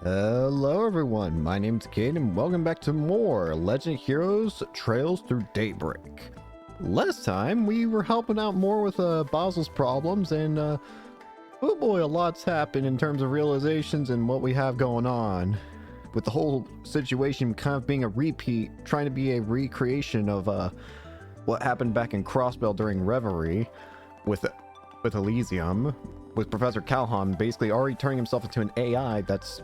Hello everyone, my name's Caden and welcome back to more Legend Heroes Trails Through Daybreak. Last time we were helping out more with Basil's problems and oh boy, a lot's happened in terms of realizations and what we have going on. With the whole situation kind of being a repeat, trying to be a recreation of what happened back in Crossbell during Reverie with Elysium, with Professor Calhoun basically already turning himself into an AI that's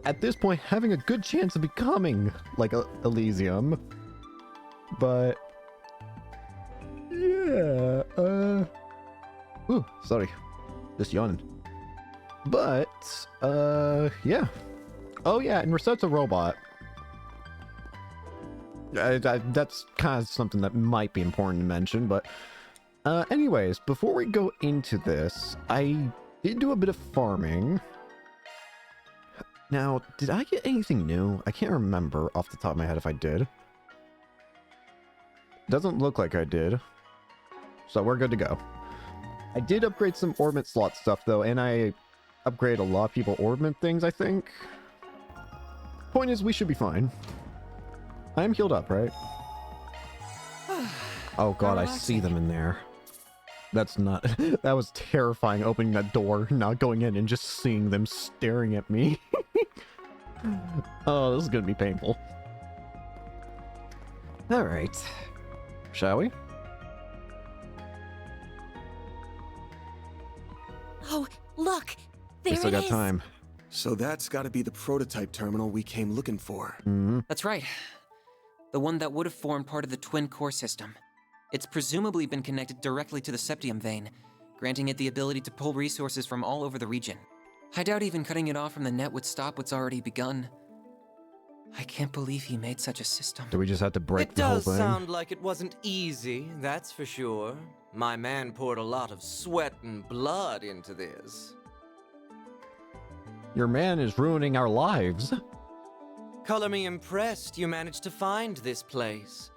at this point having a good chance of becoming like Elysium. But yeah, ooh, sorry, just yawning. But yeah, oh yeah, and Reset's a robot. That's kind of something that might be important to mention. But anyways, before we go into this, I did do a bit of farming. Now, did I get anything new? I can't remember off the top of my head if I did. Doesn't look like I did. So we're good to go. I did upgrade some orbit slot stuff though, and I upgraded a lot of people orbit things, I think. Point is, we should be fine. I am healed up, right? Oh god, I see them in there. That's not... That was terrifying, opening that door, not going in, and just seeing them staring at me. Oh, this is gonna be painful. Alright. Shall we? Oh, look! There We still it got is! time. So that's gotta be the prototype terminal we came looking for. Mm-hmm. That's right. The one that would have formed part of the twin core system. It's presumably been connected directly to the septium vein, granting it the ability to pull resources from all over the region. I doubt even cutting it off from the net would stop what's already begun. I can't believe he made such a system. Do we just have to break It the whole does thing? sound like it wasn't easy, that's for sure. My man poured a lot of sweat and blood into this. Your man is ruining our lives. Color me impressed you managed to find this place.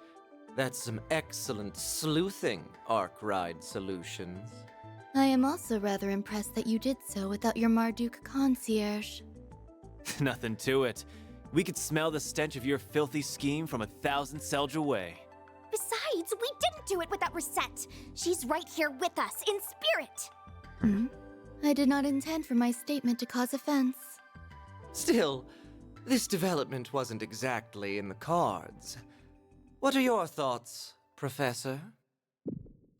That's some excellent sleuthing, Arkwright Solutions. I am also rather impressed that you did so without your Marduk concierge. Nothing to it. We could smell the stench of your filthy scheme from 1,000 Selge away. Besides, we didn't do it without Reset. She's right here with us, in spirit. Hmm? I did not intend for my statement to cause offense. Still, this development wasn't exactly in the cards. What are your thoughts, Professor?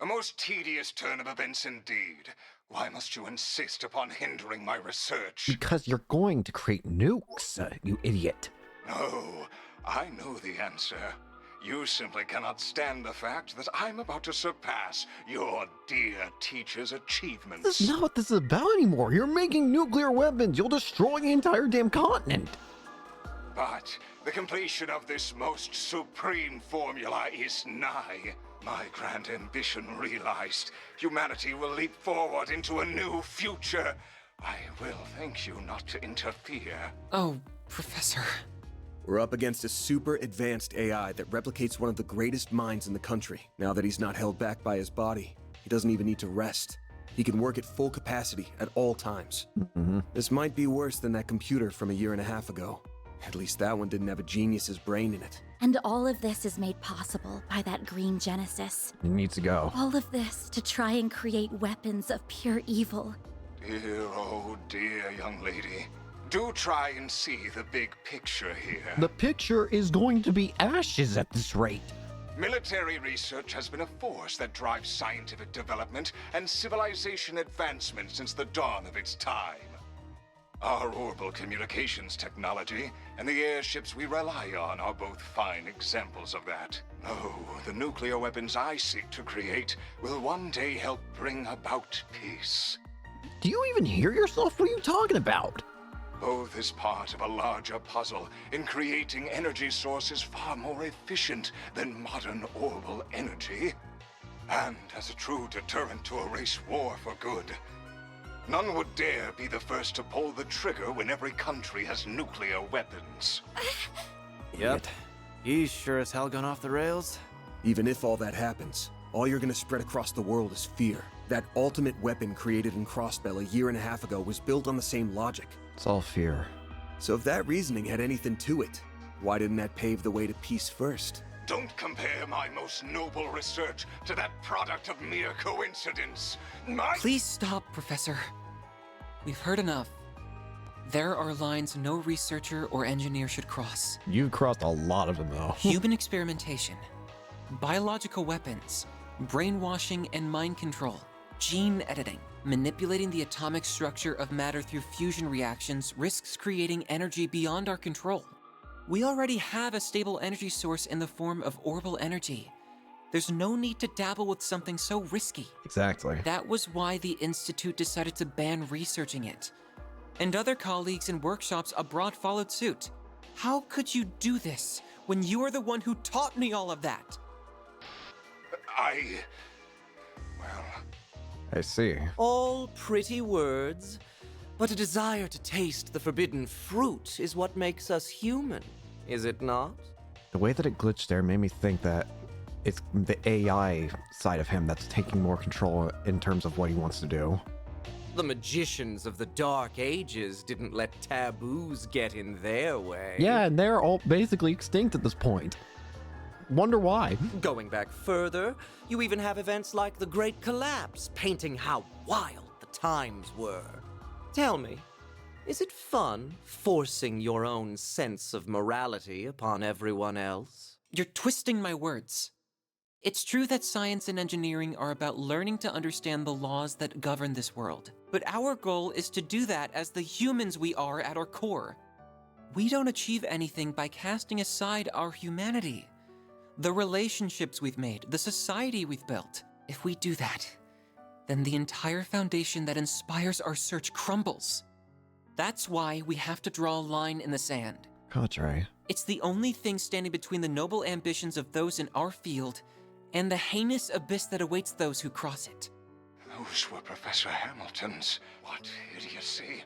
A most tedious turn of events indeed. Why must you insist upon hindering my research? Because you're going to create nukes, you idiot. No, I know the answer. You simply cannot stand the fact that I'm about to surpass your dear teacher's achievements. This is not what this is about anymore. You're making nuclear weapons. You'll destroy the entire damn continent. But the completion of this most supreme formula is nigh. My grand ambition realized, humanity will leap forward into a new future. I will thank you not to interfere. Oh, Professor. We're up against a super advanced AI that replicates one of the greatest minds in the country. Now that he's not held back by his body, he doesn't even need to rest. He can work at full capacity at all times. Mm-hmm. This might be worse than that computer from 1.5 years ago. At least that one didn't have a genius's brain in it. And all of this is made possible by that green Genesis. It needs to go. All of this to try and create weapons of pure evil. Dear, oh dear young lady. Do try and see the big picture here. The picture is going to be ashes at this rate. Military research has been a force that drives scientific development and civilization advancement since the dawn of its time. Our orbital communications technology and the airships we rely on are both fine examples of that. Oh, the nuclear weapons I seek to create will one day help bring about peace. Do you even hear yourself? What are you talking about? Both as part of a larger puzzle in creating energy sources far more efficient than modern orbital energy, and as a true deterrent to erase war for good. None would dare be the first to pull the trigger when every country has nuclear weapons. Yep. He's sure as hell gone off the rails. Even if all that happens, all you're gonna spread across the world is fear. That ultimate weapon created in Crossbell 1.5 years ago was built on the same logic. It's all fear. So if that reasoning had anything to it, why didn't that pave the way to peace first? Don't compare my most noble research to that product of mere coincidence. Please stop, Professor. We've heard enough. There are lines no researcher or engineer should cross. You've crossed a lot of them, though. Human experimentation, biological weapons, brainwashing and mind control, gene editing. Manipulating the atomic structure of matter through fusion reactions risks creating energy beyond our control. We already have a stable energy source in the form of orbital energy. There's no need to dabble with something so risky. Exactly. That was why the Institute decided to ban researching it. And other colleagues and workshops abroad followed suit. How could you do this when you are the one who taught me all of that? I see. All pretty words, but a desire to taste the forbidden fruit is what makes us human, is it not? The way that it glitched there made me think that it's the AI side of him that's taking more control in terms of what he wants to do. The magicians of the Dark Ages didn't let taboos get in their way. Yeah, and they're all basically extinct at this point. Wonder why. Going back further, you even have events like the Great Collapse, painting how wild the times were. Tell me, is it fun forcing your own sense of morality upon everyone else? You're twisting my words. It's true that science and engineering are about learning to understand the laws that govern this world. But our goal is to do that as the humans we are at our core. We don't achieve anything by casting aside our humanity. The relationships we've made, the society we've built. If we do that, then the entire foundation that inspires our search crumbles. That's why we have to draw a line in the sand. Cadre. It's the only thing standing between the noble ambitions of those in our field and the heinous abyss that awaits those who cross it. Those were Professor Hamilton's. What idiocy.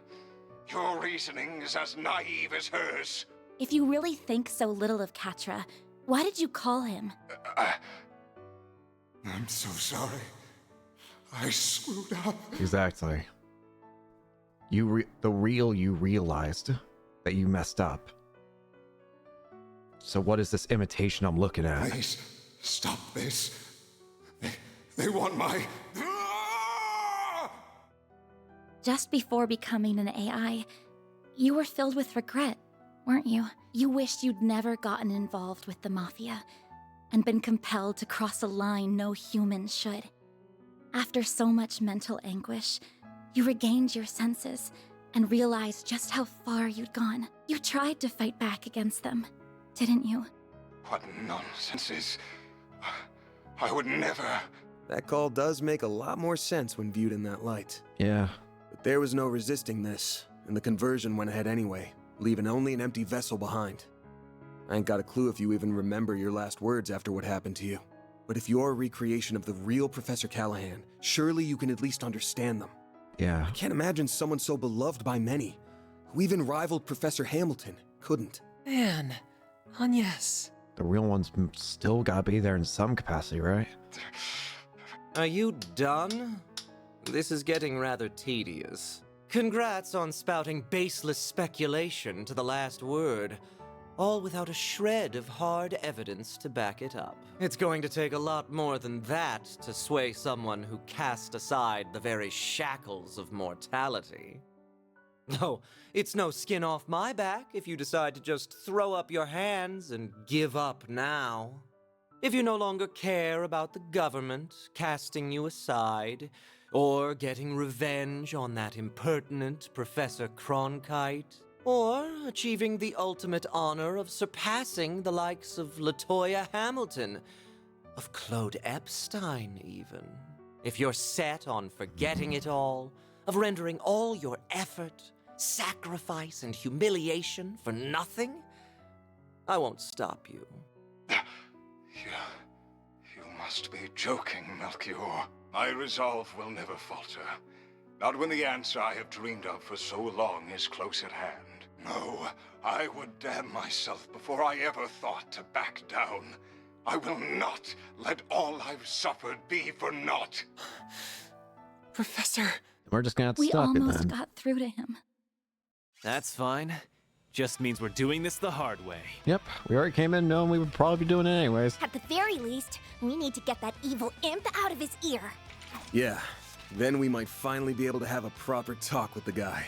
Your reasoning is as naive as hers. If you really think so little of Catra, why did you call him? I'm so sorry. I screwed up. Exactly. The real you realized that you messed up. So what is this imitation I'm looking at? Please, stop this. They want my... Just before becoming an AI, you were filled with regret, weren't you? You wished you'd never gotten involved with the Mafia and been compelled to cross a line no human should. After so much mental anguish, you regained your senses and realized just how far you'd gone. You tried to fight back against them, didn't you? What nonsense. I would never... That call does make a lot more sense when viewed in that light. Yeah. But there was no resisting this, and the conversion went ahead anyway, leaving only an empty vessel behind. I ain't got a clue if you even remember your last words after what happened to you. But if you're a recreation of the real Professor Callahan, surely you can at least understand them. Yeah. I can't imagine someone so beloved by many, who even rivaled Professor Hamilton, couldn't. Man, Agnes. The real one's still gotta be there in some capacity, right? Are you done? This is getting rather tedious. Congrats on spouting baseless speculation to the last word, all without a shred of hard evidence to back it up. It's going to take a lot more than that to sway someone who cast aside the very shackles of mortality. Though, it's no skin off my back if you decide to just throw up your hands and give up now. If you no longer care about the government casting you aside, or getting revenge on that impertinent Professor Cronkite, or achieving the ultimate honor of surpassing the likes of LaToya Hamilton, of Claude Epstein even. If you're set on forgetting it all, of rendering all your effort, sacrifice, and humiliation for nothing, I won't stop you. You must be joking, Melchior. My resolve will never falter. Not when the answer I have dreamed of for so long is close at hand. No, I would damn myself before I ever thought to back down. I will not let all I've suffered be for naught. Professor. We're just gonna have to We stop it almost then. got through to him. That's fine. Just means we're doing this the hard way. Yep, we already came in knowing we would probably be doing it anyways. At the very least, we need to get that evil imp out of his ear. Yeah, then we might finally be able to have a proper talk with the guy.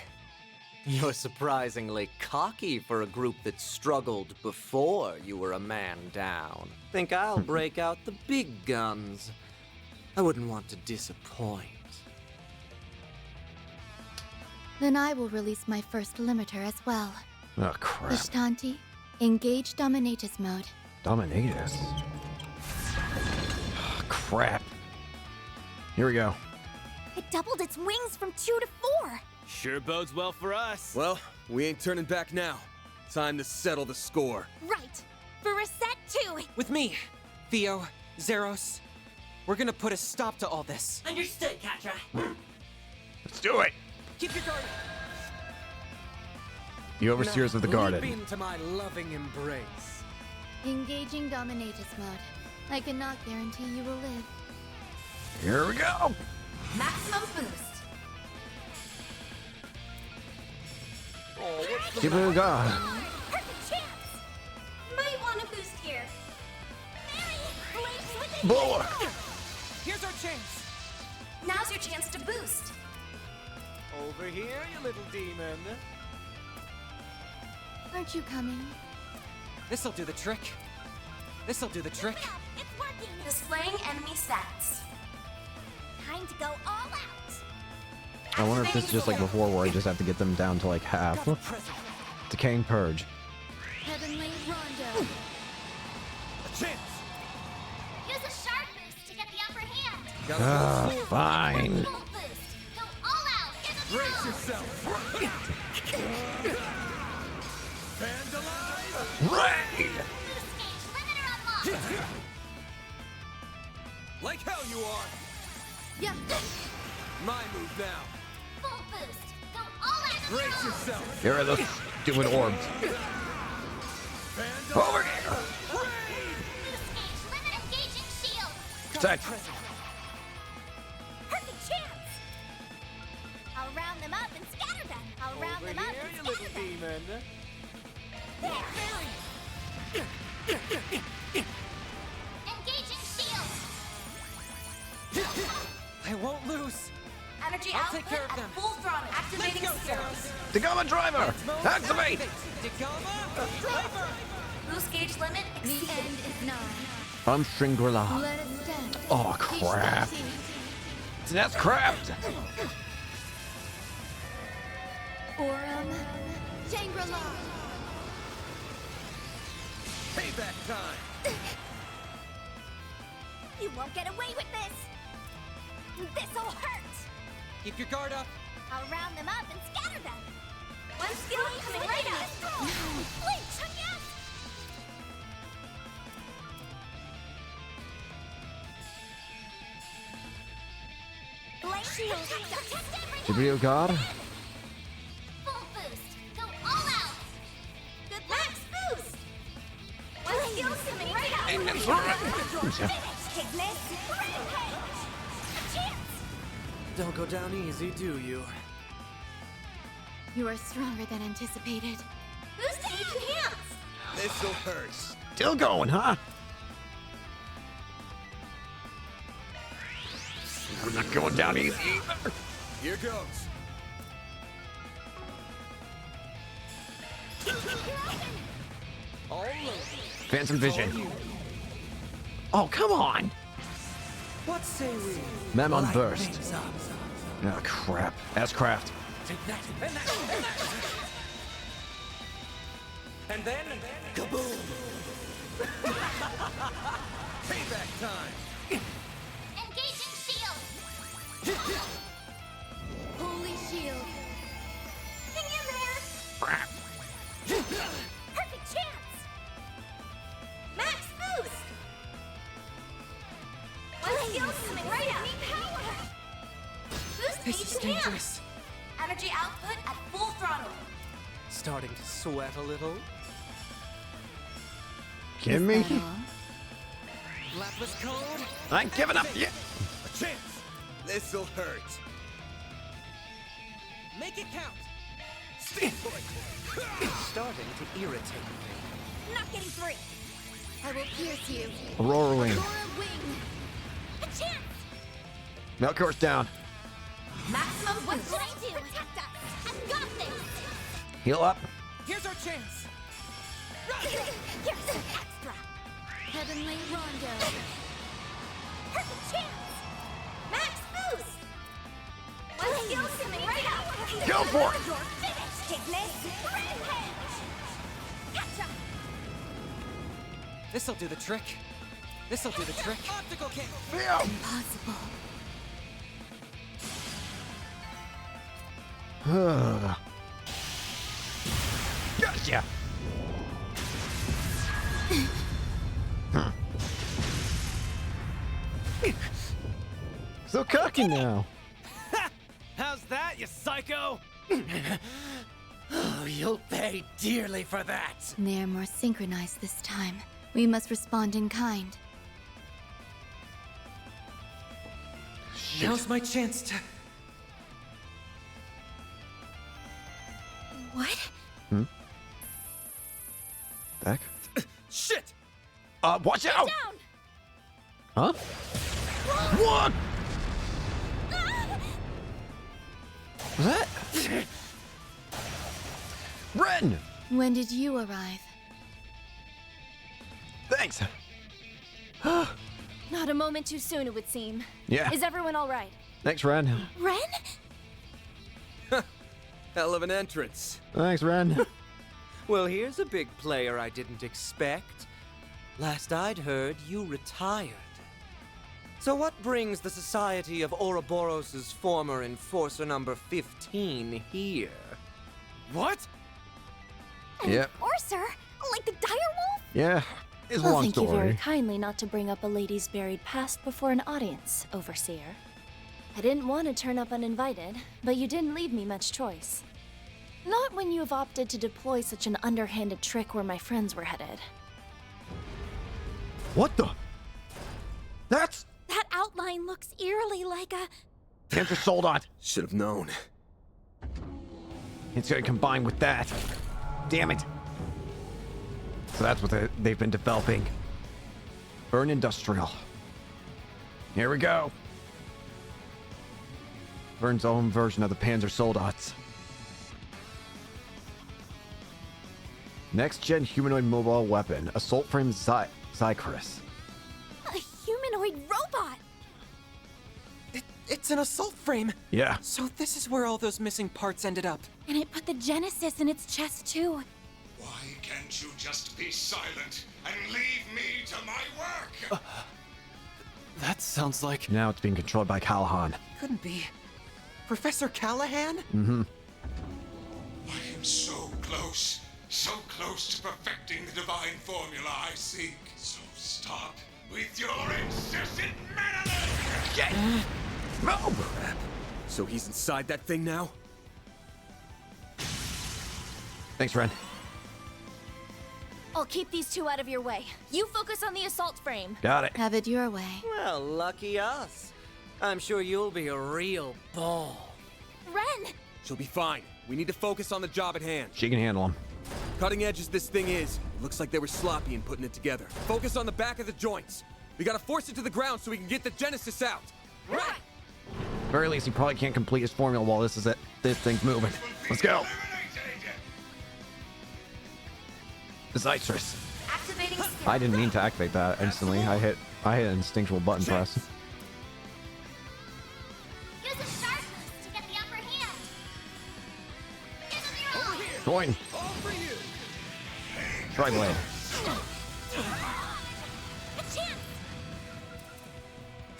You're surprisingly cocky for a group that struggled before you were a man down. Think I'll break out the big guns. I wouldn't want to disappoint. Then I will release my first limiter as well. Oh, crap. Ishtanti, engage Dominatus mode. Dominatus. Crap. Here we go. It doubled its wings from 2 to 4. Sure bodes well for us. Well, we ain't turning back now. Time to settle the score. Right. For Reset 2. With me, Theo, Zeros. We're gonna put a stop to all this. Understood, Katra. Let's do it. Keep your guard. The overseers of the garden. Leap into my loving embrace. Engaging Dominatus mode. I cannot guarantee you will live. Here we go. Maximum boost. Give it a go. Perfect chance. Might want to boost here. Mary, Blaze with it. Blower. Here's our chance. Now's your chance to boost. Over here, you little demon. Aren't you coming? This'll do the trick. This'll do the trick. It's working. Displaying enemy stats. Time to go all out. I wonder if this is just like before where I just have to get them down to like half. Decaying Purge. Heavenly Rondo. A chance! Use a sharp boost to get the upper hand. Fine. Full boost. Go all out. In the Brace throw. yourself! Vandalize! Raid! Boost gauge limiter unlocked. Like hell you are! Yeah. My move now. Full boost. Go all out. In the Brace throw. yourself! Here are those stupid orbs. Over here. Boost gauge limit engaging shield. Attack. Perfect chance. I'll round them up and scatter them. I'll round them up and you scatter little them. demon. Engaging shield. I won't lose. Energy I'll output take care of at them. full throttle. Activating steroids. The Gamma Driver. Activate. Degama, driver. Boost gauge limit The exceeded. end is nigh. I'm Shangri-La. Let us stand. Oh, crap. Ishtanti. That's craft. Aurum. Shangri-La. Payback time! You won't get away with this. This'll hurt. Keep your guard up. I'll round them up and scatter them. One skill coming right up. Blink, yes. Blink shield. Protect everything. Video God. Full boost. Go all out. Good max boost. One skill coming right up. Finish, Ignis. Rampage. A chance. Don't go down easy, do you? You are stronger than anticipated. Boost gauge enhanced. This'll hurt. Still going, huh? We're not going down easy either. Here goes. Phantom Vision. Oh, come on. What say we? Memon light Burst. things up? Oh, crap. S-Craft. Take that, and that, and that. And then, kaboom! Payback time! Engaging shield. Holy shield. Hang in there. Crap. Perfect chance. Max boost. One skill coming right up. Power. Boost This is gauge enhanced. dangerous. Energy output at full throttle. Starting to sweat a little. Give me. That all? Lapis code. I ain't giving up yet. A chance! This'll hurt. Make it count. Stop starting to irritate me. Not getting through. I will pierce you. Aurora Wing. Aurora Wing. A chance. Melkor's down. Maximum boost. What do? Protect us. I've got this. Heal up. Here's our chance. Here's some extra. Heavenly Rondo. Perfect chance. Max boost. One skill's coming right up. Go for it. Finish. Take this. Rampage. Catch up. This'll do the trick. This'll do the trick. Optical cable. Impossible. Gotcha. So cocky now. How's that, you psycho? Oh, you'll pay dearly for that. They're more synchronized this time. We must respond in kind. Now's my chance to. What? Back. Shit! Watch out! Down. Huh? What? Was that? Ren! When did you arrive? Thanks. Not a moment too soon, it would seem. Yeah. Is everyone all right? Thanks, Ren. Ren? Hell of an entrance. Thanks, Ren. Well, here's a big player I didn't expect. Last I'd heard, you retired. So what brings the Society of Ouroboros' former enforcer number 15 here? What? Yep. Enforcer? Like the direwolf? Yeah. It's a Well, long thank you very story. kindly not to bring up a lady's buried past before an audience, Overseer. I didn't want to turn up uninvited, but you didn't leave me much choice. Not when you have opted to deploy such an underhanded trick where my friends were headed. What the? That's That outline looks eerily like a... Cancer Soldat. Should have known. It's gonna combine with that. Damn it. So that's what they've been developing. Burn Industrial. Here we go. Vern's own version of the Panzer Soldats. Next-gen humanoid mobile weapon. Assault frame Zychris. a humanoid robot! It's an assault frame. Yeah. So this is where all those missing parts ended up. And it put the Genesis in its chest, too. Why can't you just be silent and leave me to my work? That sounds like... Now it's being controlled by Callahan. Couldn't be. Professor Callahan? Mm-hmm. I am so close to perfecting the divine formula I seek. So stop with your incessant meddling! Move! So he's inside that thing now? Thanks, Ren. I'll keep these two out of your way. You focus on the assault frame. Got it. Have it your way. Well, lucky us. I'm sure you'll be a real ball. Ren! She'll be fine. We need to focus on the job at hand. She can handle him. Cutting edge as this thing is, looks like they were sloppy in putting it together. Focus on the back of the joints. We gotta force it to the ground so we can get the Genesis out. Right! Very least, he probably can't complete his formula while this thing's moving. Let's go. The Zychris. Activating skill. I didn't mean to activate that instantly. I hit an instinctual button press. Use a sharp boost to get the upper hand. Give them your all. Join. Tri-blade. A chance.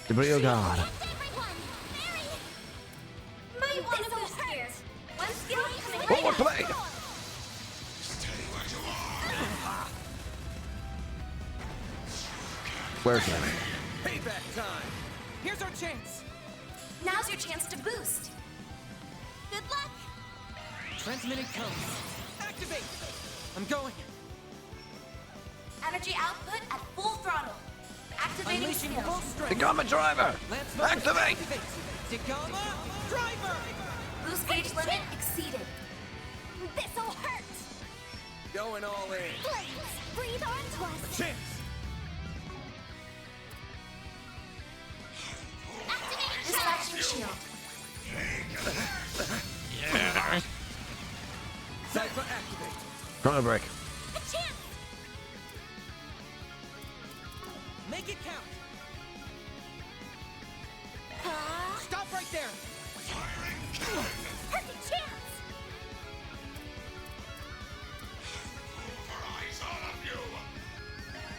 The Brio God. Against everyone. Very. Might want to boost here. One skill coming right Forward up. play. Where's that? Payback time. Here's our chance. Now's your chance to boost. Good luck. Transmitting comes. Activate. I'm going. Energy output at full throttle. Activating Unleashing skill. full strength. Gamma driver. Lance mode Activate. Degama driver. Boost gauge limit exceeded. This'll hurt. Going all in. Flames, breathe onto us. Chance. Activating dispatching shield. Cypher activate. Chrono break. A chance. Make it count. Stop right there. Perfect chance.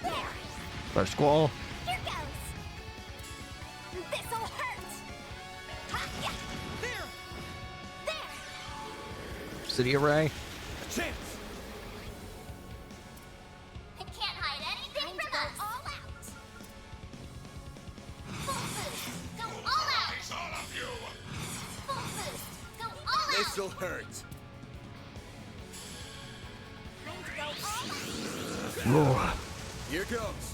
There. First squall. Here goes. This'll hurt. Ha, yeah. There. City array. Chance. It can't hide anything from us. All out. Full boost. Go all out. Full boost. Go all out. This'll hurt. Time to go all out. Roar. Here goes.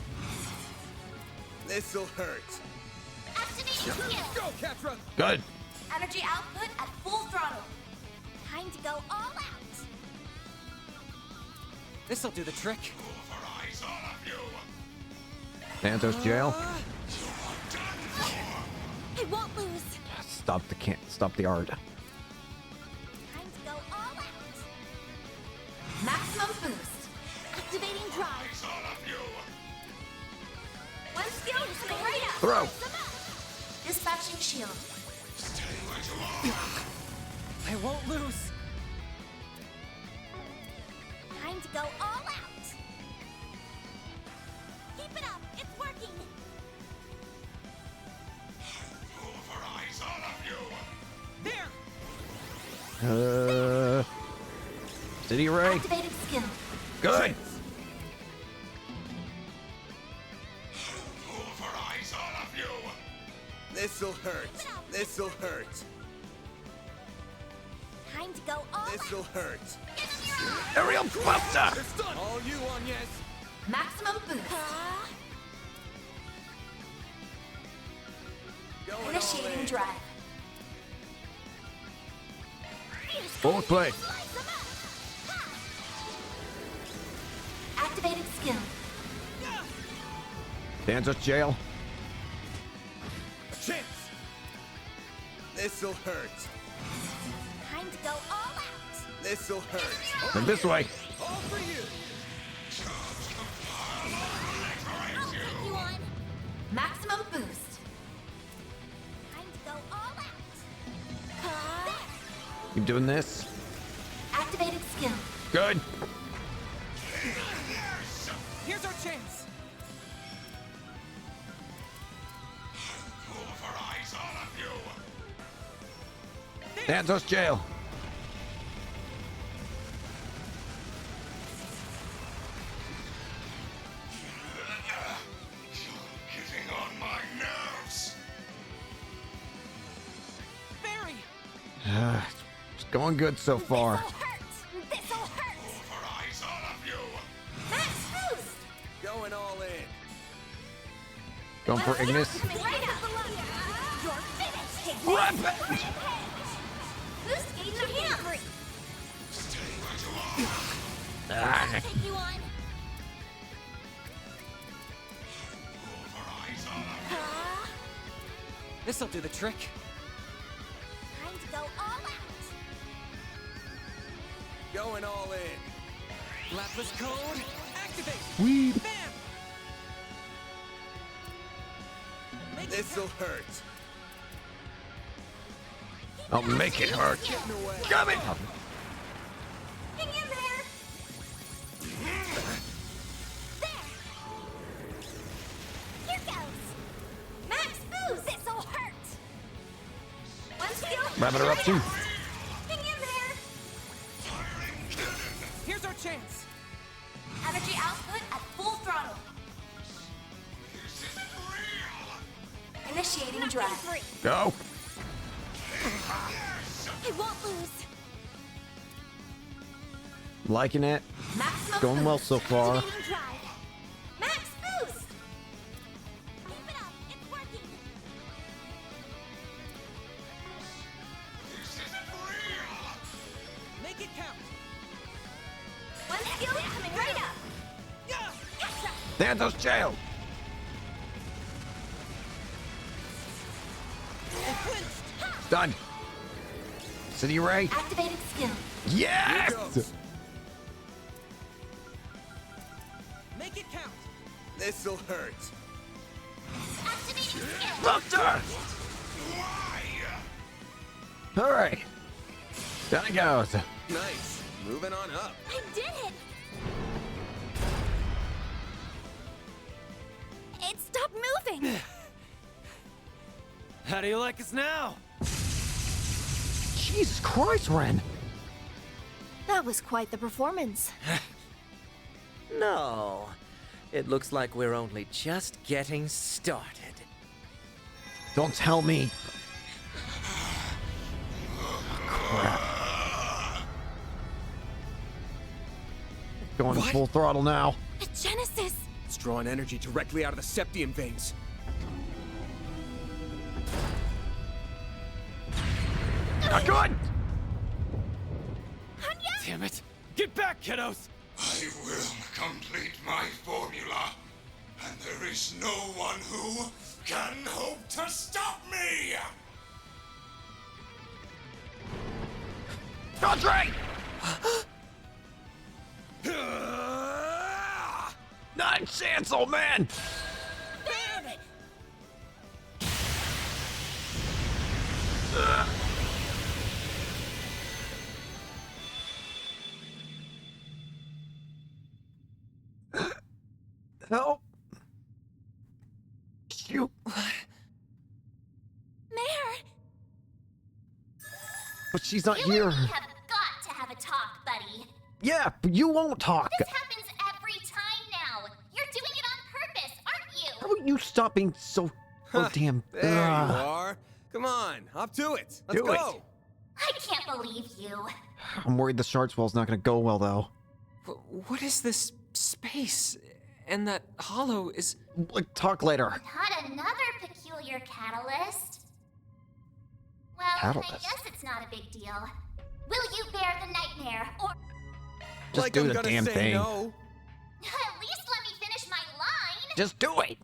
This'll hurt. Activating skill. Go, Catra. Good. Energy output at full throttle. Time to go all out. This'll do the trick. Santos jail. I won't lose. Stop the art. Time to go all out. Maximum boost. Activating drive. One skill coming right up. Throw. Dispatching shield. I won't lose. Time to go all out. Keep it up. It's working. There. City array. Activated skill. Good. This'll hurt. This'll hurt. Time to go all This'll out. hurt. Give him your all. Aerial buster. It's done. All you on, yes. Maximum boost. Going all Initiating in. drive. Forward play. Slice him up. Ha! Activated skill. Santos jail. Chance. This'll hurt. Time to go all out. This'll hurt. And this way. All for you. I'll take you on. Maximum boost. Time to go all out. There. Keep doing this. Activated skill. Good. Here's our chance. Santos jail. Getting on my nerves. Barry. It's going good so far. This'll hurt. This'll hurt. Eyes all of you. Max boost. Going all in. Going for Ignis. Coming right up. You're finished. Take Weapon. this. Boost gauge your hand. Ah. Take you on. This'll do the trick. Time to go all out. Going all in. Lapis code. Activate. Weed. Bam. Make it This'll hurt. I'll make it hurt. Getting away. Come it. Hang in there. There. Here goes. Max boost. This'll hurt. One skill. Rabbit eruption. Hang in there. Here's our chance. Energy output at full throttle. Initiating drive. Go. I won't lose. Liking it. Maximum Going well boost. so far. Activating drive. Max boost. Keep it up. It's working. Make it count. One skill Thanos jail! Done. City Ray. Activated skill. Yes! Make it count. This'll hurt. Activating skill. Rupture! All right. Down it goes. Nice. Moving on up. I did it! It stopped moving! How do you like us now? Jesus Christ, Ren. That was quite the performance. No. It looks like we're only just getting started. Don't tell me. Crap. Going full throttle now. The Genesis! It's drawing energy directly out of the septium veins. Not good! Damn it! Get back, kiddos! I will complete my formula, and there is no one who can hope to stop me! Andre! Not a chance, old man! Help! Shoot! Mare! But she's not You here. and me have got to have a talk, buddy. Yeah, but you won't talk. This happens every time now. You're doing it on purpose, aren't you? How about you stop being so damn... There you are. Come on, up to it. Let's Do go. it. I can't believe you. I'm worried the Shardswell's not gonna go well, though. What is this space? And that hollow is... Like, talk later. Not another peculiar catalyst. Well, I Catalyst? guess it's not a big deal. Will you bear the nightmare, or Just Like do I'm the gonna damn say thing. no. at least let me finish my line? Just do it!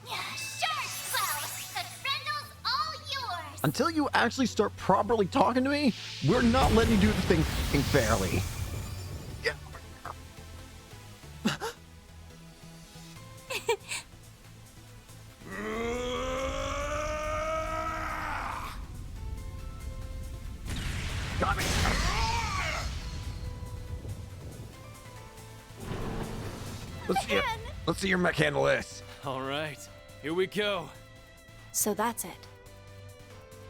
Shark the friendle's all yours. Until you actually start properly talking to me, we're not letting you do the thing fairly. Yeah. Got me. Let's see your mech handle this. All right, here we go. So that's it.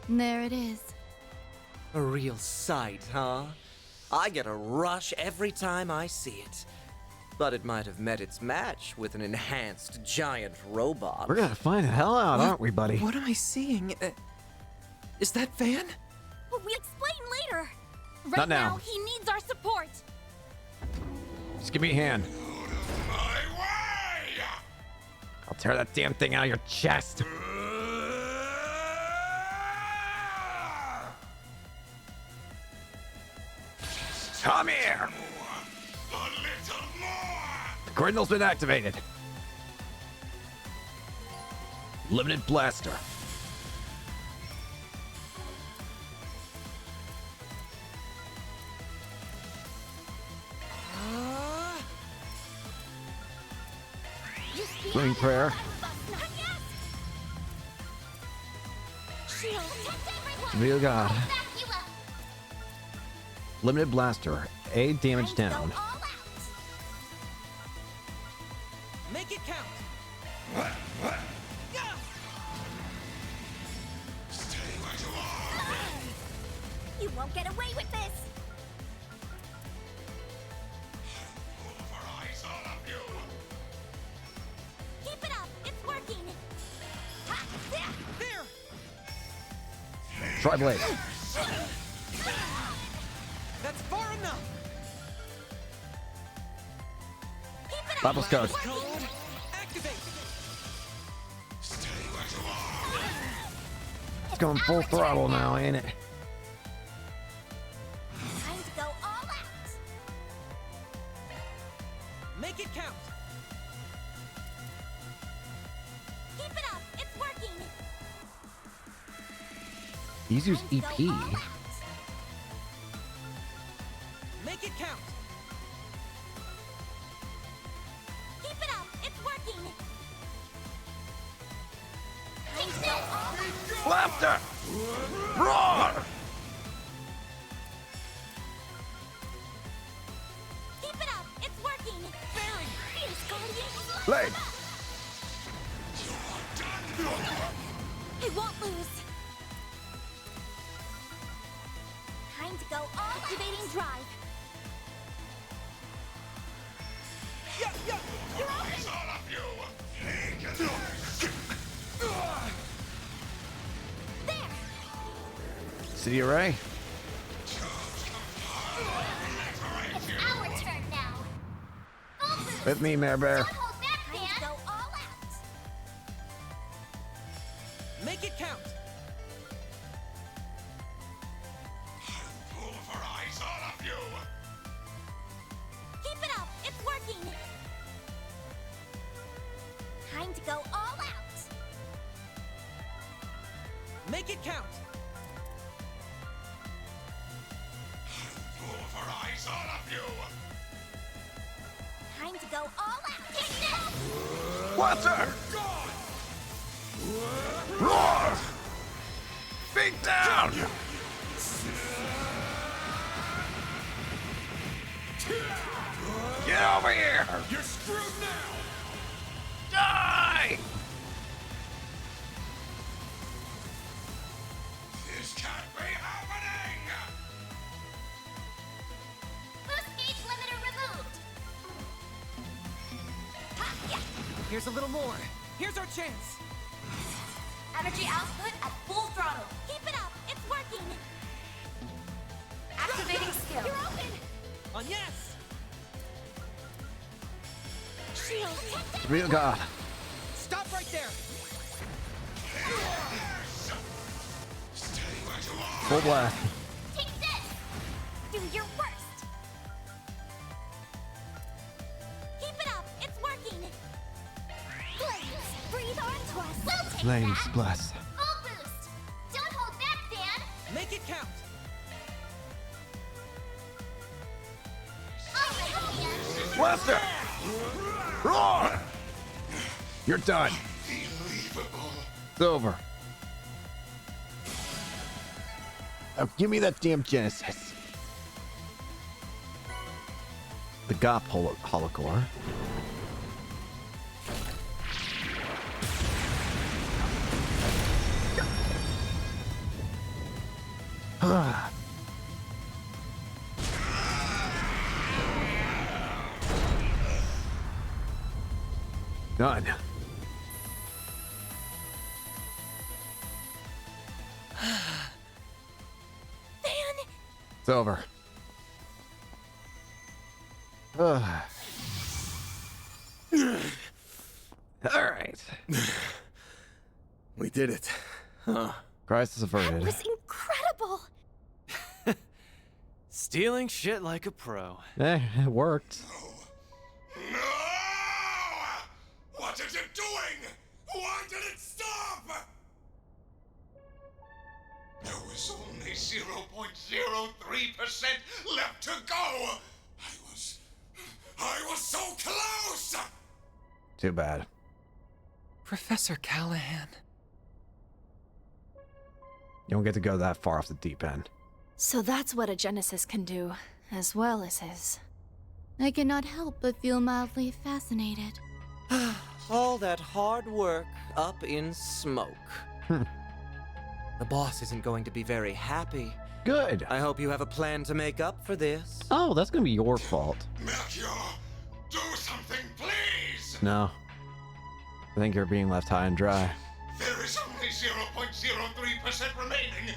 There it is. A real sight, huh? I get a rush every time I see it. But it might have met its match with an enhanced giant robot. We're gonna find the hell out, aren't we, buddy? What am I seeing? Is that Van? We'll explain later! Right Not now. he needs our support! Just give me a hand. My way! I'll tear that damn thing out of your chest. Come here! A little more! The Cardinal's been activated. Limited blaster. Swing prayer. Real God. Back you up. Limited blaster. A damage down. Go all out. Make it count! Stay where you are! You won't get away with this! Pulverize all of you! Keep it up! It's working! There! Tri-blade. That's far enough! Keep it up! Bible Scouts. Code, activate! Stay where you are! It's going full throttle now, ain't it? Time to go all out! Make it count! Keep it up! It's working! He's used Time to EP. go all out. Make it count! Keep it up! It's working! Time to go all out. Laughter! Roar! Keep it up! It's working! Barry! Fierce Guardian! Blade! I won't lose! Time to go all out. Activating drive! You're open! All of you! There! City Array. It's our turn now! Full boost! With me, Mare Bear. Don't hold back, Dan! Time to go all out! Make it count! Pulverize all of you! Keep it up! It's working! Time to go all out! Make it count! Pulverize all of you! Time to go all out! Take this! Water! Roar! Beat down! Get over here! You're screwed now! Die! This can't be happening! Boost gauge limiter removed! Ha, yeah. Here's a little more. Here's our chance. Energy output at full throttle. Keep it up. It's working. Activating skill. You're open. On yes! Shield. Real God. Stop right there! Stay where you are! Full blast. Take this. Do your worst. Keep it up. It's working. Flames. Breathe onto us. We'll take Flames that. bless. Full boost. Don't hold back, Dan. Make it count! I'll help you. Blaster! Roar! You're done. Unbelievable! It's over. Now give me that damn Genesis. The Gop holocore. Done. It's over. All right. We did it. Huh. Crisis averted. That was incredible! Stealing shit like a pro. It worked. No! What is it doing? Why did it stop? There was only 0.03% left to go. I was so close. Too bad. Professor Callahan. You don't get to go that far off the deep end. So that's what a Genesis can do, as well as his. I cannot help but feel mildly fascinated. All that hard work up in smoke. The boss isn't going to be very happy. Good. I hope you have a plan to make up for this. Oh, that's gonna be your fault. Melchior, do something, please. No. I think you're being left high and dry. There is only 0.03% remaining.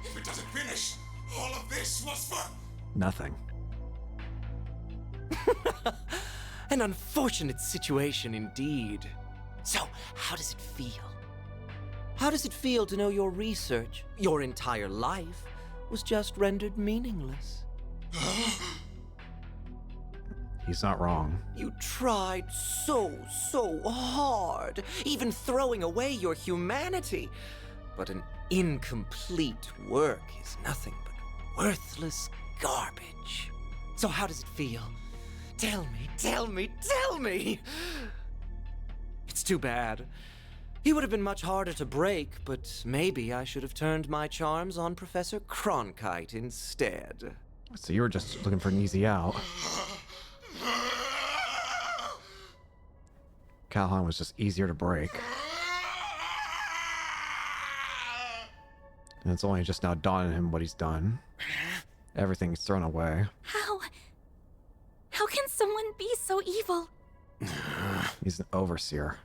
If it doesn't finish, all of this was for... Nothing. An unfortunate situation indeed. So, how does it feel? How does it feel to know your research, your entire life, was just rendered meaningless? He's not wrong. You tried so hard, even throwing away your humanity. But an incomplete work is nothing but worthless garbage. So how does it feel? Tell me! It's too bad. He would have been much harder to break, but maybe I should have turned my charms on Professor Cronkite instead. So you were just looking for an easy out. Calhoun was just easier to break. And it's only just now dawning on him what he's done. Everything's thrown away. How can someone be so evil? He's an overseer.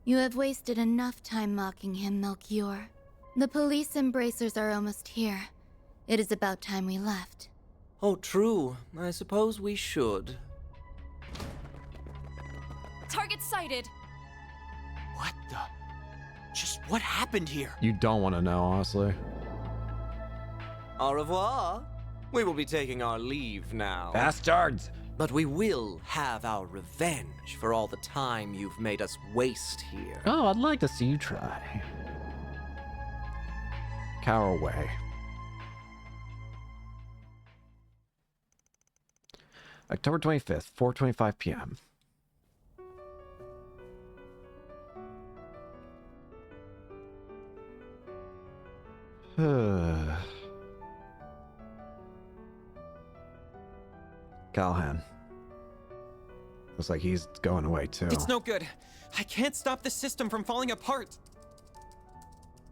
You have wasted enough time mocking him, Melchior. The police embracers are almost here. It is about time we left. Oh, true. I suppose we should. Target sighted. What the? Just what happened here? You don't want to know, honestly. Au revoir. We will be taking our leave now. Bastards! But we will have our revenge for all the time you've made us waste here. Oh, I'd like to see you try. Cower away. October 25th, 4:25 p.m. Callahan. Looks like he's going away too. It's no good. I can't stop the system from falling apart.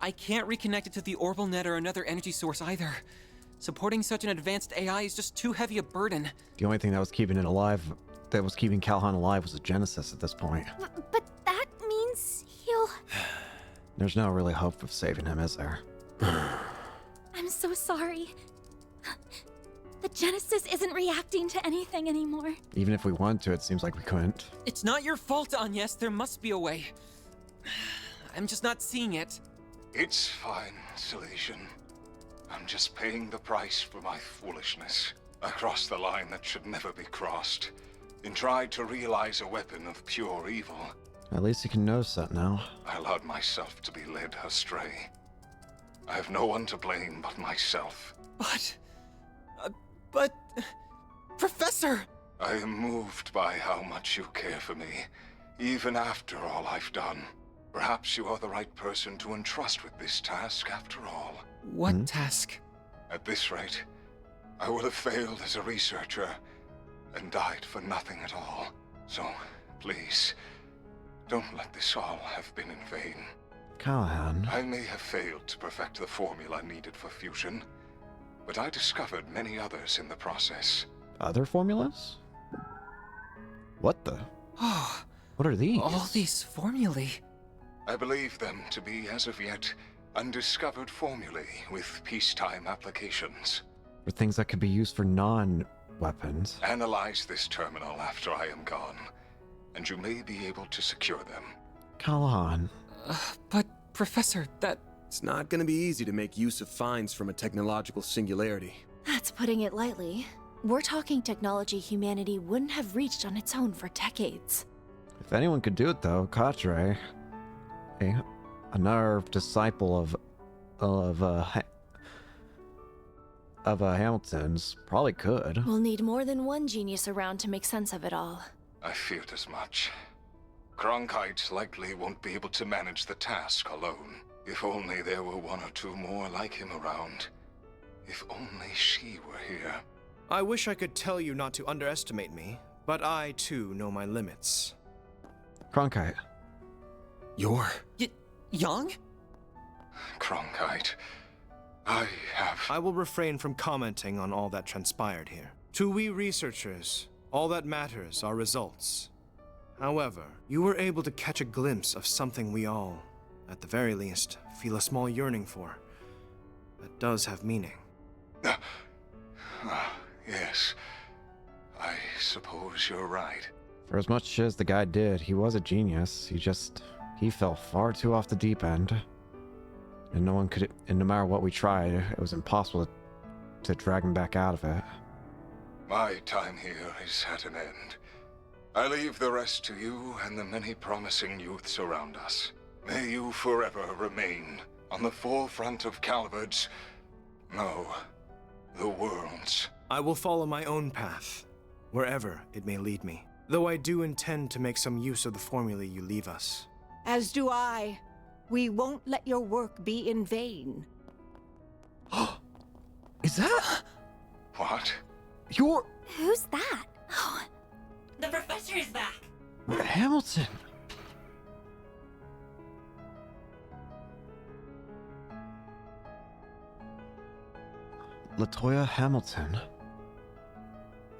I can't reconnect it to the orbital net or another energy source either. Supporting such an advanced AI is just too heavy a burden. The only thing that was keeping it alive, that was keeping Callahan alive, was the Genesis at this point. But that means he'll... There's no really hope of saving him, is there? I'm so sorry. The Genesis isn't reacting to anything anymore. Even if we wanted to, it seems like we couldn't. It's not your fault, Agnes. There must be a way. I'm just not seeing it. It's fine, Silesian. I'm just paying the price for my foolishness. I crossed the line that should never be crossed, and tried to realize a weapon of pure evil. At least you can notice that now. I allowed myself to be led astray. I have no one to blame but myself. But... Professor! I am moved by how much you care for me, even after all I've done. Perhaps you are the right person to entrust with this task after all. What task? At this rate, I will have failed as a researcher and died for nothing at all. So, please, don't let this all have been in vain. Callahan. I may have failed to perfect the formula needed for fusion, but I discovered many others in the process. Other formulas? What the? Oh, What are these? all these formulae. I believe them to be, as of yet, undiscovered formulae with peacetime applications. For things that could be used for non-weapons. Analyze this terminal after I am gone, and you may be able to secure them. Callahan. But, Professor, that... It's not gonna be easy to make use of finds from a technological singularity. That's putting it lightly. We're talking technology humanity wouldn't have reached on its own for decades. If anyone could do it, though, Katre, another disciple of Hamilton's, probably could. We'll need more than one genius around to make sense of it all. I feared as much. Cronkite likely won't be able to manage the task alone. If only there were one or two more like him around. If only she were here. I wish I could tell you not to underestimate me, but I, too, know my limits. Cronkite. You're... Young? Cronkite, I will refrain from commenting on all that transpired here. To we researchers, all that matters are results. However, you were able to catch a glimpse of something we all, at the very least, feel a small yearning for. That does have meaning. Yes. I suppose you're right. For as much as the guy did, he was a genius. He fell far too off the deep end. And no matter what we tried, it was impossible to drag him back out of it. My time here is at an end. I leave the rest to you and the many promising youths around us. May you forever remain on the forefront of Calvard's... no, the world's. I will follow my own path, wherever it may lead me. Though I do intend to make some use of the formulae you leave us. As do I. We won't let your work be in vain. Is that What? your Who's that? The professor is back. Hamilton? Latoya Hamilton.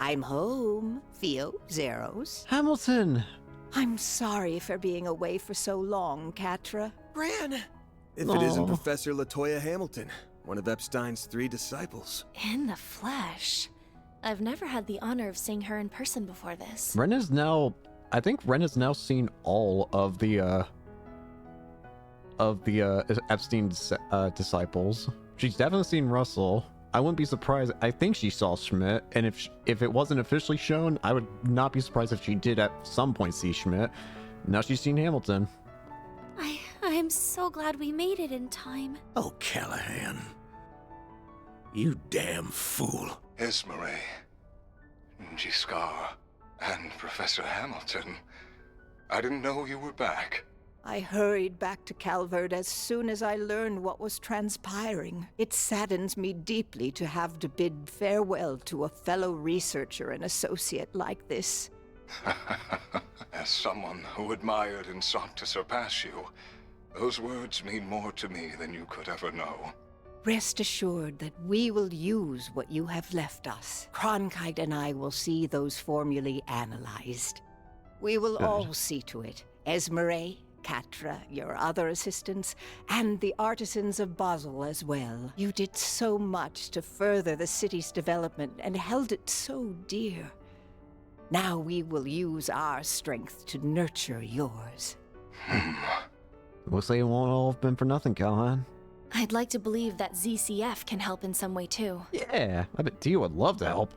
I'm home, Theo Zeros. Hamilton! I'm sorry for being away for so long, Catra. Gran! If it isn't Aw. Professor Latoya Hamilton, one of Epstein's 3 disciples. In the flesh. I've never had the honor of seeing her in person before this. I think Ren has now seen all of the Epstein's disciples. She's definitely seen Russell. I wouldn't be surprised. I think she saw Schmidt, and if it wasn't officially shown, I would not be surprised if she did at some point see Schmidt. Now she's seen Hamilton. I'm so glad we made it in time. Oh, Callahan. You damn fool. Esmeralda, Giscard, and Professor Hamilton. I didn't know you were back. I hurried back to Calvard as soon as I learned what was transpiring. It saddens me deeply to have to bid farewell to a fellow researcher and associate like this. As someone who admired and sought to surpass you, those words mean more to me than you could ever know. Rest assured that we will use what you have left us. Cronkite and I will see those formulae analyzed. We will all see to it. Esmeralda, Catra, your other assistants, and the artisans of Basel as well. You did so much to further the city's development and held it so dear. Now we will use our strength to nurture yours. Looks like it won't all have been for nothing, Callahan. I'd like to believe that ZCF can help in some way too. Yeah, I bet Dio would love to help.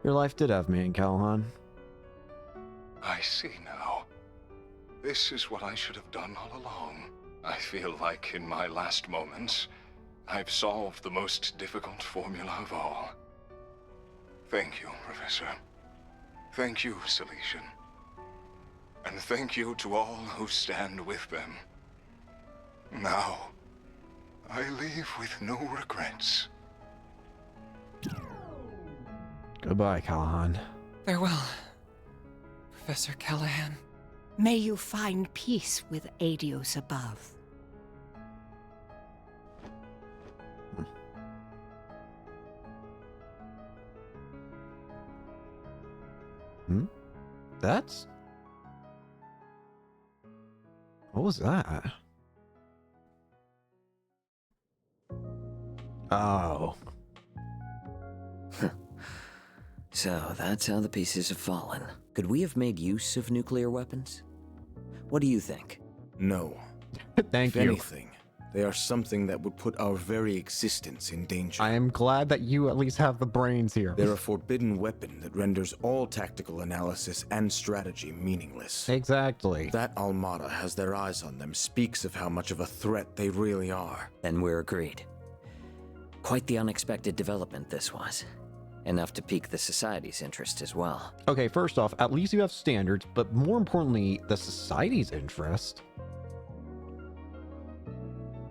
Your life did have meaning, Callahan. I see now. This is what I should have done all along. I feel like in my last moments, I've solved the most difficult formula of all. Thank you, Professor. Thank you, Silesian. And thank you to all who stand with them. Now, I leave with no regrets. Goodbye, Callahan. Farewell, Professor Callahan. May you find peace with Adios above. That's... What was that? Oh. So, that's how the pieces have fallen. Could we have made use of nuclear weapons? What do you think? No. Thank If you. anything, they are something that would put our very existence in danger. I am glad that you at least have the brains here. They're a forbidden weapon that renders all tactical analysis and strategy meaningless. Exactly. That Almada has their eyes on them speaks of how much of a threat they really are. Then we're agreed. Quite the unexpected development this was. Enough to pique the Society's interest as well. Okay, first off, at least you have standards, but more importantly, the Society's interest.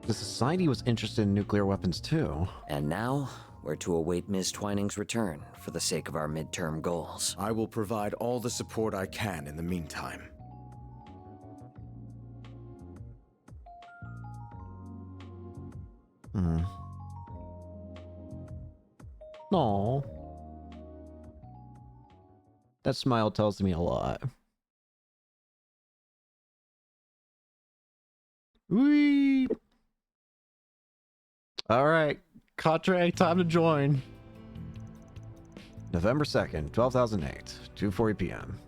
The Society was interested in nuclear weapons too. And now, we're to await Ms. Twining's return for the sake of our midterm goals. I will provide all the support I can in the meantime. No. That smile tells me a lot. Whee! Alright, Quatre, time to join. November 2nd, 12,008, 2:40 p.m.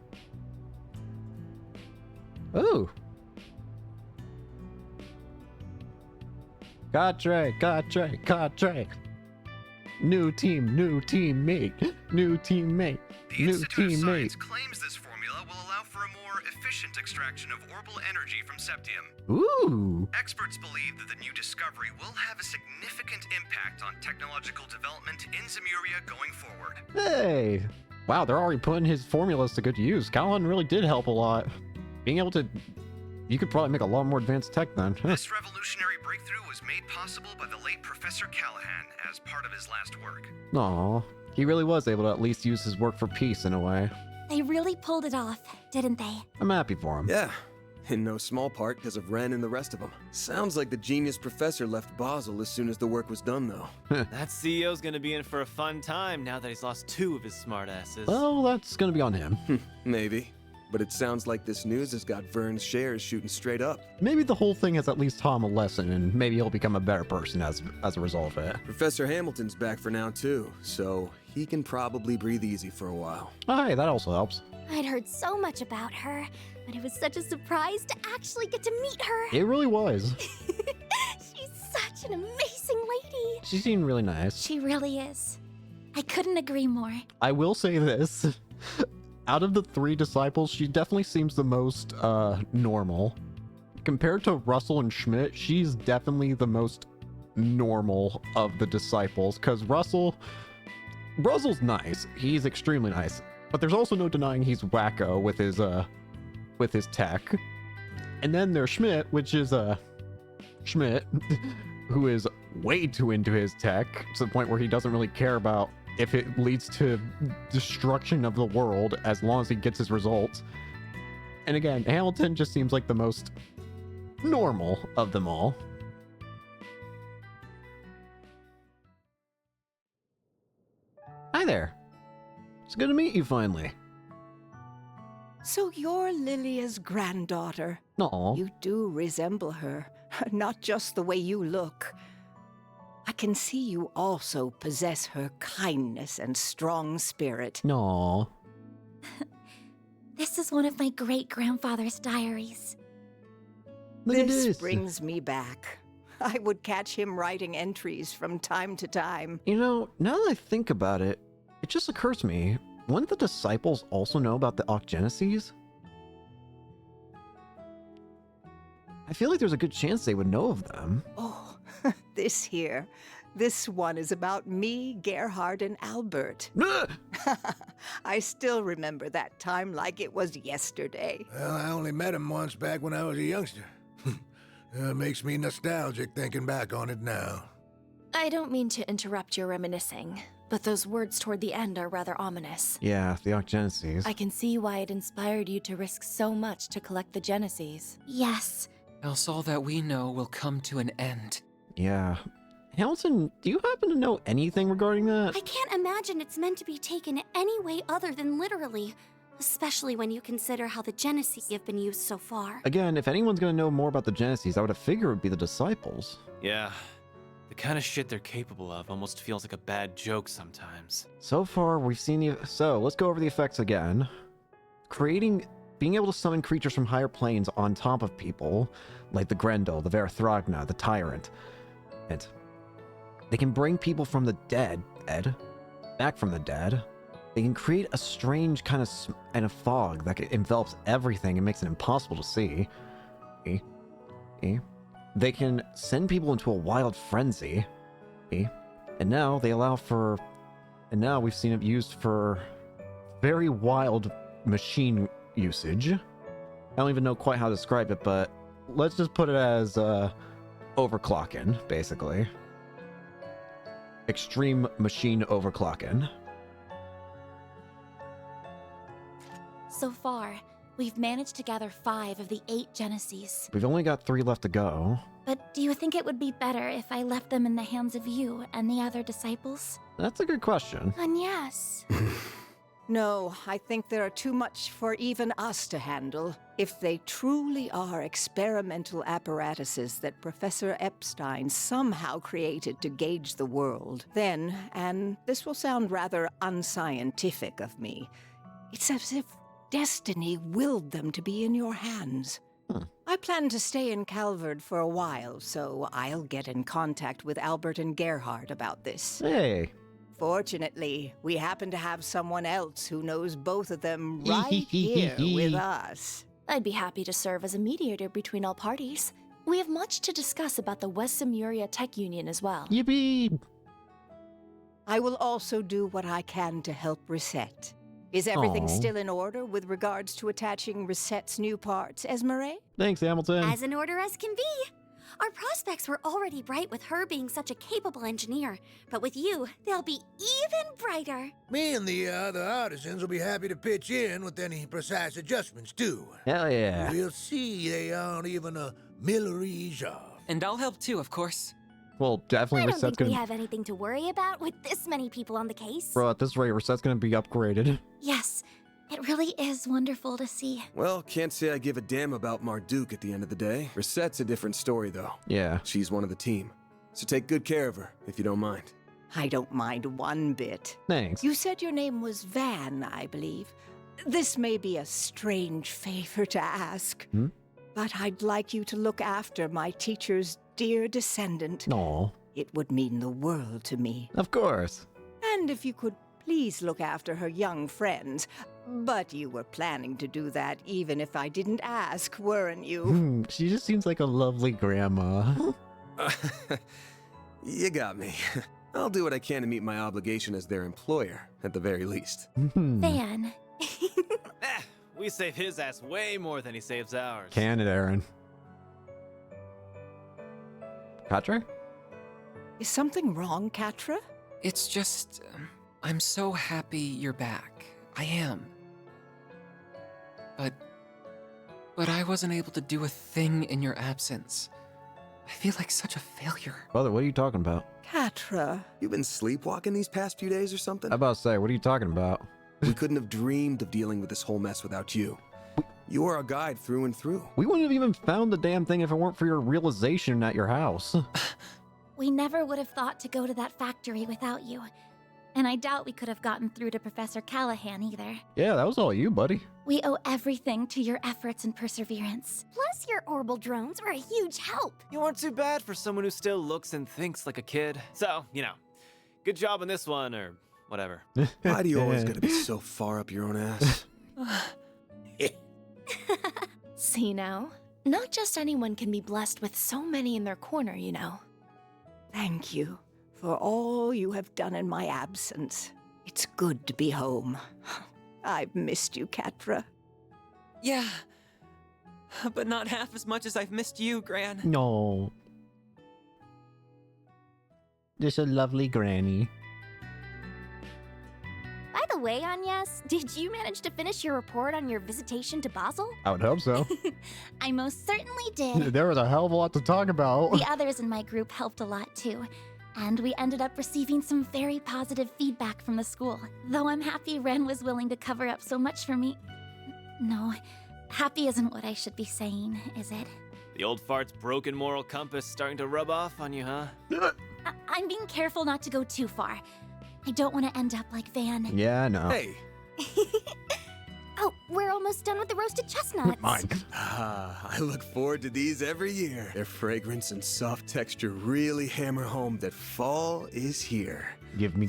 Ooh. Cadre. New teammate. New teammate. The Institute of Science claims this formula will allow for a more efficient extraction of orbital energy from Septium. Ooh. Experts believe that the new discovery will have a significant impact on technological development in Zemuria going forward. Hey. Wow, they're already putting his formulas to good use. Callan really did help a lot. Being able to... You could probably make a lot more advanced tech then. This revolutionary breakthrough was made possible by the late Professor Callahan as part of his last work. Aw. He really was able to at least use his work for peace in a way. They really pulled it off, didn't they? I'm happy for him. Yeah. In no small part because of Ren and the rest of them. Sounds like the genius professor left Basel as soon as the work was done, though. That CEO's gonna be in for a fun time now that he's lost 2 of his smartasses. Well, that's gonna be on him. Maybe. But it sounds like this news has got Vern's shares shooting straight up. Maybe the whole thing has at least taught him a lesson, and maybe he'll become a better person as a result of it. Professor Hamilton's back for now, too, so he can probably breathe easy for a while. Oh, hey, that also helps. I'd heard so much about her, but it was such a surprise to actually get to meet her. It really was. She's such an amazing lady. She seemed really nice. She really is. I couldn't agree more. I will say this. Out of the 3 disciples, she definitely seems the most normal. Compared to Russell and Schmidt, she's definitely the most normal of the disciples, because Russell's nice. He's extremely nice. But there's also no denying he's wacko with his tech. And then there's Schmidt, which is Schmidt, who is way too into his tech to the point where he doesn't really care about if it leads to destruction of the world as long as he gets his results. And again, Hamilton just seems like the most normal of them all. Hi there. It's good to meet you finally. So you're Lilia's granddaughter. Aw. You do resemble her, not just the way you look. I can see you also possess her kindness and strong spirit. Aw. This is one of my great-grandfather's diaries. Look at This this. brings me back. I would catch him writing entries from time to time. You know, now that I think about it, it just occurs to me, wouldn't the disciples also know about the Ocgeneses? I feel like there's a good chance they would know of them. Oh, this one is about me, Gerhard, and Albert. I still remember that time like it was yesterday. Well, I only met him once back when I was a youngster. It makes me nostalgic thinking back on it now. I don't mean to interrupt your reminiscing, but those words toward the end are rather ominous. Yeah, the Ocgeneses. I can see why it inspired you to risk so much to collect the Geneses. Yes. Else all that we know will come to an end. Yeah. Hamilton, do you happen to know anything regarding that? I can't imagine it's meant to be taken any way other than literally, especially when you consider how the Genesis have been used so far. Again, if anyone's gonna know more about the Genesis, I would have figured it would be the disciples. Yeah. The kind of shit they're capable of almost feels like a bad joke sometimes. So far, we've seen the... So, let's go over the effects again. Being able to summon creatures from higher planes on top of people, like the Grendel, the Varathragna, the Tyrant. And they can bring people from the dead, back from the dead. They can create a strange kind of fog that envelops everything and makes it impossible to see. They can send people into a wild frenzy. And now they allow for... And now we've seen it used for very wild machine usage. I don't even know quite how to describe it, but let's just put it as overclocking, basically. Extreme machine overclocking. So far, we've managed to gather 5 of the 8 Geneses. We've only got 3 left to go. But do you think it would be better if I left them in the hands of you and the other disciples? That's a good question. And yes. No, I think there are too much for even us to handle. If they truly are experimental apparatuses that Professor Epstein somehow created to gauge the world, then, and this will sound rather unscientific of me, it's as if destiny willed them to be in your hands. I plan to stay in Calvard for a while, so I'll get in contact with Albert and Gerhard about this. Hey. Fortunately, we happen to have someone else who knows both of them right here with us. I'd be happy to serve as a mediator between all parties. We have much to discuss about the West Simuria Tech Union as well. Yippee! I will also do what I can to help Reset. Is everything still in order with regards to attaching Reset's new parts, Esmeralda? Thanks, Hamilton. As in order as can be. Our prospects were already bright with her being such a capable engineer, but with you, they'll be even brighter. Me and the other artisans will be happy to pitch in with any precise adjustments, too. Hell yeah. We'll see they aren't even a millerage off. And I'll help too, of course. Well, definitely I don't Reset's think we gonna... have anything to worry about with this many people on the case. Bro, at this rate, Reset's gonna be upgraded. Yes, it really is wonderful to see. Well, can't say I give a damn about Marduk at the end of the day. Reset's a different story, though. Yeah. She's one of the team. So take good care of her, if you don't mind. I don't mind one bit. Thanks. You said your name was Van, I believe. This may be a strange favor to ask, but I'd like you to look after my teacher's dear descendant. Aw. It would mean the world to me. Of course. And if you could please look after her young friends. But you were planning to do that even if I didn't ask, weren't you? She just seems like a lovely grandma. You got me. I'll do what I can to meet my obligation as their employer, at the very least. Van. We save his ass way more than he saves ours. Can it, Aaron? Katra? Is something wrong, Katra? It's just, I'm so happy you're back. I am. But I wasn't able to do a thing in your absence. I feel like such a failure. Brother, what are you talking about? Katra. You've been sleepwalking these past few days or something? I'm about to say, what are you talking about? We couldn't have dreamed of dealing with this whole mess without you. You are our guide through and through. We wouldn't have even found the damn thing if it weren't for your realization at your house. We never would have thought to go to that factory without you. And I doubt we could have gotten through to Professor Callahan either. Yeah, that was all you, buddy. We owe everything to your efforts and perseverance. Plus, your orbital drones were a huge help. You weren't too bad for someone who still looks and thinks like a kid. So, good job on this one, or whatever. Why do you always gotta be so far up your own ass? See now? Not just anyone can be blessed with so many in their corner, you know. Thank you for all you have done in my absence. It's good to be home. I've missed you, Katra. Yeah, but not half as much as I've missed you, Gran. No. Just a lovely granny. By the way, Agnes, did you manage to finish your report on your visitation to Basel? I would hope so. I most certainly did. There was a hell of a lot to talk about. The others in my group helped a lot too. And we ended up receiving some very positive feedback from the school. Though I'm happy Ren was willing to cover up so much for me. No, happy isn't what I should be saying, is it? The old fart's broken moral compass starting to rub off on you, huh? I'm being careful not to go too far. I don't want to end up like Van. Yeah, I know. Hey. Oh, we're almost done with the roasted chestnuts. Mine. I look forward to these every year. Their fragrance and soft texture really hammer home that fall is here. Give me.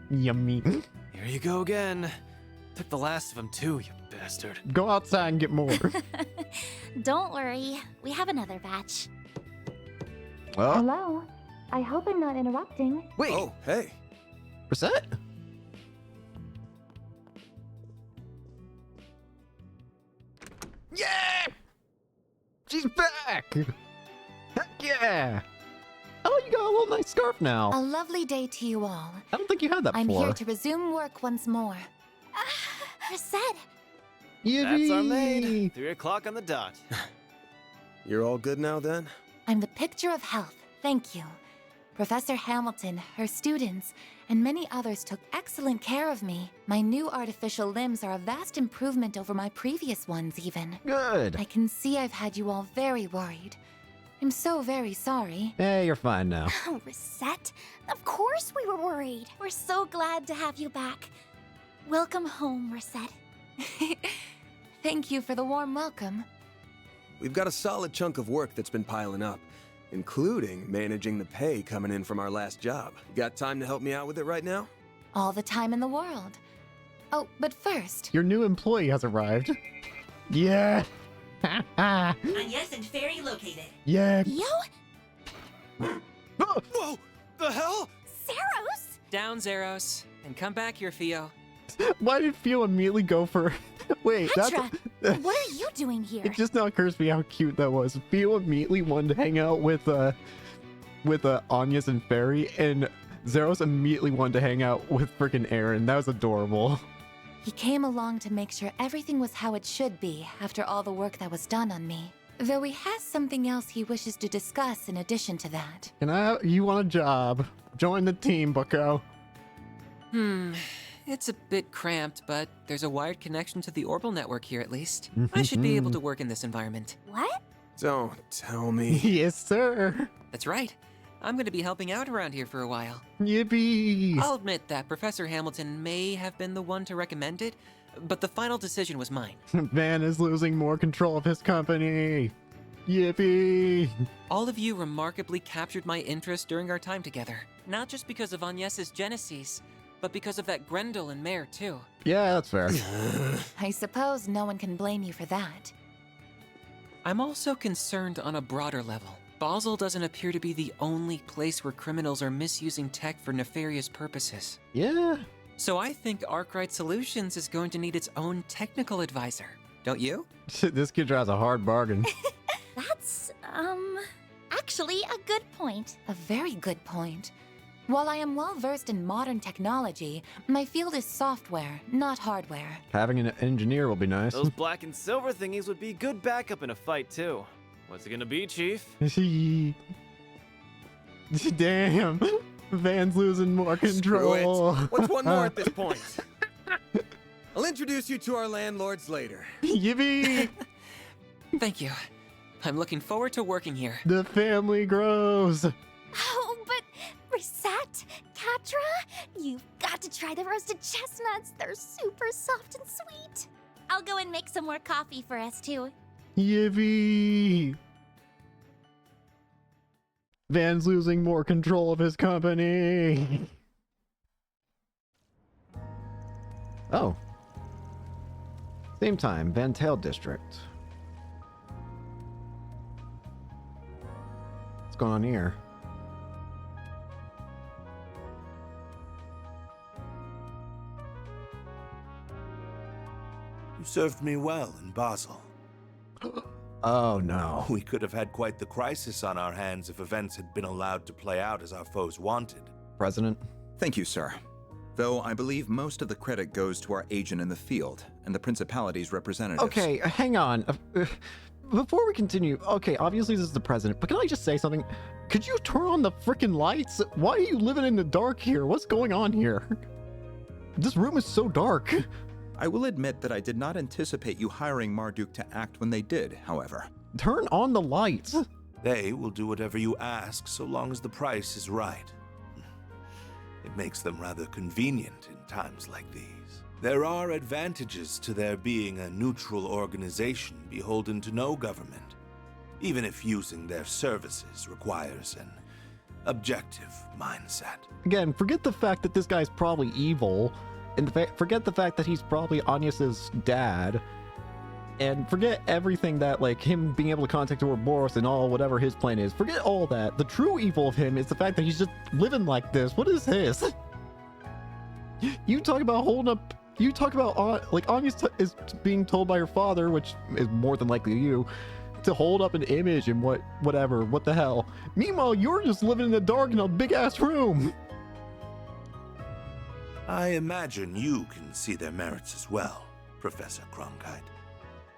Yummy. Here you go again. Took the last of them too, you bastard. Go outside and get more. Don't worry, we have another batch. Well, Hello? I hope I'm not interrupting. wait. Oh, hey. Reset? Yeah! She's back! Heck yeah! Oh, you got a little nice scarf now. A lovely day to you all. I don't think you had that I'm before. here to resume work once more. Reset! That's our Yippee! maid. 3 o'clock on the dot. You're all good now then? I'm the picture of health, thank you. Professor Hamilton, her students, and many others took excellent care of me. My new artificial limbs are a vast improvement over my previous ones, even. Good. I can see I've had you all very worried. I'm so very sorry. Hey, you're fine now. Oh, Reset. Of course we were worried. We're so glad to have you back. Welcome home, Reset. Thank you for the warm welcome. We've got a solid chunk of work that's been piling up, including managing the pay coming in from our last job. You got time to help me out with it right now? All the time in the world. Oh, but first... Your new employee has arrived. Yeah! Yes, and ferry located. Yeah! Yo? Whoa! The hell? Zeros? Down, Zeros. And come back here, Theo. Why did Theo immediately go for... Wait, Petra, what are you doing here? It just now occurs to me how cute that was. Theo immediately wanted to hang out with Anya's and Fairy, and Zeros immediately wanted to hang out with frickin' Aaron. That was adorable. He came along to make sure everything was how it should be after all the work that was done on me. Though he has something else he wishes to discuss in addition to that. You want a job? Join the team, bucko. It's a bit cramped, but there's a wired connection to the orbital network here at least. I should be able to work in this environment. What? Don't tell me. Yes, sir. That's right. I'm going to be helping out around here for a while. Yippee! I'll admit that Professor Hamilton may have been the one to recommend it, but the final decision was mine. Van is losing more control of his company. Yippee! All of you remarkably captured my interest during our time together. Not just because of Agnes's Genesis, but because of that Grendel and Mare, too. Yeah, that's fair. I suppose no one can blame you for that. I'm also concerned on a broader level. Basel doesn't appear to be the only place where criminals are misusing tech for nefarious purposes. Yeah. So I think Arkwright Solutions is going to need its own technical advisor. Don't you? This kid drives a hard bargain. That's, actually a good point. A very good point. While I am well versed in modern technology, my field is software, not hardware. Having an engineer will be nice. Those black and silver thingies would be good backup in a fight, too. What's it gonna be, Chief? Damn. Van's losing more control. Screw it. What's one more at this point? I'll introduce you to our landlords later. Yippee! Thank you. I'm looking forward to working here. The family grows. Oh, but Risette, Katra, you've got to try the roasted chestnuts. They're super soft and sweet. I'll go and make some more coffee for us, too. Yippee! Van's losing more control of his company. Oh. Same time, Van Tail District. What's going on here? You served me well in Basel. Oh no. We could have had quite the crisis on our hands if events had been allowed to play out as our foes wanted. President? Thank you, sir. Though I believe most of the credit goes to our agent in the field and the Principality's representatives. Okay, hang on. Before we continue, okay, obviously this is the president, but can I just say something? Could you turn on the frickin' lights? Why are you living in the dark here? What's going on here? This room is so dark. I will admit that I did not anticipate you hiring Marduk to act when they did, however. Turn on the lights. They will do whatever you ask so long as the price is right. It makes them rather convenient in times like these. There are advantages to their being a neutral organization beholden to no government, even if using their services requires an objective mindset. Again, forget the fact that this guy's probably evil, and forget the fact that he's probably Agnes's dad, and forget everything that, like, him being able to contact Ouroboros and all whatever his plan is. Forget all that. The true evil of him is the fact that he's just living like this. What is this? You talk about holding up. You talk about, like, Anya is being told by her father, which is more than likely you, to hold up an image and whatever. What the hell? Meanwhile, you're just living in the dark in a big-ass room. I imagine you can see their merits as well, Professor Cronkite.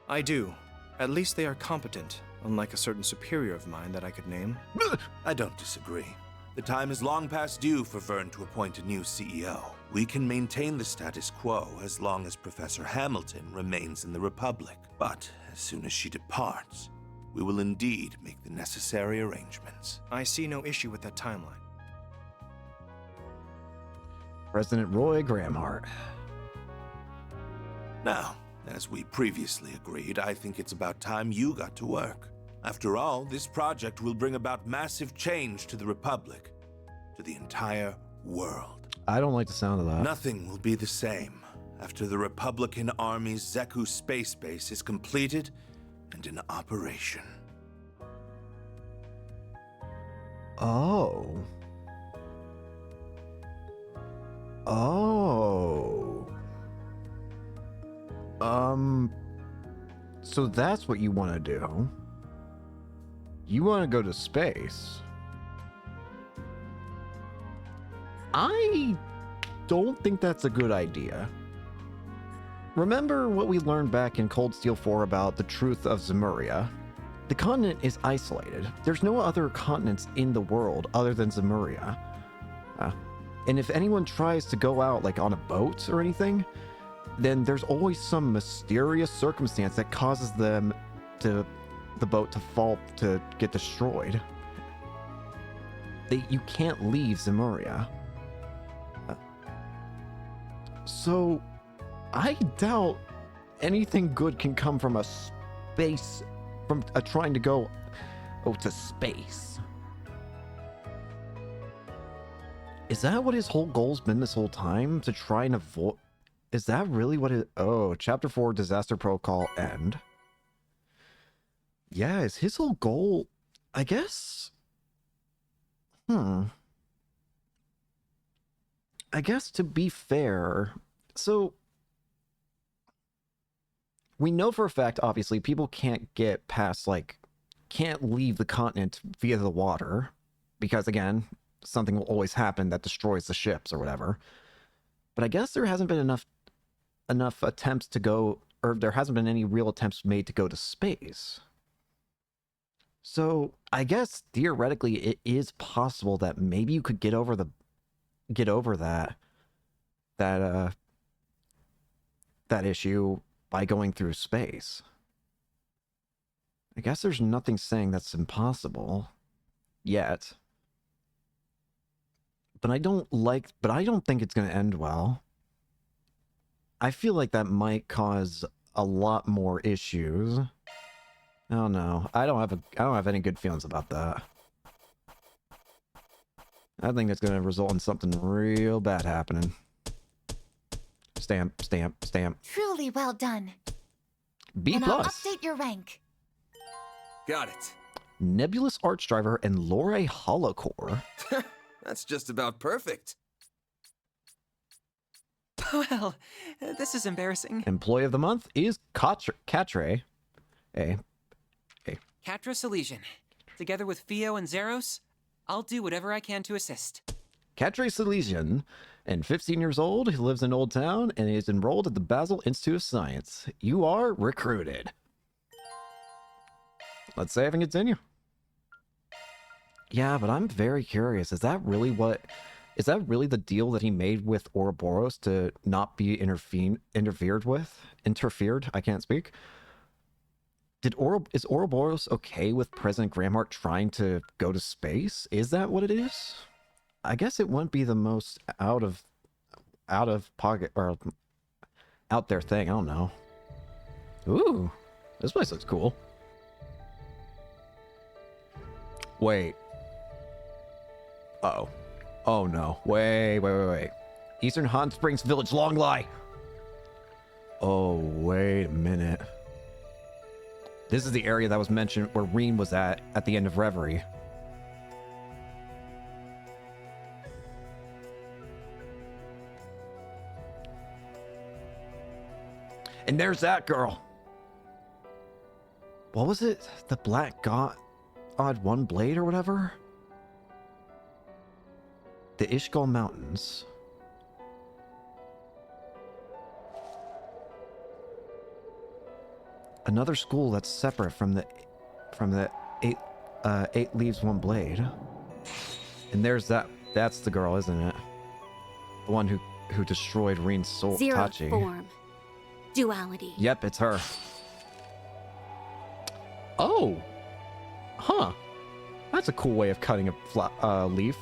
I do. At least they are competent, unlike a certain superior of mine that I could name. I don't disagree. The time is long past due for Vern to appoint a new CEO. We can maintain the status quo as long as Professor Hamilton remains in the Republic. But as soon as she departs, we will indeed make the necessary arrangements. I see no issue with that timeline. President Roy Gramhart. Now, As we previously agreed, I think it's about time you got to work. After all, this project will bring about massive change to the Republic, to the entire world. I don't like the sound of that. Nothing will be the same after the Republican Army's Zeku space base is completed and in operation. Oh. Oh. So that's what you want to do. You want to go to space. I don't think that's a good idea. Remember what we learned back in Cold Steel 4 about the truth of Zemuria? The continent is isolated. There's no other continents in the world other than Zemuria. And if anyone tries to go out like on a boat or anything, then there's always some mysterious circumstance that causes the boat to fall, to get destroyed. You can't leave Zemuria. So I doubt anything good can come from a space, from trying to go to space. Is that what his whole goal's been this whole time? To try and avoid... Is that really what it... Oh, Chapter 4, Disaster Protocol End. Yeah, is his whole goal... I guess... I guess to be fair... So... We know for a fact, obviously, people can't get past, like... Can't leave the continent via the water. Because, again, something will always happen that destroys the ships or whatever. But I guess there hasn't been enough attempts to go, or there hasn't been any real attempts made to go to space. So I guess theoretically it is possible that maybe you could get over that issue by going through space. I guess there's nothing saying that's impossible yet. But I don't think it's going to end well. I feel like that might cause a lot more issues. I don't know. I don't have any good feelings about that. I think it's going to result in something real bad happening. Stamp, stamp, stamp. Truly well done. B+. And I'll update your rank. Got it. Nebulous Archdriver and Lore Holocore. That's just about perfect. Well, this is embarrassing. Employee of the month is Catre. Catra Silesian. Together with Fio and Zeros, I'll do whatever I can to assist. Catre Silesian, and 15 years old, he lives in Old Town, and is enrolled at the Basel Institute of Science. You are recruited. Let's save and continue. Yeah, but I'm very curious. Is that really the deal that he made with Ouroboros to not be interfered with? Interfered? I can't speak. Is Ouroboros okay with President Gramhart trying to go to space? Is that what it is? I guess it wouldn't be the most out of pocket or out there thing. I don't know. Ooh, this place looks cool. Wait. Uh-oh. Oh no. Wait. Eastern Hot Springs Village, long lie. Oh, wait a minute. This is the area that was mentioned where Reen was at the end of Reverie. And there's that girl. What was it? The Black God One Blade or whatever? The Ishgal Mountains. Another school that's separate from the eight leaves one blade. And there's that's the girl, isn't it? The one who destroyed Reen's soul. Zero Tachi. form. Duality. Yep, it's her. Oh. Huh. That's a cool way of cutting a leaf.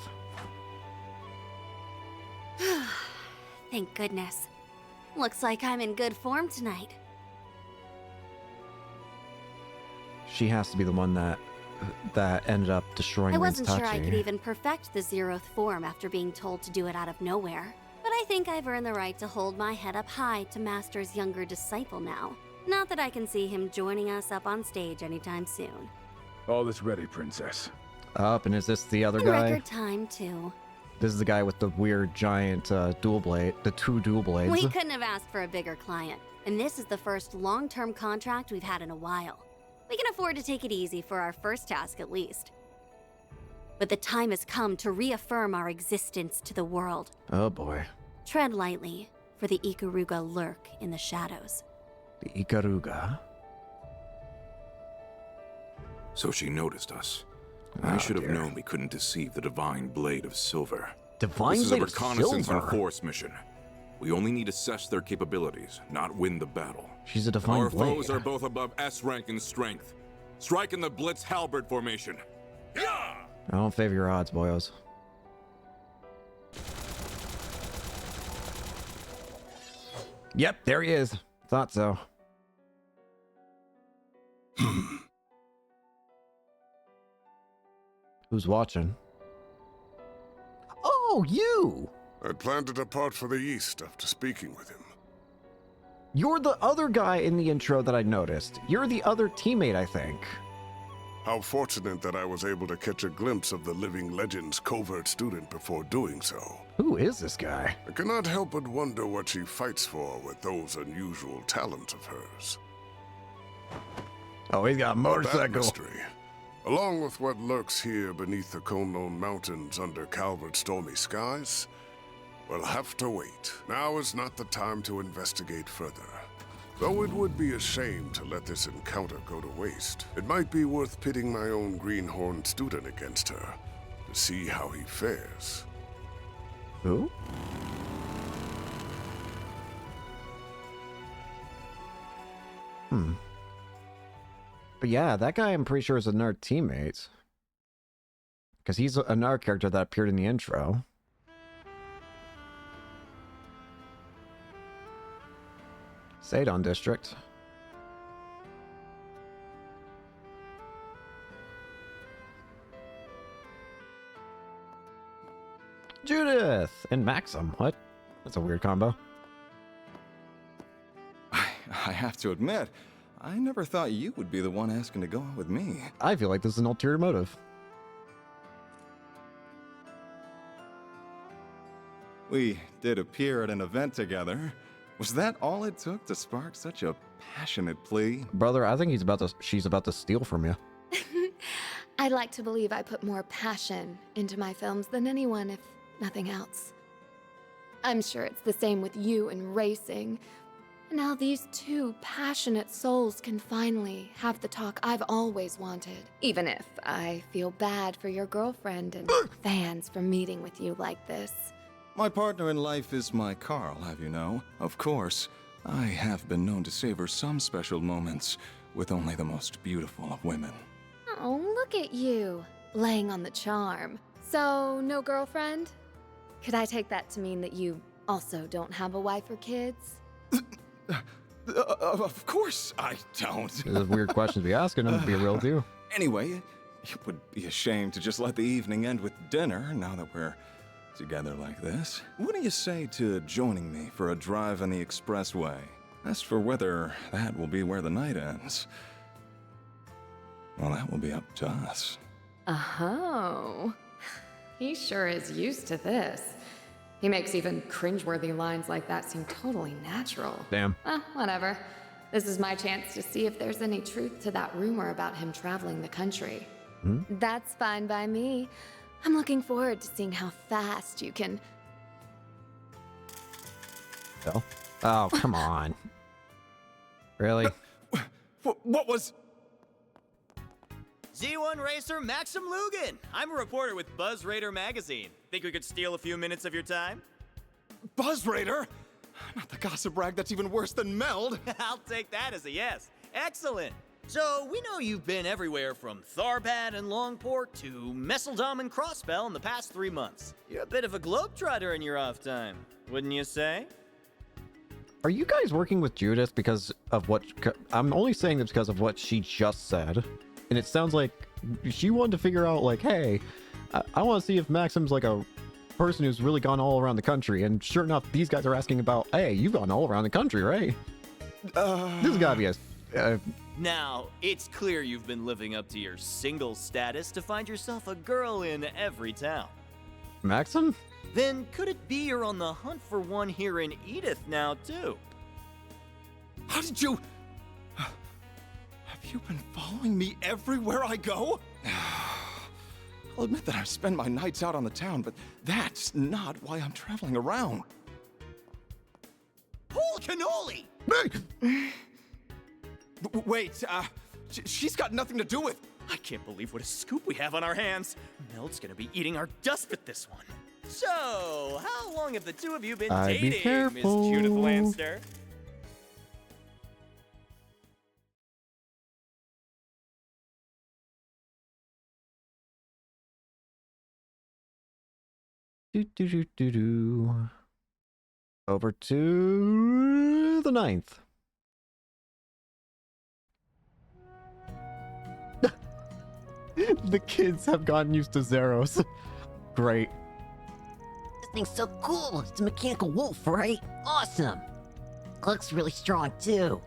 Thank goodness. Looks like I'm in good form tonight. she has to be the one that ended up destroying I wasn't Rin's sure I Tachi. could even perfect the Zeroth form after being told to do it out of nowhere. But I think I've earned the right to hold my head up high to Master's younger disciple now. Not that I can see him joining us up on stage anytime soon. All is ready, Princess. Up, and is this the other In guy? record time, too. This is the guy with the weird giant dual blade, the 2 dual blades. We couldn't have asked for a bigger client, and this is the first long-term contract we've had in a while. We can afford to take it easy for our first task, at least. But the time has come to reaffirm our existence to the world. Oh boy. Tread lightly, for the Ikaruga lurk in the shadows. The Ikaruga. So she noticed us. I should have known we couldn't deceive the Divine Blade of Silver. Divine This is Blade a of reconnaissance and Silver? force mission. We only need to assess their capabilities, not win the battle. She's a Divine Our Blade. foes are both above S rank in strength. Strike in the Blitz Halberd formation. I don't favor your odds, boyos. Yep, there he is. Thought so. Who's watching? Oh, you! I planned to depart for the east after speaking with him. You're the other guy in the intro that I noticed. You're the other teammate, I think. How fortunate that I was able to catch a glimpse of the living legend's covert student before doing so. Who is this guy? I cannot help but wonder what she fights for with those unusual talents of hers. Oh, he's got a That motorcycle. mystery, along with what lurks here beneath the Konlon Mountains under Calvert's stormy skies, will have to wait. Now is not the time to investigate further. Though it would be a shame to let this encounter go to waste, it might be worth pitting my own greenhorn student against her to see how he fares. Who? But yeah, that guy I'm pretty sure is another teammate. Because he's another character that appeared in the intro. Seidon District. Judith and Maxim. What? That's a weird combo. I have to admit, I never thought you would be the one asking to go out with me. I feel like this is an ulterior motive. We did appear at an event together. Was that all it took to spark such a passionate plea? Brother, I think she's about to steal from you. I'd like to believe I put more passion into my films than anyone, if nothing else. I'm sure it's the same with you and racing. Now these two passionate souls can finally have the talk I've always wanted. Even if I feel bad for your girlfriend and fans for meeting with you like this. My partner in life is my Carl, have you know? Of course, I have been known to savor some special moments with only the most beautiful of women. Oh, look at you, laying on the charm. So, no girlfriend? Could I take that to mean that you also don't have a wife or kids? Of course I don't. Those weird questions to be asking him to be real too. Anyway, it would be a shame to just let the evening end with dinner now that we're together like this. What do you say to joining me for a drive on the expressway? As for whether that will be where the night ends, well, that will be up to us. Oh, he sure is used to this. He makes even cringeworthy lines like that seem totally natural. Damn. Whatever. This is my chance to see if there's any truth to that rumor about him traveling the country. That's fine by me. I'm looking forward to seeing how fast you can... Phil? Oh, come on. Really? What was... Z1 Racer Maxim Lugan! I'm a reporter with Buzz Raider magazine. Think we could steal a few minutes of your time? Buzz Raider? Not the gossip rag that's even worse than Meld. I'll take that as a yes. Excellent! So, we know you've been everywhere from Tharbad and Longport to Messeldom and Crossbell in the past 3 months. You're a bit of a globetrotter in your off time, wouldn't you say? Are you guys working with Judith because of what... I'm only saying this because of what she just said. and it sounds like she wanted to figure out, like, hey, I want to see if Maxim's like a person who's really gone all around the country. And sure enough, these guys are asking about, hey, you've gone all around the country, right? This has got to be a... Now, it's clear you've been living up to your single status to find yourself a girl in every town. Maxim? Then could it be you're on the hunt for one here in Edith now, too? How did you... Have you been following me everywhere I go? I'll admit that I spend my nights out on the town, but that's not why I'm traveling around. Whole cannoli! Wait, she's got nothing to do with... I can't believe what a scoop we have on our hands. Meld's gonna be eating our dust with this one. So, how long have the two of you been dating, Miss Judith Lanster? Over to the 9th. The kids have gotten used to Zeros. Great. This thing's so cool. It's a mechanical wolf, right? Awesome. Looks really strong, too.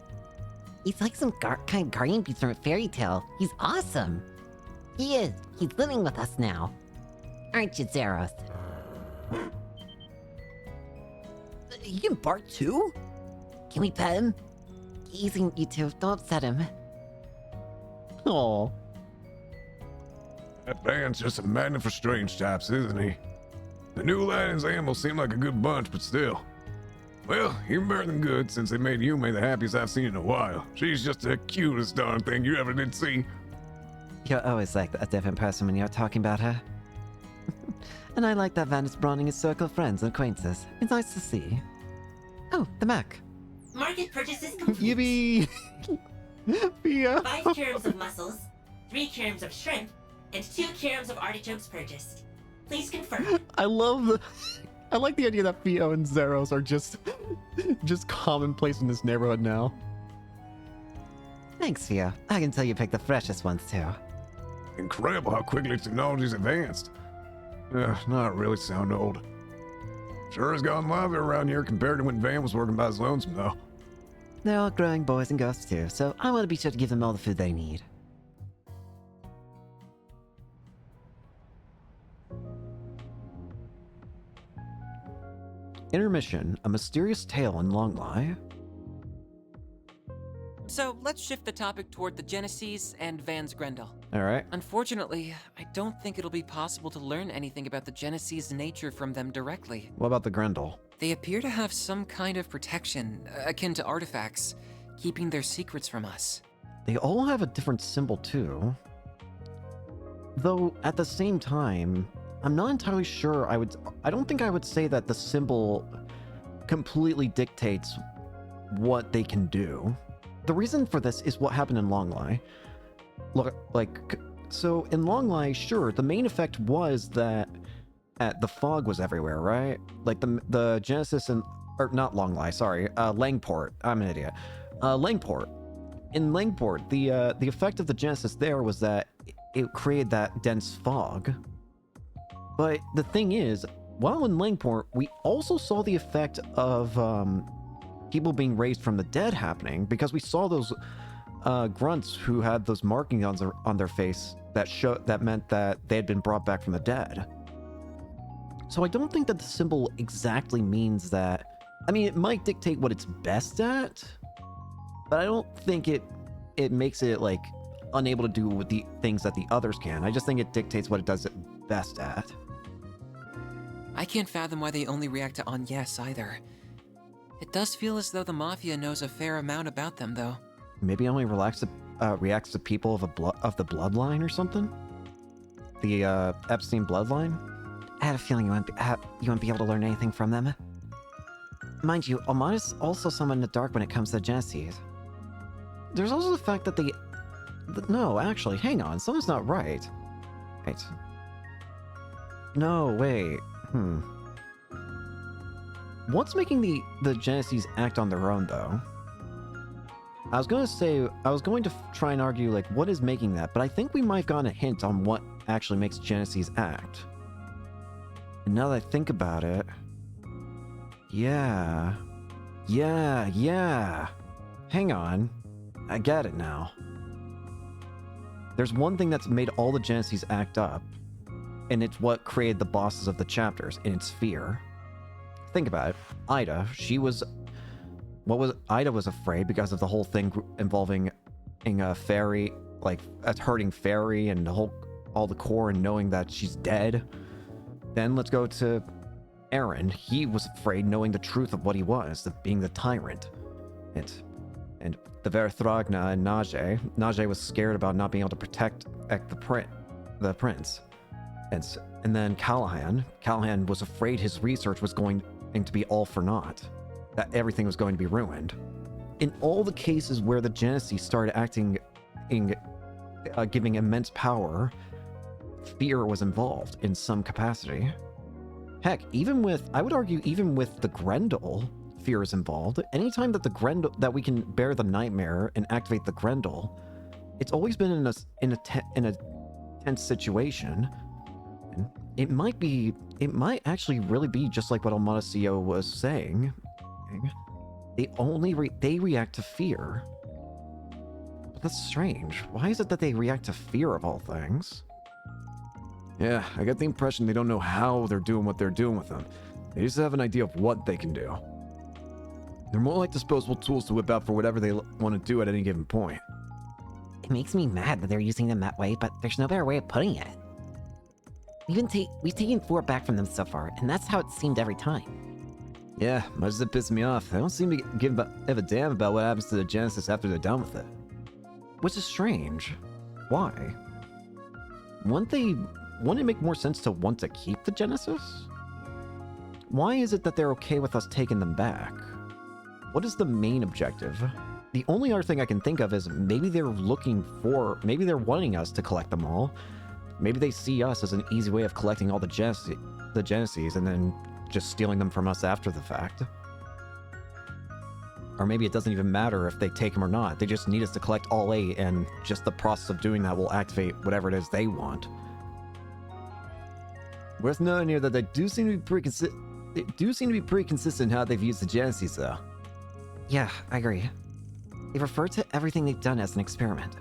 He's like some kind of guardian beast from a fairy tale. He's awesome. He is. He's living with us now. Aren't you, Zeros? He can bark, too? Can we pet him? Easy, you two. Don't upset him. Aww. That band's just a magnet for strange types, isn't he? The new lad and animals seem like a good bunch, but still. Well, even better than good, since they made Yume the happiest I've seen in a while. She's just the cutest darn thing you ever did see. You're always like a different person when you're talking about her. And I like that Van is broadening his circle of friends and acquaintances. It's nice to see. Oh, the Mac. Market purchases complete. Yippee! Fia! 5 kilograms of mussels, 3 kilograms of shrimp, and 2 kilograms of artichokes purchased. Please confirm. I like the idea that Fio and Zeros are just commonplace in this neighborhood now. Thanks, Fia. I can tell you picked the freshest ones, too. Incredible how quickly technology's advanced. Not really sound old. Sure has gone lively around here compared to when Van was working by his lonesome, though. They're all growing boys and girls, too, so I want to be sure to give them all the food they need. Intermission, a mysterious tale in Longlie. So let's shift the topic toward the Genesis and Van's Grendel. Alright. Unfortunately, I don't think it'll be possible to learn anything about the Genesis' nature from them directly. What about the Grendel? They appear to have some kind of protection, akin to artifacts, keeping their secrets from us. They all have a different symbol too. Though, at the same time, I'm not entirely sure I don't think I would say that the symbol completely dictates what they can do. The reason for this is what happened in Longlie. Look, so in Longlie, sure, the main effect was that the fog was everywhere, right? Like the Genesis or not Longlie, sorry, Langport. I'm an idiot. Langport. In Langport, the effect of the Genesis there was that it created that dense fog. But the thing is, while in Langport, we also saw the effect of people being raised from the dead happening, because we saw those grunts who had those markings on their face that meant that they had been brought back from the dead. So I don't think that the symbol exactly means that. I mean, it might dictate what it's best at, but I don't think it makes it like unable to do with the things that the others can. I just think it dictates what it does it best at. I can't fathom why they only react to on yes either. It does feel as though the Mafia knows a fair amount about them, though. Maybe only reacts to people of the bloodline or something? The Epstein bloodline? I had a feeling you wouldn't be able to learn anything from them. Mind you, Almana's also someone in the dark when it comes to Genesis. There's also the fact that no, actually, hang on, something's not right. Wait. No, wait. What's making the Genesis act on their own, though? I was going to try and argue, like, what is making that, but I think we might have gotten a hint on what actually makes Genesis act. And now that I think about it... Yeah. Hang on. I get it now. There's one thing that's made all the Genesis act up, and it's what created the bosses of the chapters, and it's fear. Think about it. Ida, Ida was afraid because of the whole thing involving a fairy, like hurting fairy and all the core and knowing that she's dead. Then let's go to Aaron. He was afraid knowing the truth of what he was, of being the tyrant. And the Verthragna and Najee. Najee was scared about not being able to protect the prince. And then Callahan. Callahan was afraid his research was going to be all for naught. That everything was going to be ruined. In all the cases where the Genesis started acting giving immense power, fear was involved in some capacity. Heck, I would argue even with the Grendel, fear is involved. Anytime that we can bear the nightmare and activate the Grendel, it's always been in a tense situation. And it might actually really be just like what Almada CEO was saying. They react to fear. But that's strange. Why is it that they react to fear of all things? Yeah, I get the impression they don't know how they're doing what they're doing with them. They just have an idea of what they can do. They're more like disposable tools to whip out for whatever they want to do at any given point. It makes me mad that they're using them that way, but there's no better way of putting it. We've taken 4 back from them so far, and that's how it seemed every time. Yeah, much as it pisses me off, they don't seem to give a damn about what happens to the Genesis after they're done with it. Which is strange. Why? Wouldn't it make more sense to want to keep the Genesis? Why is it that they're okay with us taking them back? What is the main objective? The only other thing I can think of is maybe they're wanting us to collect them all. Maybe they see us as an easy way of collecting all the Genesis and then just stealing them from us after the fact. Or maybe it doesn't even matter if they take them or not. They just need us to collect all 8, and just the process of doing that will activate whatever it is they want. Worth noting here that they do seem to be pretty consistent in how they've used the Genesis, though. Yeah, I agree. They refer to everything they've done as an experiment.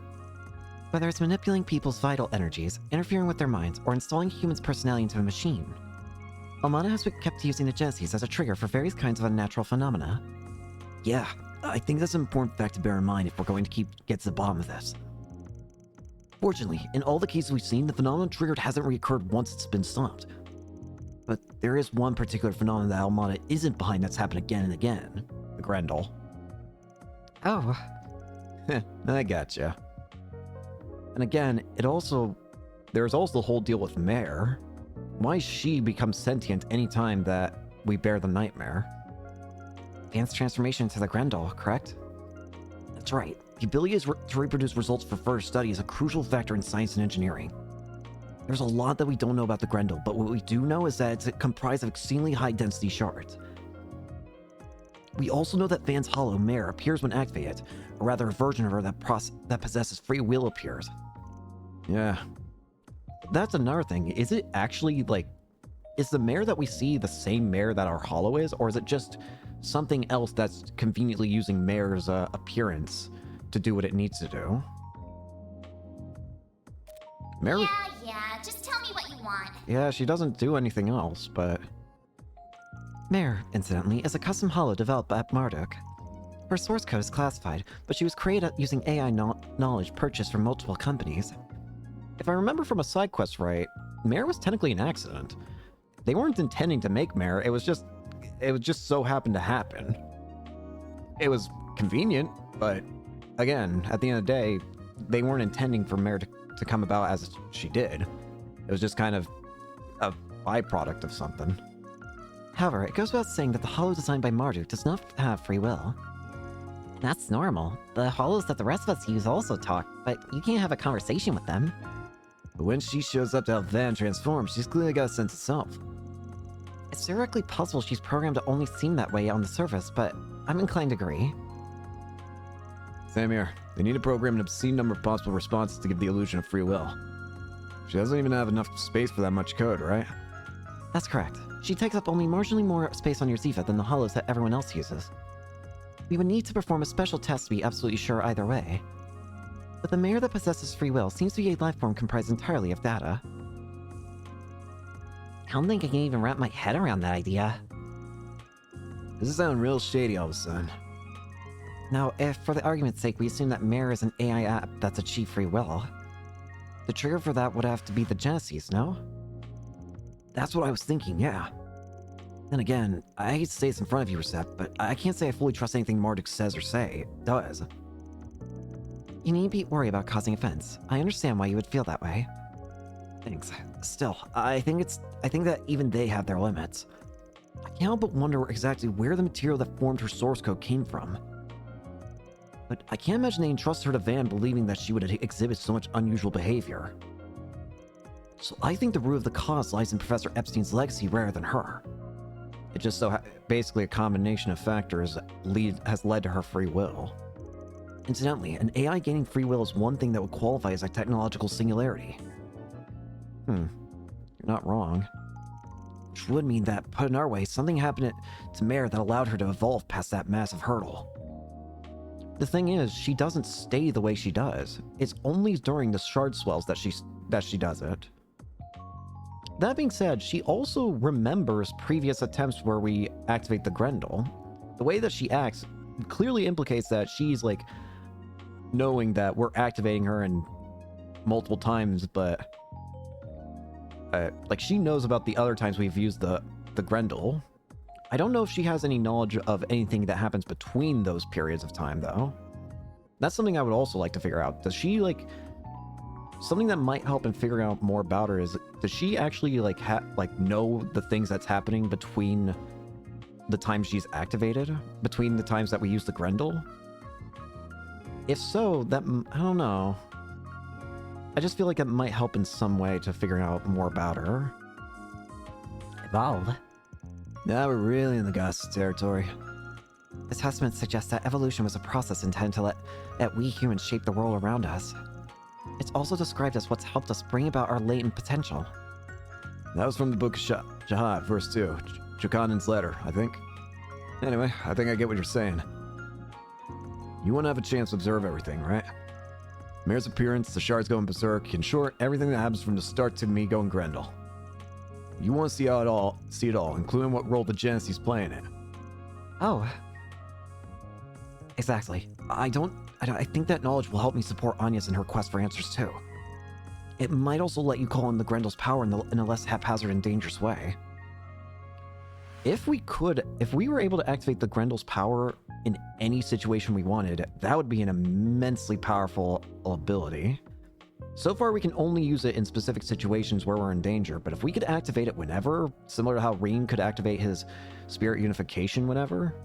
Whether it's manipulating people's vital energies, interfering with their minds, or installing humans' personality into a machine. Almada has kept using the Genesis as a trigger for various kinds of unnatural phenomena. Yeah, I think that's an important fact to bear in mind if we're going to get to the bottom of this. Fortunately, in all the cases we've seen, the phenomenon triggered hasn't reoccurred once it's been stopped. But there is one particular phenomenon that Almada isn't behind that's happened again and again. The Grendel. Oh. I gotcha. And again, there's also the whole deal with Mare. Why she becomes sentient anytime that we bear the nightmare. Advanced transformation to the Grendel, correct? That's right. The ability to reproduce results for further study is a crucial factor in science and engineering. There's a lot that we don't know about the Grendel, but what we do know is that it's comprised of extremely high-density shards. We also know that Van's Hollow Mare appears when activated, or rather a version of her that possesses free will appears. Yeah. That's another thing. Is it actually, is the Mare that we see the same Mare that our Hollow is, or is it just something else that's conveniently using Mare's appearance to do what it needs to do? Mare... Yeah, just tell me what you want. Yeah, she doesn't do anything else, but... Mare, incidentally, is a custom hollow developed by Marduk. Her source code is classified, but she was created using AI knowledge purchased from multiple companies. If I remember from a side quest right, Mare was technically an accident. They weren't intending to make Mare, it was just so happened to happen. It was convenient, but again, at the end of the day, they weren't intending for Mare to come about as she did. It was just kind of a byproduct of something. However, it goes without saying that the hollow designed by Marduk does not have free will. That's normal. The hollows that the rest of us use also talk, but you can't have a conversation with them. But when she shows up to help Van transform, she's clearly got a sense of self. It's theoretically possible she's programmed to only seem that way on the surface, but I'm inclined to agree. Same here. They need to program an obscene number of possible responses to give the illusion of free will. She doesn't even have enough space for that much code, right? That's correct. She takes up only marginally more space on your Ziva than the hollows that everyone else uses. We would need to perform a special test to be absolutely sure either way. But the mare that possesses free will seems to be a life form comprised entirely of data. I don't think I can even wrap my head around that idea. This is sounding real shady all of a sudden. Now, if for the argument's sake we assume that Mare is an AI app that's achieved free will, the trigger for that would have to be the Genesis, no? That's what I was thinking, yeah. Then again, I hate to say this in front of you, Recep, but I can't say I fully trust anything Marduk says or does. You needn't be worried about causing offense. I understand why you would feel that way. Thanks. Still, I think that even they have their limits. I can't help but wonder exactly where the material that formed her source code came from. But I can't imagine they entrust her to Van believing that she would exhibit so much unusual behavior. So I think the root of the cause lies in Professor Epstein's legacy rather than her. It just so basically a combination of factors has led to her free will. Incidentally, an AI gaining free will is one thing that would qualify as a technological singularity. You're not wrong. Which would mean that, put in our way, something happened to Mare that allowed her to evolve past that massive hurdle. The thing is, she doesn't stay the way she does. It's only during the shard swells that she does it. That being said, she also remembers previous attempts where we activate the Grendel. The way that she acts clearly implicates that she's like knowing that we're activating her in multiple times, but like she knows about the other times we've used the Grendel. I don't know if she has any knowledge of anything that happens between those periods of time, though. That's something I would also like to figure out. Does she, like... Something that might help in figuring out more about her is, does she actually, like, know the things that's happening between the times she's activated? Between the times that we use the Grendel? If so, that... I don't know. I just feel like that might help in some way to figuring out more about her. Evolve? Now we're really in the gossip territory. Assessments suggest that evolution was a process intended to let we humans shape the world around us. It's also described as what's helped us bring about our latent potential. That was from the book of Jihad, verse 2. Jokanan's letter, I think. Anyway, I think I get what you're saying. You want to have a chance to observe everything, right? Mare's appearance, the shards going berserk, in short, everything that happens from the start to me going Grendel. You want to see it all, including what role the Genesis play in it. Oh. Exactly. I think that knowledge will help me support Anya's in her quest for answers too. It might also let you call on the Grendel's power in a less haphazard and dangerous way. If we were able to activate the Grendel's power in any situation we wanted, that would be an immensely powerful ability. So far, we can only use it in specific situations where we're in danger, but if we could activate it whenever, similar to how Rean could activate his spirit unification whenever,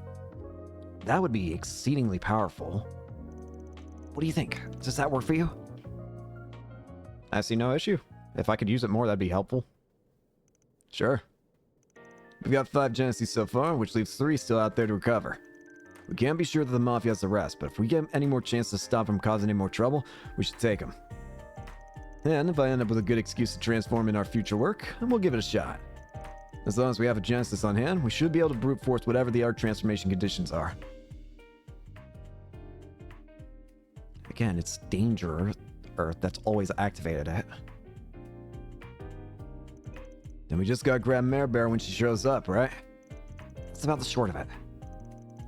that would be exceedingly powerful. What do you think? Does that work for you? I see no issue. If I could use it more, that'd be helpful. Sure. We've got 5 Genesis so far, which leaves 3 still out there to recover. We can't be sure that the Mafia has the rest, but if we get any more chance to stop them causing any more trouble, we should take them. And if I end up with a good excuse to transform in our future work, we'll give it a shot. As long as we have a Genesis on hand, we should be able to brute force whatever the art transformation conditions are. Again, it's Danger Earth that's always activated it. Then we just gotta grab Mare Bear when she shows up, right? That's about the short of it.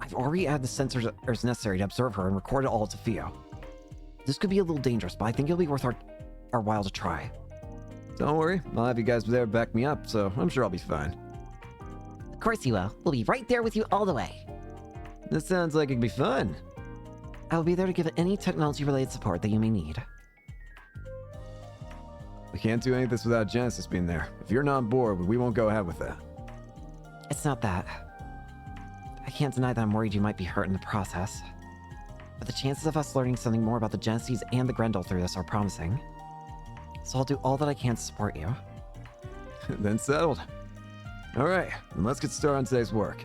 I've already added the sensors as necessary to observe her and record it all to Theo. This could be a little dangerous, but I think it'll be worth our while to try. Don't worry, I'll have you guys there to back me up, so I'm sure I'll be fine. Of course you will. We'll be right there with you all the way. This sounds like it'd be fun. I'll be there to give it any technology-related support that you may need. We can't do any of this without Genesis being there. If you're not on board, we won't go ahead with that. It's not that. I can't deny that I'm worried you might be hurt in the process. But the chances of us learning something more about the Genesis and the Grendel through this are promising. So I'll do all that I can to support you. Then settled. Alright, then let's get started on today's work.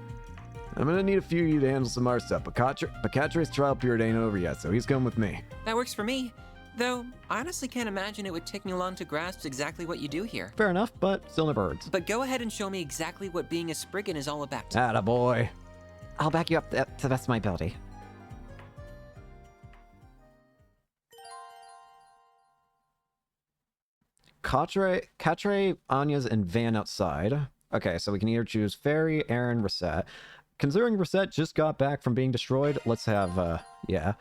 I'm gonna need a few of you to handle some art stuff, but Catra's trial period ain't over yet, so he's coming with me. That works for me. Though, I honestly can't imagine it would take me long to grasp exactly what you do here. Fair enough, but still never hurts. But go ahead and show me exactly what being a Spriggan is all about. Attaboy. I'll back you up to the best of my ability. Catre, Anya's, and Van outside. Okay, so we can either choose Fairy, Aaron, Reset. Considering Reset just got back from being destroyed, let's have, yeah.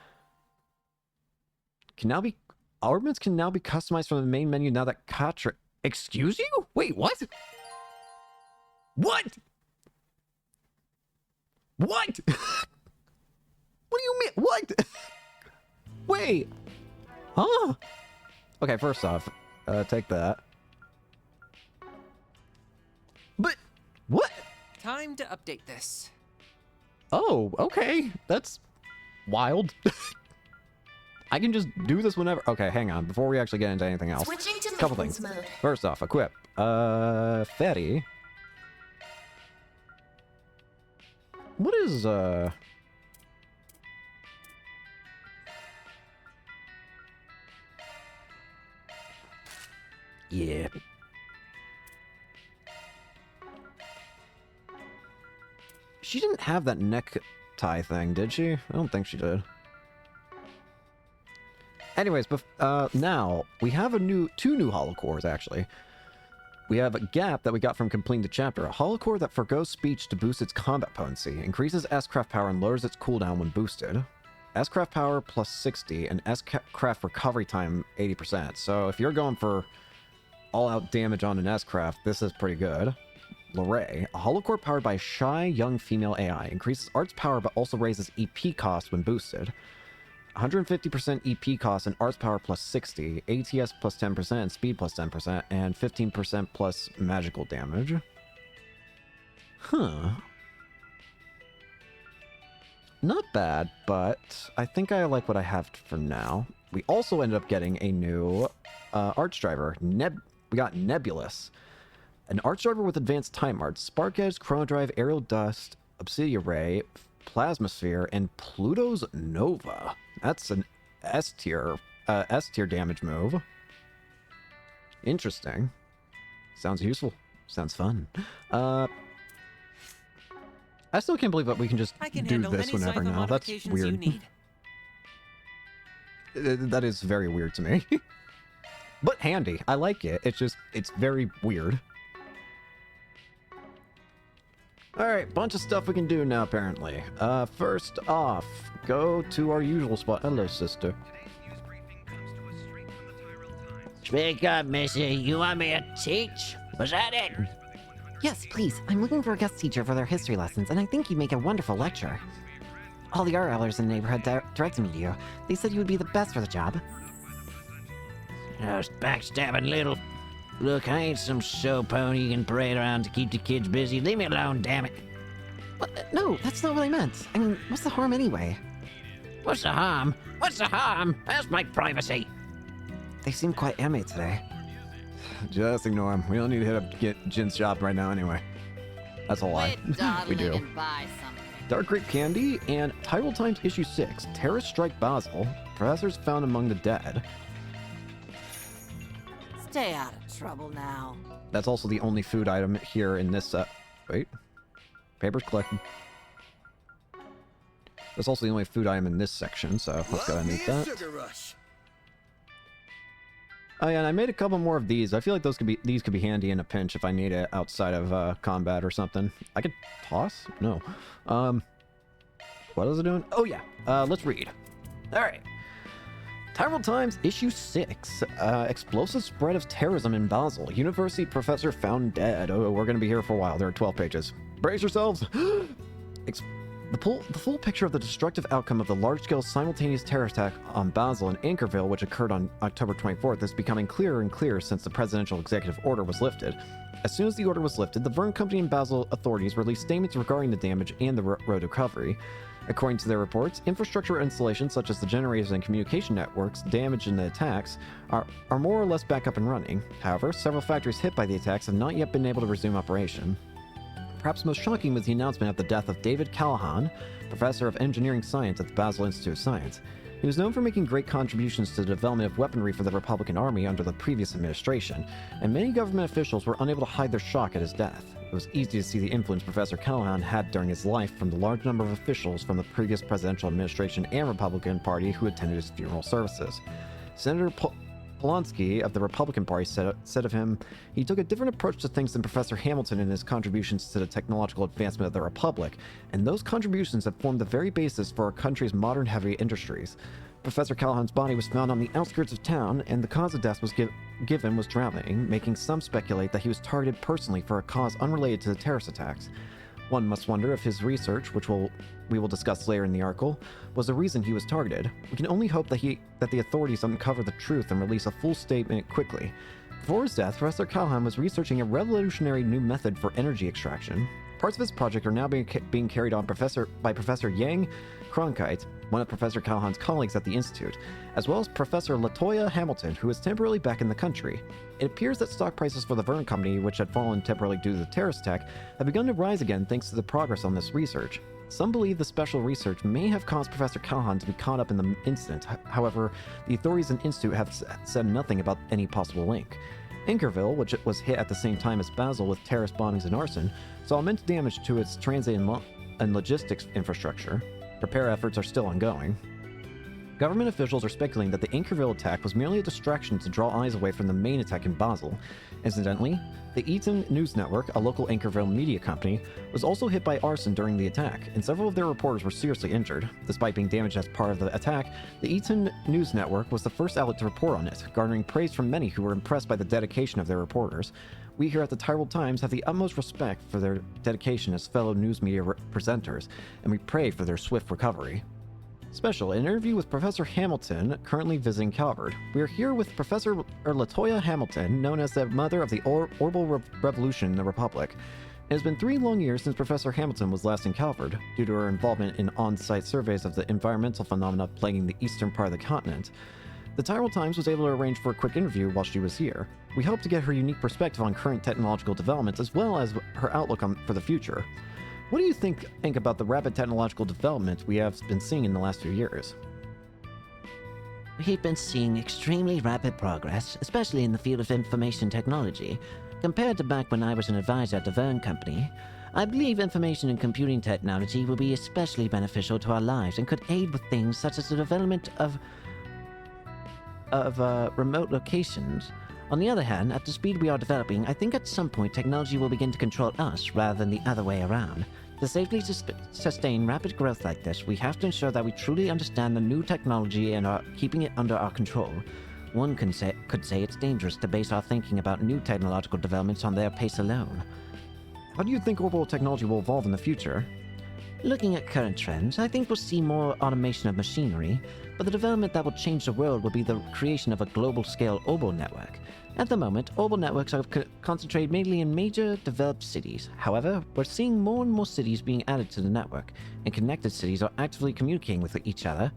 Armaments can now be customized from the main menu now that Catre... Excuse you? Wait, what? What? What? What do you mean? What? Wait. Huh? Okay, first off, take that. But, what? Time to update this. Oh, okay. That's wild. I can just do this whenever. Okay, hang on. Before we actually get into anything else. Switching to couple maintenance things. mode. First off, equip. Fetty. What is, yeah. She didn't have that necktie thing, did she? I don't think she did. Anyways, now we have two new holocores, actually. We have a Gap that we got from completing the chapter. A holocore that forgoes speech to boost its combat potency, increases S-Craft power and lowers its cooldown when boosted. S-Craft power plus 60 and S-Craft recovery time 80%. So if you're going for all-out damage on an S-Craft, this is pretty good. Lorraine, a holocore powered by a shy, young female AI. Increases arts power but also raises EP cost when boosted. 150% EP cost and arts power plus 60, ATS plus 10%, and speed plus 10%, and 15% plus magical damage. Huh. Not bad, but I think I like what I have for now. We also ended up getting a new arts driver. We got Nebulous. An arts driver with advanced time arts, Spark Edge, Chrono Drive, Aerial Dust, Obsidian Ray, Plasma Sphere, and Pluto's Nova. That's an S-tier damage move. Interesting. Sounds useful. Sounds fun. I still can't believe that we can just do this whenever now. That's weird. That is very weird to me. But handy. I like it. It's very weird. Alright, bunch of stuff we can do now, apparently. First off, go to our usual spot. Hello, sister. Speak up, missy. You want me to teach? Was that it? Yes, please. I'm looking for a guest teacher for their history lessons, and I think you'd make a wonderful lecturer. All the RLers in the neighborhood directed me to you. They said you would be the best for the job. Those backstabbing little... Look, I ain't some show pony you can parade around to keep the kids busy. Leave me alone, damn it. What? No, that's not what I meant. I mean, what's the harm anyway? What's the harm? What's the harm? That's my privacy. They seem quite animated today. Just ignore him. We don't need to hit up Jin's shop right now anyway. That's a lie. We do. Dark Grape Candy and Tidal Times Issue 6. Terrorists Strike Basel. Professors Found Among the Dead. Stay out of trouble now. That's also the only food item here in this, wait. Papers collected. That's also the only food item in this section, so let's go ahead and eat that. Oh yeah, and I made a couple more of these. I feel like these could be handy in a pinch if I need it outside of combat or something. I could toss? No. What is it doing? Oh yeah, let's read. Alright. Tidal Times, Issue 6. Explosive Spread of Terrorism in Basel. University Professor Found Dead. Oh, we're going to be here for a while. There are 12 pages. Brace yourselves! The full picture of the destructive outcome of the large-scale simultaneous terror attack on Basel and Anchorville, which occurred on October 24th, is becoming clearer and clearer since the presidential executive order was lifted. As soon as the order was lifted, the Verne Company and Basel authorities released statements regarding the damage and the road to recovery. According to their reports, infrastructure installations such as the generators and communication networks damaged in the attacks are more or less back up and running. However, several factories hit by the attacks have not yet been able to resume operation. Perhaps most shocking was the announcement of the death of David Callahan, professor of engineering science at the Basel Institute of Science. He was known for making great contributions to the development of weaponry for the Republican Army under the previous administration, and many government officials were unable to hide their shock at his death. It was easy to see the influence Professor Callahan had during his life from the large number of officials from the previous presidential administration and Republican Party who attended his funeral services. Senator Polonsky of the Republican Party said of him, "He took a different approach to things than Professor Hamilton in his contributions to the technological advancement of the Republic, and those contributions have formed the very basis for our country's modern heavy industries." Professor Callahan's body was found on the outskirts of town, and the cause of death was given was drowning, making some speculate that he was targeted personally for a cause unrelated to the terrorist attacks. One must wonder if his research, which we will discuss later in the article, was the reason he was targeted. We can only hope that the authorities uncover the truth and release a full statement quickly. Before his death, Professor Callahan was researching a revolutionary new method for energy extraction. Parts of his project are now being carried on by Professor Yang Cronkite, one of Professor Callahan's colleagues at the Institute, as well as Professor Latoya Hamilton, who is temporarily back in the country. It appears that stock prices for the Verne Company, which had fallen temporarily due to the terrorist attack, have begun to rise again thanks to the progress on this research. Some believe the special research may have caused Professor Callahan to be caught up in the incident. However, the authorities and Institute have said nothing about any possible link. Anchorville, which was hit at the same time as Basel with terrorist bombings and arson, saw immense damage to its transit and logistics infrastructure. Repair efforts are still ongoing. Government officials are speculating that the Anchorville attack was merely a distraction to draw eyes away from the main attack in Basel. Incidentally, the Eaton News Network, a local Anchorville media company, was also hit by arson during the attack, and several of their reporters were seriously injured. Despite being damaged as part of the attack, the Eaton News Network was the first outlet to report on it, garnering praise from many who were impressed by the dedication of their reporters. We here at the Tyrol Times have the utmost respect for their dedication as fellow news media presenters, and we pray for their swift recovery. Special, an interview with Professor Hamilton, currently visiting Calvert. We are here with Professor Latoya Hamilton, known as the mother of the Orbital Revolution in the Republic. It has been 3 long years since Professor Hamilton was last in Calvert, due to her involvement in on-site surveys of the environmental phenomena plaguing the eastern part of the continent. The Tyrol Times was able to arrange for a quick interview while she was here. We hope to get her unique perspective on current technological developments as well as her outlook for the future. What do you think about the rapid technological development we have been seeing in the last few years? We've been seeing extremely rapid progress, especially in the field of information technology. Compared to back when I was an advisor at the Verne Company, I believe information and computing technology will be especially beneficial to our lives and could aid with things such as the development of remote locations. On the other hand, at the speed we are developing, I think at some point technology will begin to control us rather than the other way around. To safely sustain rapid growth like this, we have to ensure that we truly understand the new technology and are keeping it under our control. One could say it's dangerous to base our thinking about new technological developments on their pace alone. How do you think orbital technology will evolve in the future? Looking at current trends, I think we'll see more automation of machinery, but the development that will change the world will be the creation of a global-scale orbital network. At the moment, orbital networks are concentrated mainly in major developed cities. However, we're seeing more and more cities being added to the network, and connected cities are actively communicating with each other.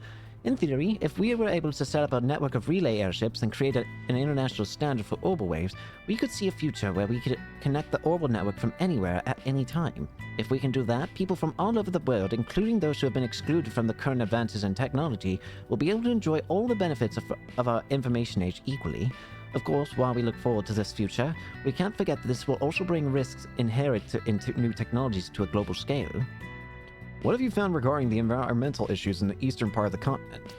In theory, if we were able to set up a network of relay airships and create an international standard for orbital waves, we could see a future where we could connect the orbital network from anywhere at any time. If we can do that, people from all over the world, including those who have been excluded from the current advances in technology, will be able to enjoy all the benefits of our information age equally. Of course, while we look forward to this future, we can't forget that this will also bring risks inherent into new technologies to a global scale. What have you found regarding the environmental issues in the eastern part of the continent?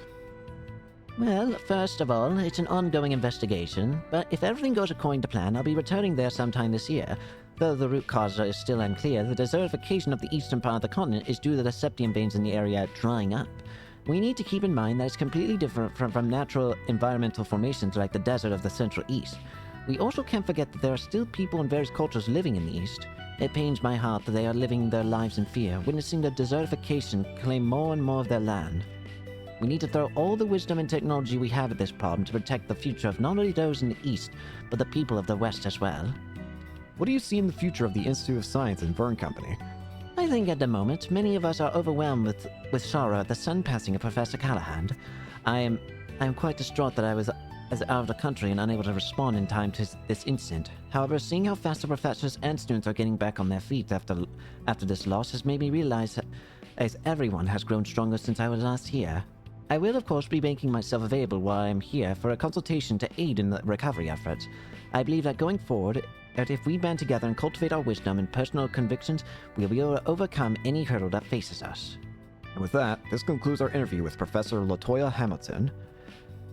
Well, first of all, it's an ongoing investigation, but if everything goes according to plan, I'll be returning there sometime this year. Though the root cause is still unclear, the desertification of the eastern part of the continent is due to the septium veins in the area drying up. We need to keep in mind that it's completely different from natural environmental formations like the desert of the Central East. We also can't forget that there are still people and various cultures living in the East. It pains my heart that they are living their lives in fear, witnessing the desertification claim more and more of their land. We need to throw all the wisdom and technology we have at this problem to protect the future of not only those in the East, but the people of the West as well. What do you see in the future of the Institute of Science and Verne Company? I think at the moment, many of us are overwhelmed with sorrow at the sudden passing of Professor Callahan. I am quite distraught that I was as out of the country and unable to respond in time to this incident. However, seeing how fast the professors and students are getting back on their feet after this loss has made me realize as everyone has grown stronger since I was last here. I will, of course, be making myself available while I'm here for a consultation to aid in the recovery efforts. I believe that going forward, that if we band together and cultivate our wisdom and personal convictions, we'll be able to overcome any hurdle that faces us. And with that, this concludes our interview with Professor Latoya Hamilton.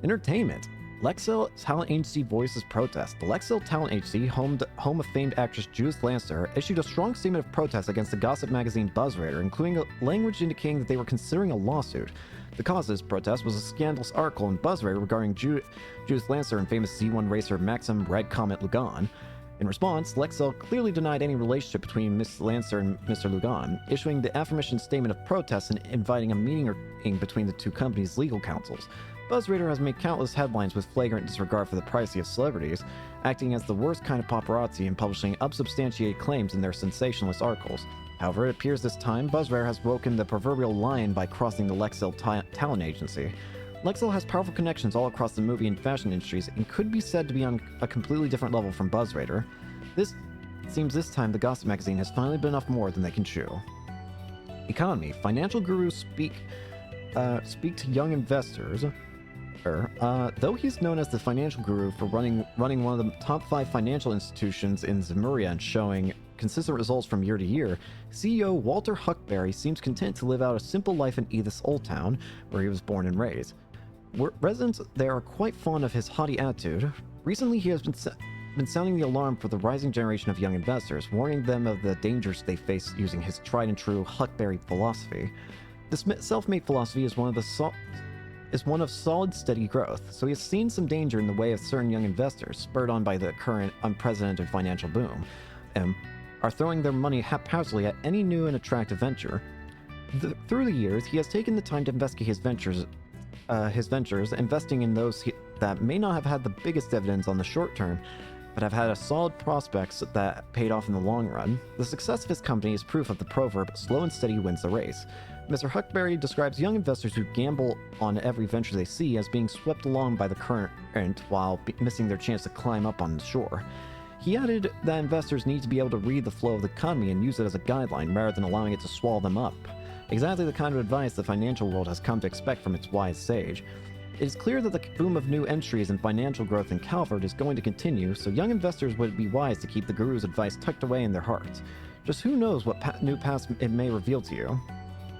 Entertainment. Lexel Talent Agency voices protest. The Lexel Talent Agency, home of famed actress Judith Lancer, issued a strong statement of protest against the gossip magazine BuzzRaider, including language indicating that they were considering a lawsuit. The cause of this protest was a scandalous article in BuzzRaider regarding Judith Lancer and famous Z1 racer Maxim Red Comet Lugan. In response, Lexel clearly denied any relationship between Miss Lancer and Mr. Lugan, issuing the aforementioned statement of protest and inviting a meeting between the two companies' legal counsels. BuzzRaider has made countless headlines with flagrant disregard for the privacy of celebrities, acting as the worst kind of paparazzi and publishing unsubstantiated claims in their sensationalist articles. However, it appears this time BuzzRaider has woken the proverbial lion by crossing the Lexel Talent Agency. Lexel has powerful connections all across the movie and fashion industries and could be said to be on a completely different level from BuzzRaider. It seems this time the gossip magazine has finally been off more than they can chew. Economy. Financial gurus speak to young investors. Though he's known as the financial guru for running one of the top 5 financial institutions in Zemuria and showing consistent results from year to year, CEO Walter Huckberry seems content to live out a simple life in Edith's Old Town, where he was born and raised. Residents there are quite fond of his haughty attitude. Recently, he has been sounding the alarm for the rising generation of young investors, warning them of the dangers they face using his tried-and-true Huckberry philosophy. This self-made philosophy is one of solid, steady growth, so he has seen some danger in the way of certain young investors, spurred on by the current unprecedented financial boom, are throwing their money haphazardly at any new and attractive venture. Through the years, he has taken the time to investigate his ventures, investing in those that may not have had the biggest dividends on the short term, but have had a solid prospects that paid off in the long run. The success of his company is proof of the proverb, slow and steady wins the race. Mr. Huckberry describes young investors who gamble on every venture they see as being swept along by the current while missing their chance to climb up on the shore. He added that investors need to be able to read the flow of the economy and use it as a guideline rather than allowing it to swallow them up. Exactly the kind of advice the financial world has come to expect from its wise sage. It is clear that the boom of new entries and financial growth in Calvert is going to continue, so young investors would be wise to keep the guru's advice tucked away in their hearts. Just who knows what new paths it may reveal to you.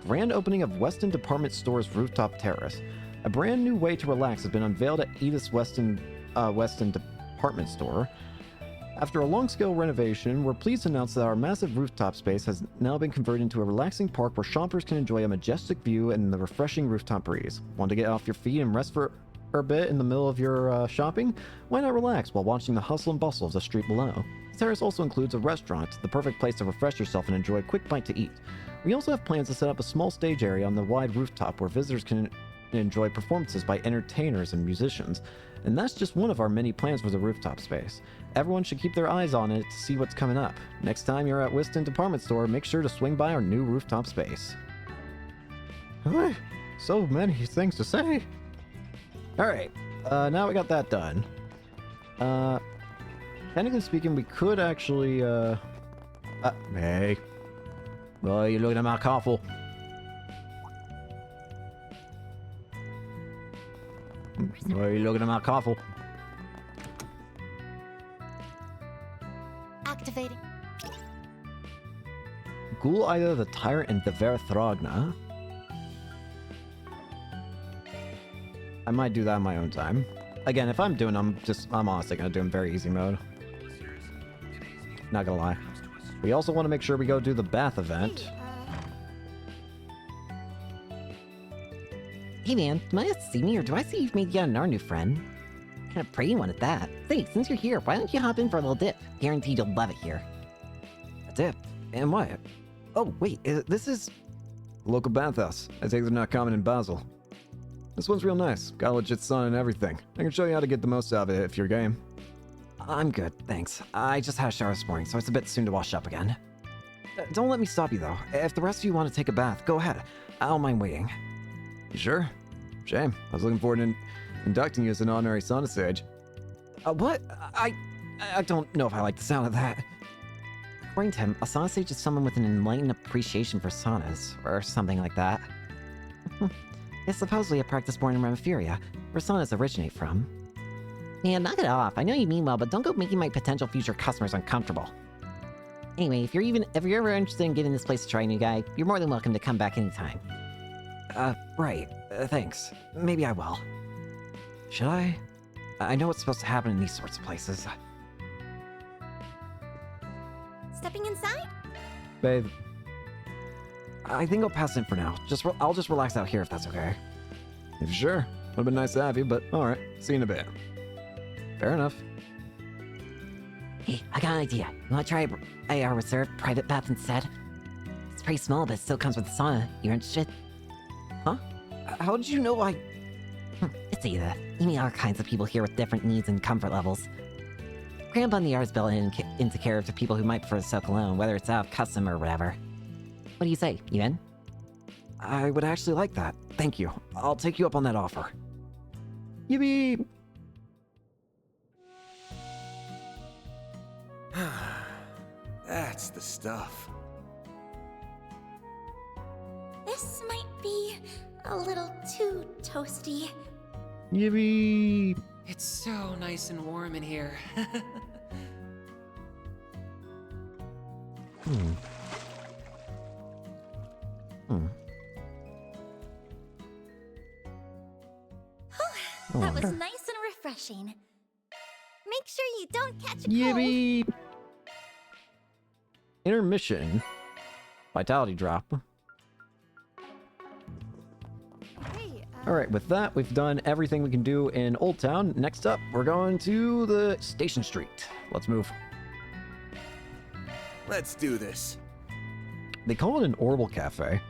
Grand opening of Weston Department Store's rooftop terrace. A brand new way to relax has been unveiled at Edith's Weston Department Store. After a long-scale renovation, we're pleased to announce that our massive rooftop space has now been converted into a relaxing park where shoppers can enjoy a majestic view and the refreshing rooftop breeze. Want to get off your feet and rest for a bit in the middle of your shopping? Why not relax while watching the hustle and bustle of the street below? The terrace also includes a restaurant, the perfect place to refresh yourself and enjoy a quick bite to eat. We also have plans to set up a small stage area on the wide rooftop where visitors can enjoy performances by entertainers and musicians. And that's just one of our many plans for the rooftop space. Everyone should keep their eyes on it to see what's coming up. Next time you're at Weston Department Store, make sure to swing by our new rooftop space. So many things to say. Alright, now we got that done. Technically speaking, we could actually, hey. Well, you're looking at my coffle. Why are you looking at my coffle? Activating. Ghoul Ida the Tyrant and the Verathragna. I might do that in my own time. Again, if I'm doing I'm honestly gonna do them very easy mode. Not gonna lie. We also want to make sure we go do the bath event. Hey man, am I just see me or do I see you've made yet another new friend? Kind of pretty one at that. Say, since you're here, why don't you hop in for a little dip? Guaranteed you'll love it here. A dip? And what? Oh, wait, this is... Local bathhouse. I take they're not common in Basel. This one's real nice. Got a legit sun and everything. I can show you how to get the most out of it if you're game. I'm good, thanks. I just had a shower this morning, so it's a bit soon to wash up again. Don't let me stop you, though. If the rest of you want to take a bath, go ahead. I don't mind waiting. You sure? Shame. I was looking forward to Inducting you as an honorary sauna sage. What? I don't know if I like the sound of that. According to him, a sauna sage is someone with an enlightened appreciation for saunas, or something like that. It's supposedly a practice born in Remiferia, where saunas originate from. Man, knock it off. I know you mean well, but don't go making my potential future customers uncomfortable. Anyway, if you're ever interested in giving this place a try, new guy, you're more than welcome to come back anytime. Right. Thanks. Maybe I will. Should I? I know what's supposed to happen in these sorts of places. Stepping inside? Babe, I think I'll pass in for now. I'll just relax out here if that's okay. If you're sure. Would've been nice to have you, but alright. See you in a bit. Fair enough. Hey, I got an idea. You wanna try a reserved private bath instead? It's pretty small, but it still comes with a sauna. You're interested? Huh? How did you know I... It's either. You meet all kinds of people here with different needs and comfort levels. Grandpa and the artist built into care of people who might prefer to soak alone, whether it's out of custom or whatever. What do you say? You in? I would actually like that. Thank you. I'll take you up on that offer. Yippee! That's the stuff. This might be a little too toasty. Yippee! It's so nice and warm in here. That was nice and refreshing. Make sure you don't catch a cold. Yippee! Intermission. Vitality drop. Alright, with that, we've done everything we can do in Old Town. Next up, we're going to the Station Street. Let's move. Let's do this. They call it an Orbital Cafe.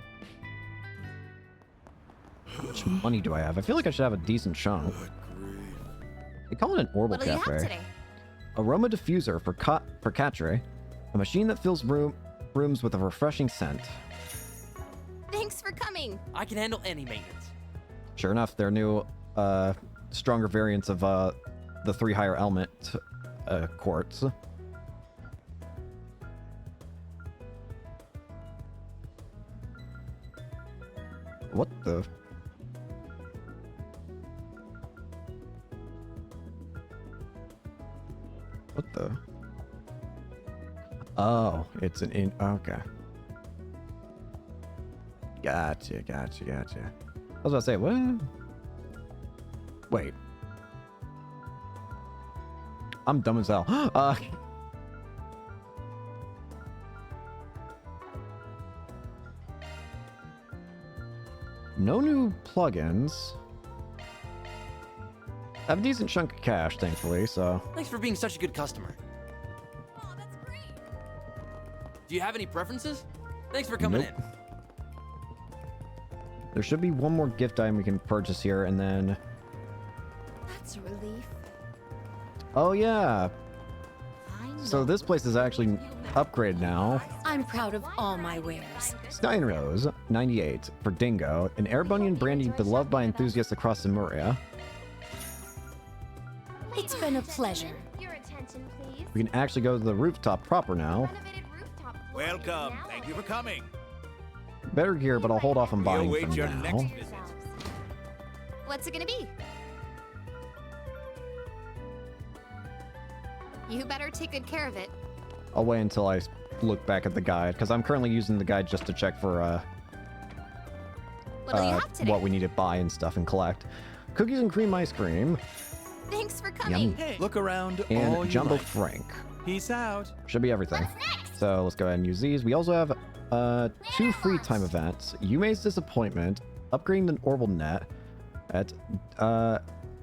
How much money do I have? I feel like I should have a decent chunk. They call it an Orbital What'll you Cafe. have today? Aroma diffuser for Catre, a machine that fills rooms with a refreshing scent. Thanks for coming. I can handle any maintenance. Sure enough, their new, stronger variants of the 3 higher element quartz. What the? What the? Oh, it's an in. Okay. Gotcha. I was about to say, what? Wait. I'm dumb as hell. No new plugins. I have a decent chunk of cash, thankfully, so... Thanks for being such a good customer. Oh, that's great. Do you have any preferences? Thanks for coming in. There should be one more gift item we can purchase here, and then... That's a relief. Oh, yeah. So this place is actually upgraded now. I'm proud of all my wares. Steinrose, 98, for Dingo, an Airbunion brandy beloved by enthusiasts across Lemuria. It's been a pleasure. Your attention, please. We can actually go to the rooftop proper now. Renovated rooftop floor Welcome. now Thank you for coming. Better gear, but I'll hold off on buying We'll for wait your now. next visit. What's it gonna be? You better take good care of it. I'll wait until I look back at the guide, because I'm currently using the guide just to check for What'll you have today? what we need to buy and stuff and collect. Cookies and cream ice cream. Thanks for coming. Yum. Hey, look around all And you Jumbo like. Frank. Peace out. Should be everything. So let's go ahead and use these. We also have 2 free time events. Yume's Disappointment, upgrading the Orbital Net, at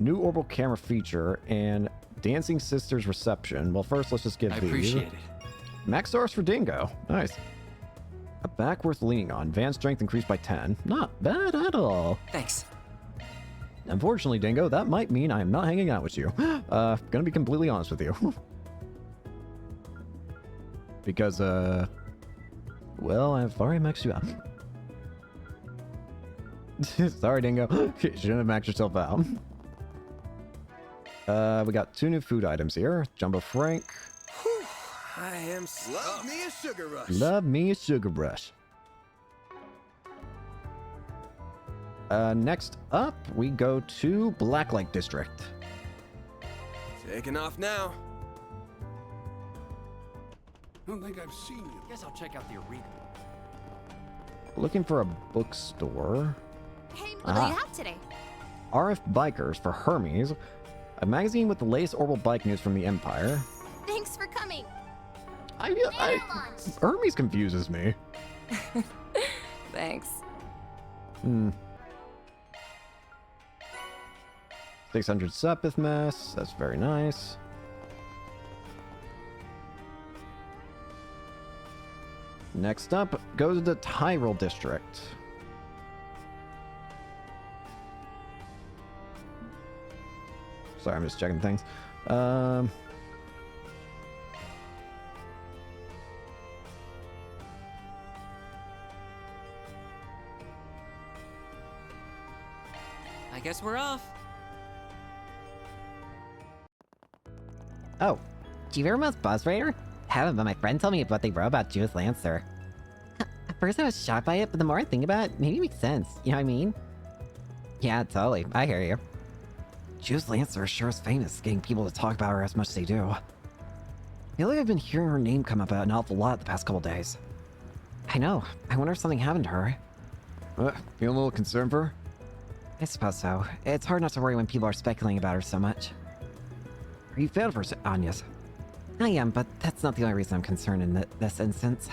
new Orbital Camera feature, and Dancing Sisters Reception. Well, first let's just give I these. appreciate it. Max stars for Dingo. Nice. A back worth leaning on. Van strength increased by 10. Not bad at all. Thanks. Unfortunately, Dingo, that might mean I am not hanging out with you. Gonna be completely honest with you. Because, well, I've already maxed you out. Sorry, Dingo. You shouldn't have maxed yourself out. We got 2 new food items here. Jumbo Frank. I am love me a sugar rush. Love me a sugar rush. Next up, we go to Blacklight District. Taking off now. Don't think I've seen you. Guess I'll check out the arena. Looking for a bookstore. Hey, what do you have today? RF Bikers for Hermes, a magazine with the latest orbital bike news from the Empire. Thanks for coming. Hermes confuses me. Thanks. 600 Sepith Mass, that's very nice. Next up, go to the Tyrol District. Sorry, I'm just checking things. I guess we're off. Oh, do you remember Buzz Raider? Haven't, but my friend told me what they wrote about Judith Lancer. At first I was shocked by it, but the more I think about it, maybe it makes sense. You know what I mean? Yeah, totally. I hear you. Judith Lancer sure is famous, getting people to talk about her as much as they do. I feel like I've been hearing her name come up an awful lot the past couple days. I know. I wonder if something happened to her. Feeling a little concerned for her? I suppose so. It's hard not to worry when people are speculating about her so much. Are you a fan of her, Anya's? I am, but that's not the only reason I'm concerned in this instance.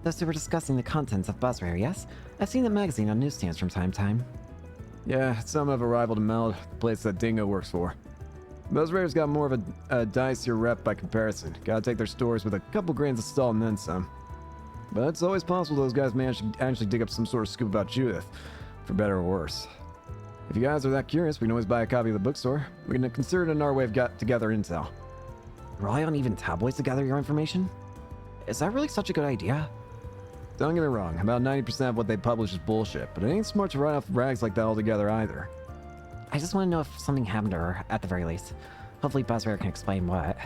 Those two were discussing the contents of BuzzRare, yes? I've seen the magazine on newsstands from time to time. Yeah, some have a rival to Meld, the place that Dingo works for. BuzzRare's got more of a dicier rep by comparison. Gotta take their stories with a couple grains of salt and then some. But it's always possible those guys managed to actually dig up some sort of scoop about Judith, for better or worse. If you guys are that curious, we can always buy a copy of the bookstore. We can consider it in our way of together intel. Rely on even tabloids to gather your information? Is that really such a good idea? Don't get me wrong, about 90% of what they publish is bullshit, but it ain't smart to write off rags like that altogether either. I just want to know if something happened to her, at the very least. Hopefully BuzzRare can explain what.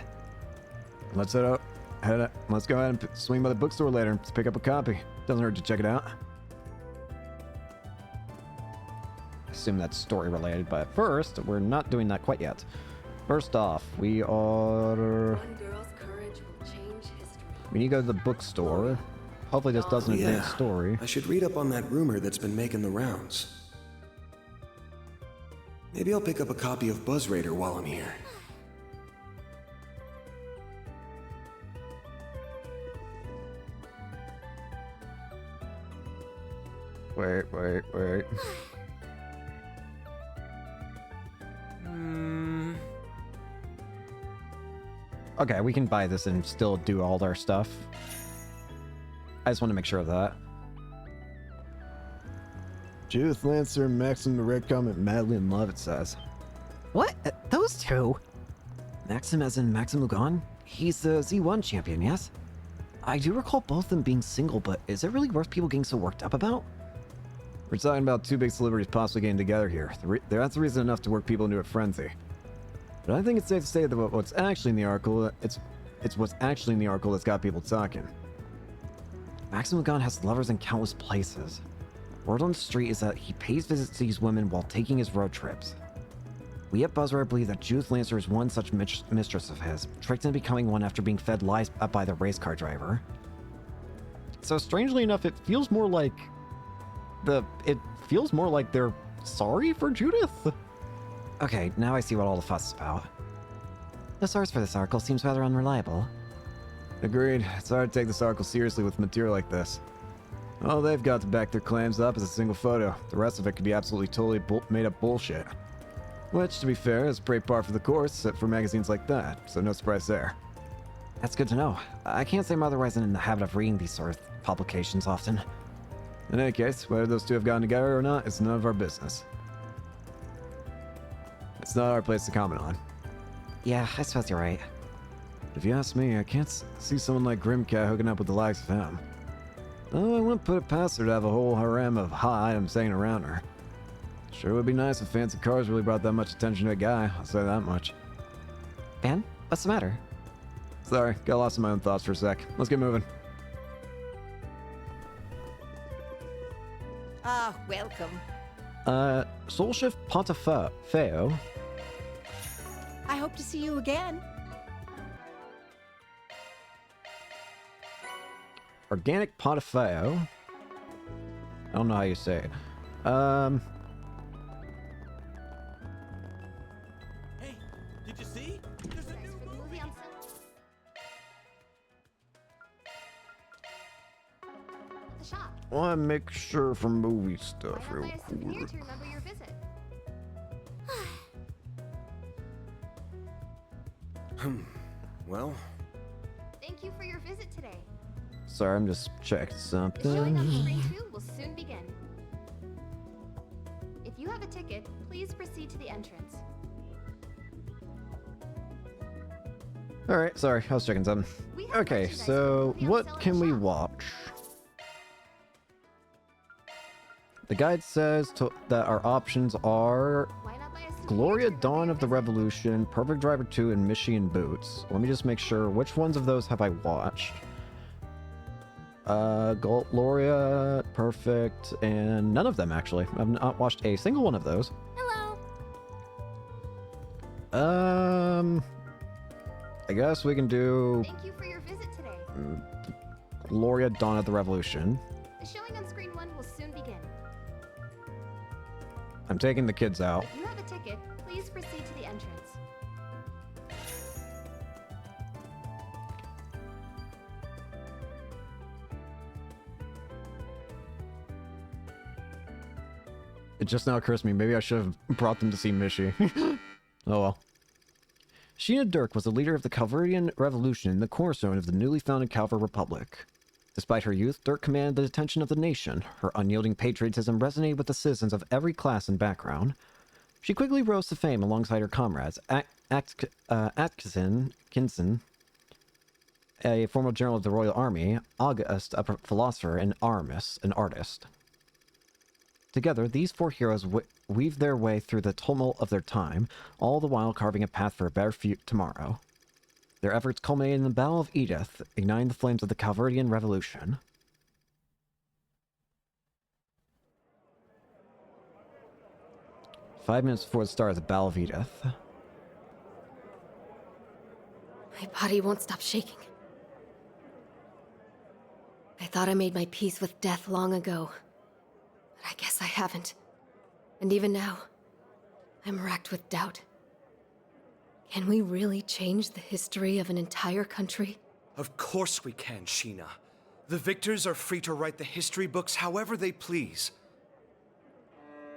Let's let's go ahead and swing by the bookstore later and pick up a copy. Doesn't hurt to check it out. I assume that's story related, but first, we're not doing that quite yet. First off, we are... We need to go to the bookstore. Hopefully this doesn't advance story. I should read up on that rumor that's been making the rounds. Maybe I'll pick up a copy of Buzz Raider while I'm here. Wait. Okay, we can buy this and still do all their stuff. I just want to make sure of that. Judith Lancer and Maxim the Red Comet madly in love, it says. What? Those two? Maxim as in Maxim Lugan? He's the Z1 champion, yes? I do recall both of them being single, but is it really worth people getting so worked up about? We're talking about two big celebrities possibly getting together here. That's reason enough to work people into a frenzy. But I think it's safe to say that what's actually in the article, it's what's actually in the article that's got people talking. Maxim Lugan has lovers in countless places. Word on the street is that he pays visits to these women while taking his road trips. We at BuzzRare believe that Judith Lancer is one such mistress of his, tricked into becoming one after being fed lies by the race car driver. So strangely enough, it feels more like they're sorry for Judith. Okay, now I see what all the fuss is about. The source for this article seems rather unreliable. Agreed. It's hard to take this article seriously with material like this. All they've got to back their claims up is a single photo. The rest of it could be absolutely totally made up bullshit. Which, to be fair, is pretty par for the course for magazines like that, so no surprise there. That's good to know. I can't say I'm otherwise in the habit of reading these sort of publications often. In any case, whether those two have gotten together or not, it's none of our business. It's not our place to comment on. Yeah, I suppose you're right. If you ask me, I can't see someone like Grimcat hooking up with the likes of him. Though I wouldn't put it past her to have a whole harem of hot items hanging around her. Sure would be nice if fancy cars really brought that much attention to a guy, I'll say that much. Van, what's the matter? Sorry, got lost in my own thoughts for a sec. Let's get moving. Ah, welcome. Soul Shift Pontefeo. I hope to see you again. Organic Pontefeo. I don't know how you say it. Hey, did you see? There's a new movie on The shop. Want to make sure for movie stuff real Buy a souvenir quick. to remember your visit. Well, Thank you for your visit today. Sorry, I'm just checking The showing on something. screen 2 will soon begin. If you have a ticket, please proceed to the entrance. Alright, sorry, I was checking something. Okay, so what can we watch? The guide says that our options are Gloria Dawn of the Revolution, Perfect Driver 2, and Mission Boots. Let me just make sure, which ones of those have I watched? Gloria, Perfect, and none of them actually. I've not watched a single one of those. Hello. I guess we can do Thank you for your visit today. Gloria Dawn of the Revolution. The showing on screen 1 will soon begin. I'm taking the kids out. If you have a ticket, please proceed to the entrance. It just now occurs to me, maybe I should have brought them to see Mishi. Oh well. Sheena Dirk was the leader of the Calvarian Revolution and the cornerstone of the newly founded Calvar Republic. Despite her youth, Dirk commanded the attention of the nation. Her unyielding patriotism resonated with the citizens of every class and background. She quickly rose to fame alongside her comrades, Atkinson, a former general of the Royal Army, August, a philosopher, and Aramis, an artist. Together, these four heroes weave their way through the tumult of their time, all the while carving a path for a better tomorrow. Their efforts culminated in the Battle of Edith, igniting the flames of the Calvardian Revolution. "5 minutes before the start of the Battle of Edith. My body won't stop shaking. I thought I made my peace with death long ago. But I guess I haven't. And even now, I'm racked with doubt. Can we really change the history of an entire country? Of course we can, Sheena. The victors are free to write the history books however they please.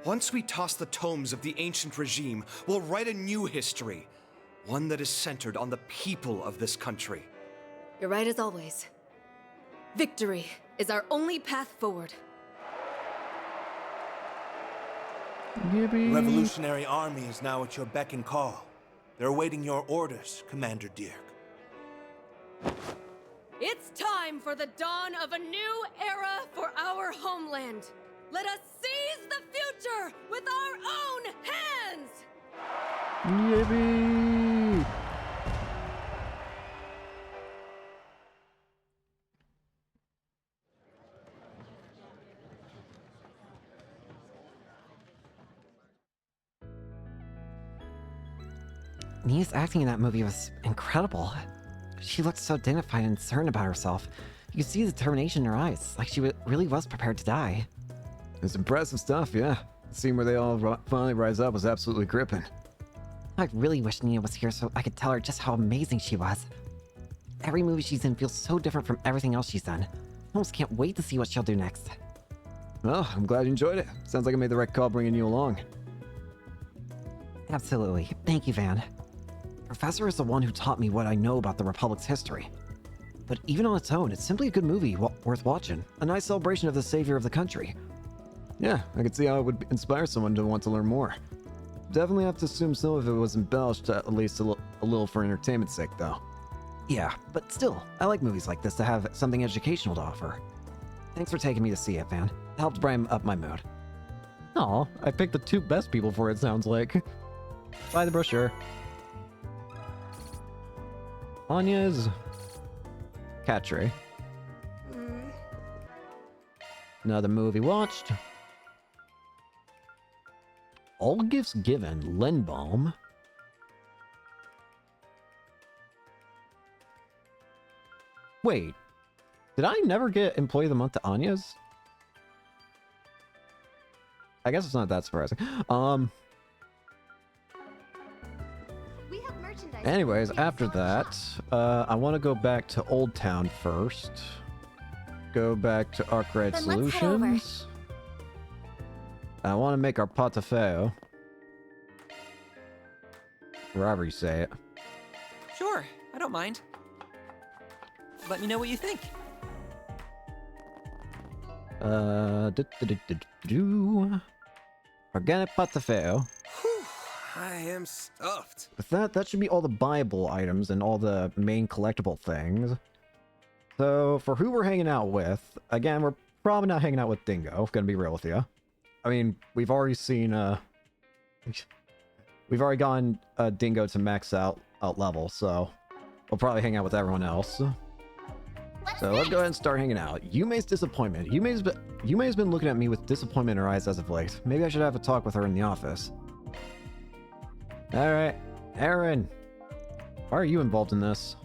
Once we toss the tomes of the ancient regime, we'll write a new history. One that is centered on the people of this country. You're right as always. Victory is our only path forward. The Revolutionary Army is now at your beck and call. They're awaiting your orders, Commander Dirk. It's time for the dawn of a new era for our homeland. Let us seize the future with our own hands! Yippee! Nia's acting in that movie was incredible. She looked so dignified and certain about herself. You could see the determination in her eyes, like she really was prepared to die. It's impressive stuff, yeah. The scene where they all finally rise up was absolutely gripping. I really wish Nia was here so I could tell her just how amazing she was. Every movie she's in feels so different from everything else she's done. I almost can't wait to see what she'll do next. Well, I'm glad you enjoyed it. Sounds like I made the right call bringing you along. Absolutely. Thank you, Van. Professor is the one who taught me what I know about the Republic's history. But even on its own, it's simply a good movie worth watching. A nice celebration of the savior of the country. Yeah, I could see how it would inspire someone to want to learn more. Definitely have to assume some of it was embellished at least a little for entertainment's sake, though. Yeah, but still, I like movies like this to have something educational to offer. Thanks for taking me to see it, Van. It helped brighten up my mood. Aw, I picked the 2 best people for it, sounds like. Buy the brochure. Anya's cat tray. Another movie watched. All gifts given. Lindbaum. Wait. Did I never get Employee of the Month to Anya's? I guess it's not that surprising. Anyways, after that, I want to go back to Old Town first. Go back to Arkwright Solutions. I want to make our pot de feu. However you say it. Sure, I don't mind. Let me know what you think. Organic pot de feu. I am stuffed. With that should be all the Bible items and all the main collectible things. So, for who we're hanging out with, again, we're probably not hanging out with Dingo, gonna be real with you. I mean, we've already seen, we've already gotten Dingo to max out level, so we'll probably hang out with everyone else. So let's go ahead and start hanging out. Yume's disappointment. Yume's been looking at me with disappointment in her eyes as of late. Maybe I should have a talk with her in the office. Alright, Aaron. Why are you involved in this?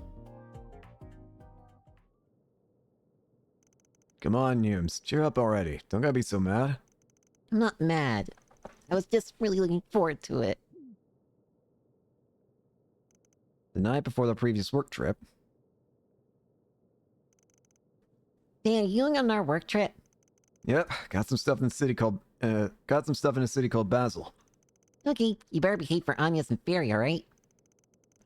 Come on, Yumes. Cheer up already. Don't gotta be so mad. I'm not mad. I was just really looking forward to it. The night before the previous work trip. Dan, are you going on our work trip? Yep, got some stuff in a city called Basel. Okay, you better behave for Anya's and Fairy, alright?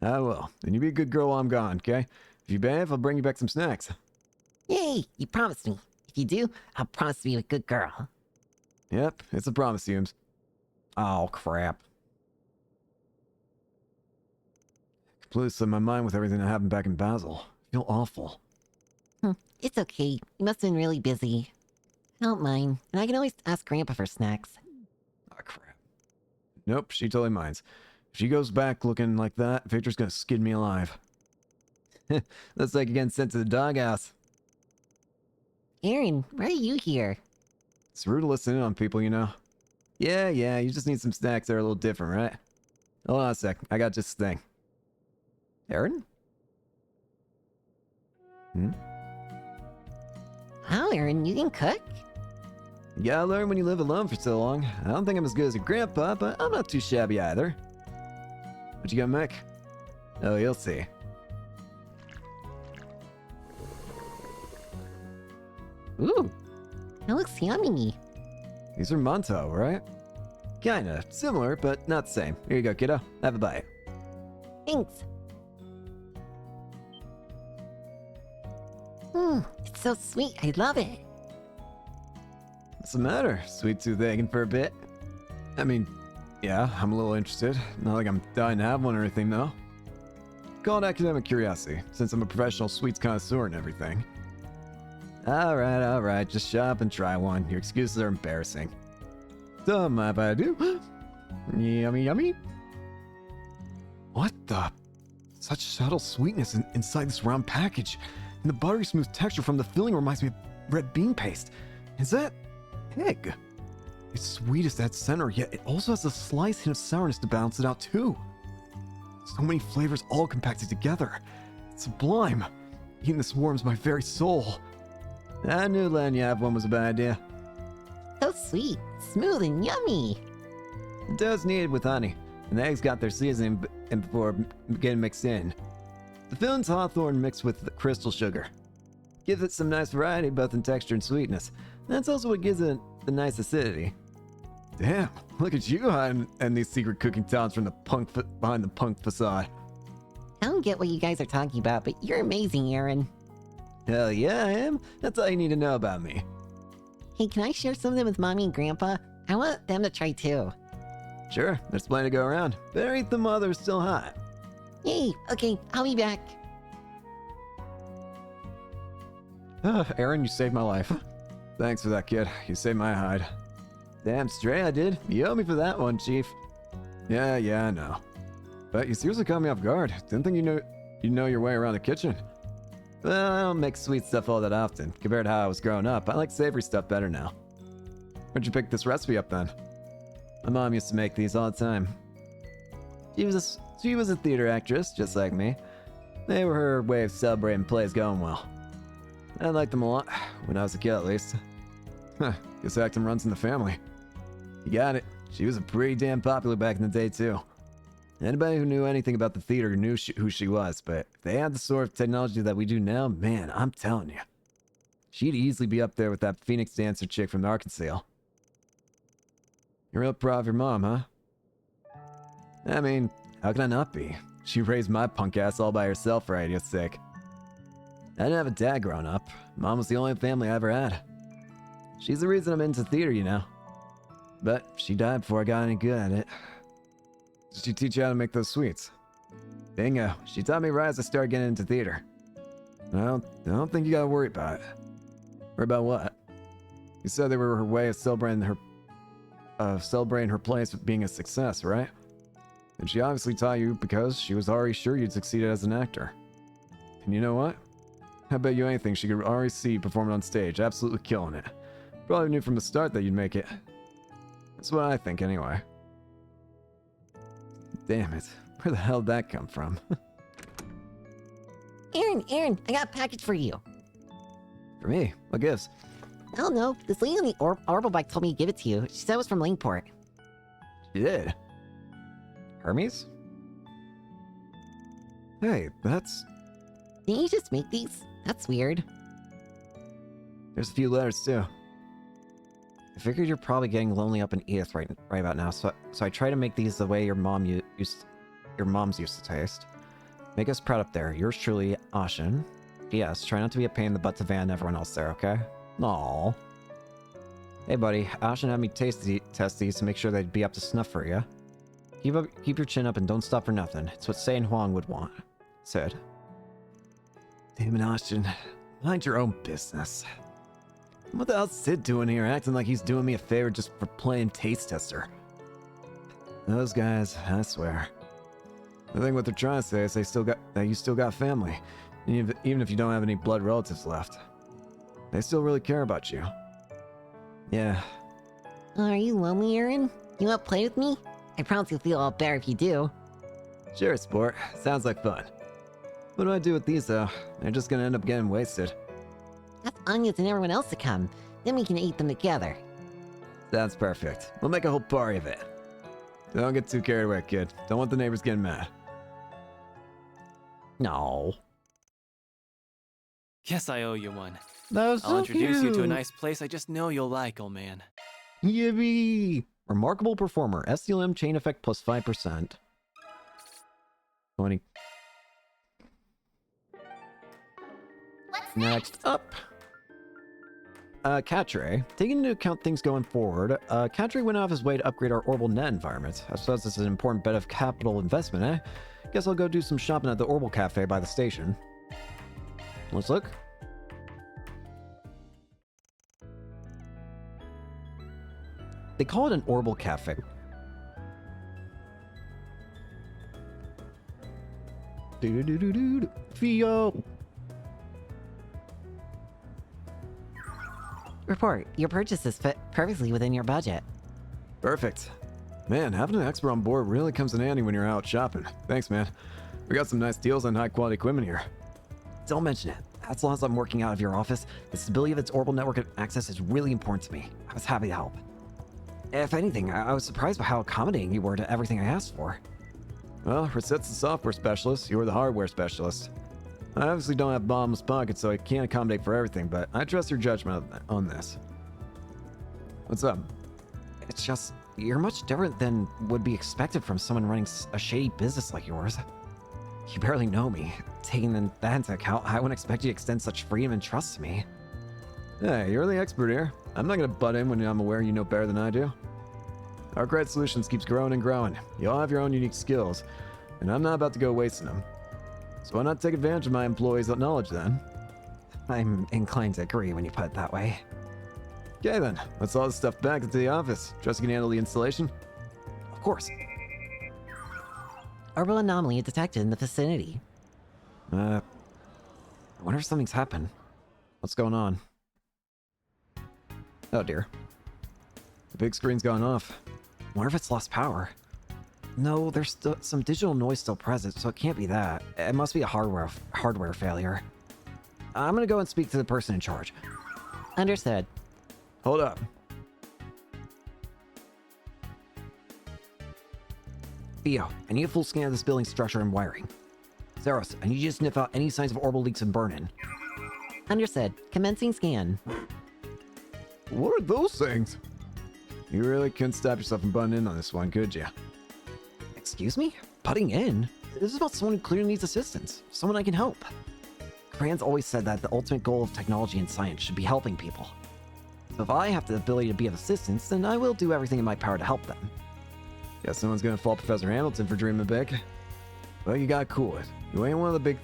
I will. And you be a good girl while I'm gone, okay? If you behave, I'll bring you back some snacks. Yay, you promised me. If you do, I'll promise to be a good girl. Yep, it's a promise, Humes. Oh, crap. Completely slipped my mind with everything that happened back in Basel. I feel awful. It's okay. You must have been really busy. I don't mind, and I can always ask Grandpa for snacks. Oh, crap. Nope, she totally minds. If she goes back looking like that, Victor's gonna skid me alive. Looks like you're getting sent to the doghouse. Aaron, why are you here? It's rude to listen in on people, you know. Yeah, you just need some snacks that are a little different, right? Hold on a sec, I got just a thing. Aaron? Wow, Aaron, you can cook? You gotta learn when you live alone for so long. I don't think I'm as good as your grandpa, but I'm not too shabby either. What you got, Mick? Oh, you'll see. Ooh, that looks yummy. These are Monto, right? Kinda. Similar, but not the same. Here you go, kiddo. Have a bite. Thanks. It's so sweet. I love it. What's the matter? Sweet tooth aching for a bit? I mean, yeah, I'm a little interested. Not like I'm dying to have one or anything, though. Call it academic curiosity, since I'm a professional sweets connoisseur and everything. Alright, just shut up and try one. Your excuses are embarrassing. Don't mind if I do. Yummy. What the? Such subtle sweetness inside this round package. And the buttery smooth texture from the filling reminds me of red bean paste. Is that egg? It's sweet as that center, yet it also has a slight hint of sourness to balance it out too. So many flavors all compacted together. It's sublime. Eating this warms my very soul. I knew letting you have one was a bad idea. So sweet, smooth, and yummy. The dough's needed with honey, and the eggs got their seasoning before getting mixed in. The filling's hawthorn mixed with the crystal sugar. Gives it some nice variety both in texture and sweetness. That's also what gives it the nice acidity. Damn, look at you hiding these secret cooking talents from the behind the punk facade. I don't get what you guys are talking about, but you're amazing, Aaron. Hell yeah, I am. That's all you need to know about me. Hey, can I share some of them with Mommy and Grandpa? I want them to try too. Sure, there's plenty to go around. Better eat them while they're still hot. Yay, okay, I'll be back. Aaron, you saved my life. Thanks for that, kid. You saved my hide. Damn straight I did. You owe me for that one, Chief. Yeah, I know. But you seriously caught me off guard. Didn't think you know your way around the kitchen. Well, I don't make sweet stuff all that often. Compared to how I was growing up, I like savory stuff better now. Where'd you pick this recipe up then? My mom used to make these all the time. She was a theater actress, just like me. They were her way of celebrating plays going well. I liked them a lot, when I was a kid at least. Huh, guess acting runs in the family. You got it. She was pretty damn popular back in the day too. Anybody who knew anything about the theater knew who she was, but if they had the sort of technology that we do now, man, I'm telling you. She'd easily be up there with that Phoenix dancer chick from Arkansas. You're real proud of your mom, huh? I mean, how can I not be? She raised my punk ass all by herself for idea's sake. I didn't have a dad growing up. Mom was the only family I ever had. She's the reason I'm into theater, you know. But she died before I got any good at it. Did she teach you how to make those sweets? Bingo. She taught me right as I started getting into theater. I don't think you gotta worry about it. Worry about what? You said they were her way of celebrating her plays with being a success, right? And she obviously taught you because she was already sure you'd succeeded as an actor. And you know what? I bet you anything she could already see you performing on stage, absolutely killing it. Probably knew from the start that you'd make it. That's what I think anyway. Damn it. Where the hell did that come from? Aaron, I got a package for you. For me? What gives? I don't know. This lady on the Orbital bike told me to give it to you. She said it was from Langport. She did? Hermes? Hey, that's... Didn't you just make these? That's weird. There's a few letters, too. I figured you're probably getting lonely up in Edith right about now, so I try to make these the way your mom's used to taste. Make us proud up there. Yours truly, Ashen. P.S. Try not to be a pain in the butt to Van and everyone else there, okay? Aww. Hey, buddy. Ashen had me test these to make sure they'd be up to snuff for you. Keep your chin up and don't stop for nothing. It's what Sei and Huang would want. Said. Damn it, Ashen. Mind your own business. What the hell's Sid doing here, acting like he's doing me a favor just for playing taste tester? Those guys, I swear. I think what they're trying to say is that you still got family, even if you don't have any blood relatives left. They still really care about you. Yeah. Are you lonely, Aaron? You want to play with me? I promise you'll feel a lot better if you do. Sure, sport. Sounds like fun. What do I do with these, though? They're just gonna end up getting wasted. Ask Onions and everyone else to come. Then we can eat them together. Sounds perfect. We'll make a whole party of it. Don't get too carried away, kid. Don't want the neighbors getting mad. No. Guess I owe you one. That was I'll so introduce you to a cute. nice place I just know you'll like, old man. Yippee! Remarkable performer. SLM chain effect plus 5%. 20. Next up. Catre. Taking into account things going forward, Catre went out of his way to upgrade our Orbital Net environment. I suppose this is an important bit of capital investment, eh? Guess I'll go do some shopping at the Orbital Cafe by the station. Let's look. They call it an Orbital Cafe. Do-do-do-do-do. Fio! Report, your purchases fit perfectly within your budget. Perfect. Man, having an expert on board really comes in handy when you're out shopping. Thanks, man. We got some nice deals on high-quality equipment here. Don't mention it. As long as I'm working out of your office, the stability of its orbital network access is really important to me. I was happy to help. If anything, I was surprised by how accommodating you were to everything I asked for. Well, Reset's the software specialist, you were the hardware specialist. I obviously don't have bottomless pockets, so I can't accommodate for everything, but I trust your judgment on this. What's up? It's just, you're much different than would be expected from someone running a shady business like yours. You barely know me. Taking that into account, I wouldn't expect you to extend such freedom and trust to me. Hey, you're the expert here. I'm not gonna butt in when I'm aware you know better than I do. Our Credit Solutions keeps growing and growing. You all have your own unique skills, and I'm not about to go wasting them. So why not take advantage of my employees' knowledge then? I'm inclined to agree when you put it that way. Okay then, let's all the stuff back into the office. Trust you can handle the installation? Of course. Orbital anomaly detected in the vicinity. I wonder if something's happened. What's going on? Oh dear. The big screen's gone off. Wonder if it's lost power. No, there's still some digital noise still present, so it can't be that. It must be a hardware failure. I'm gonna go and speak to the person in charge. Understood. Hold up. Theo, I need a full scan of this building structure and wiring. Zeros, I need you to sniff out any signs of orbital leaks and burn-in. Understood. Commencing scan. What are those things? You really couldn't stop yourself from butting in on this one, could you? Excuse me? Butting in? This is about someone who clearly needs assistance. Someone I can help. Kran's always said that the ultimate goal of technology and science should be helping people. So if I have the ability to be of assistance, then I will do everything in my power to help them. Guess someone's gonna fault Professor Hamilton for dreaming big. Well, you gotta cool it. You ain't one of the big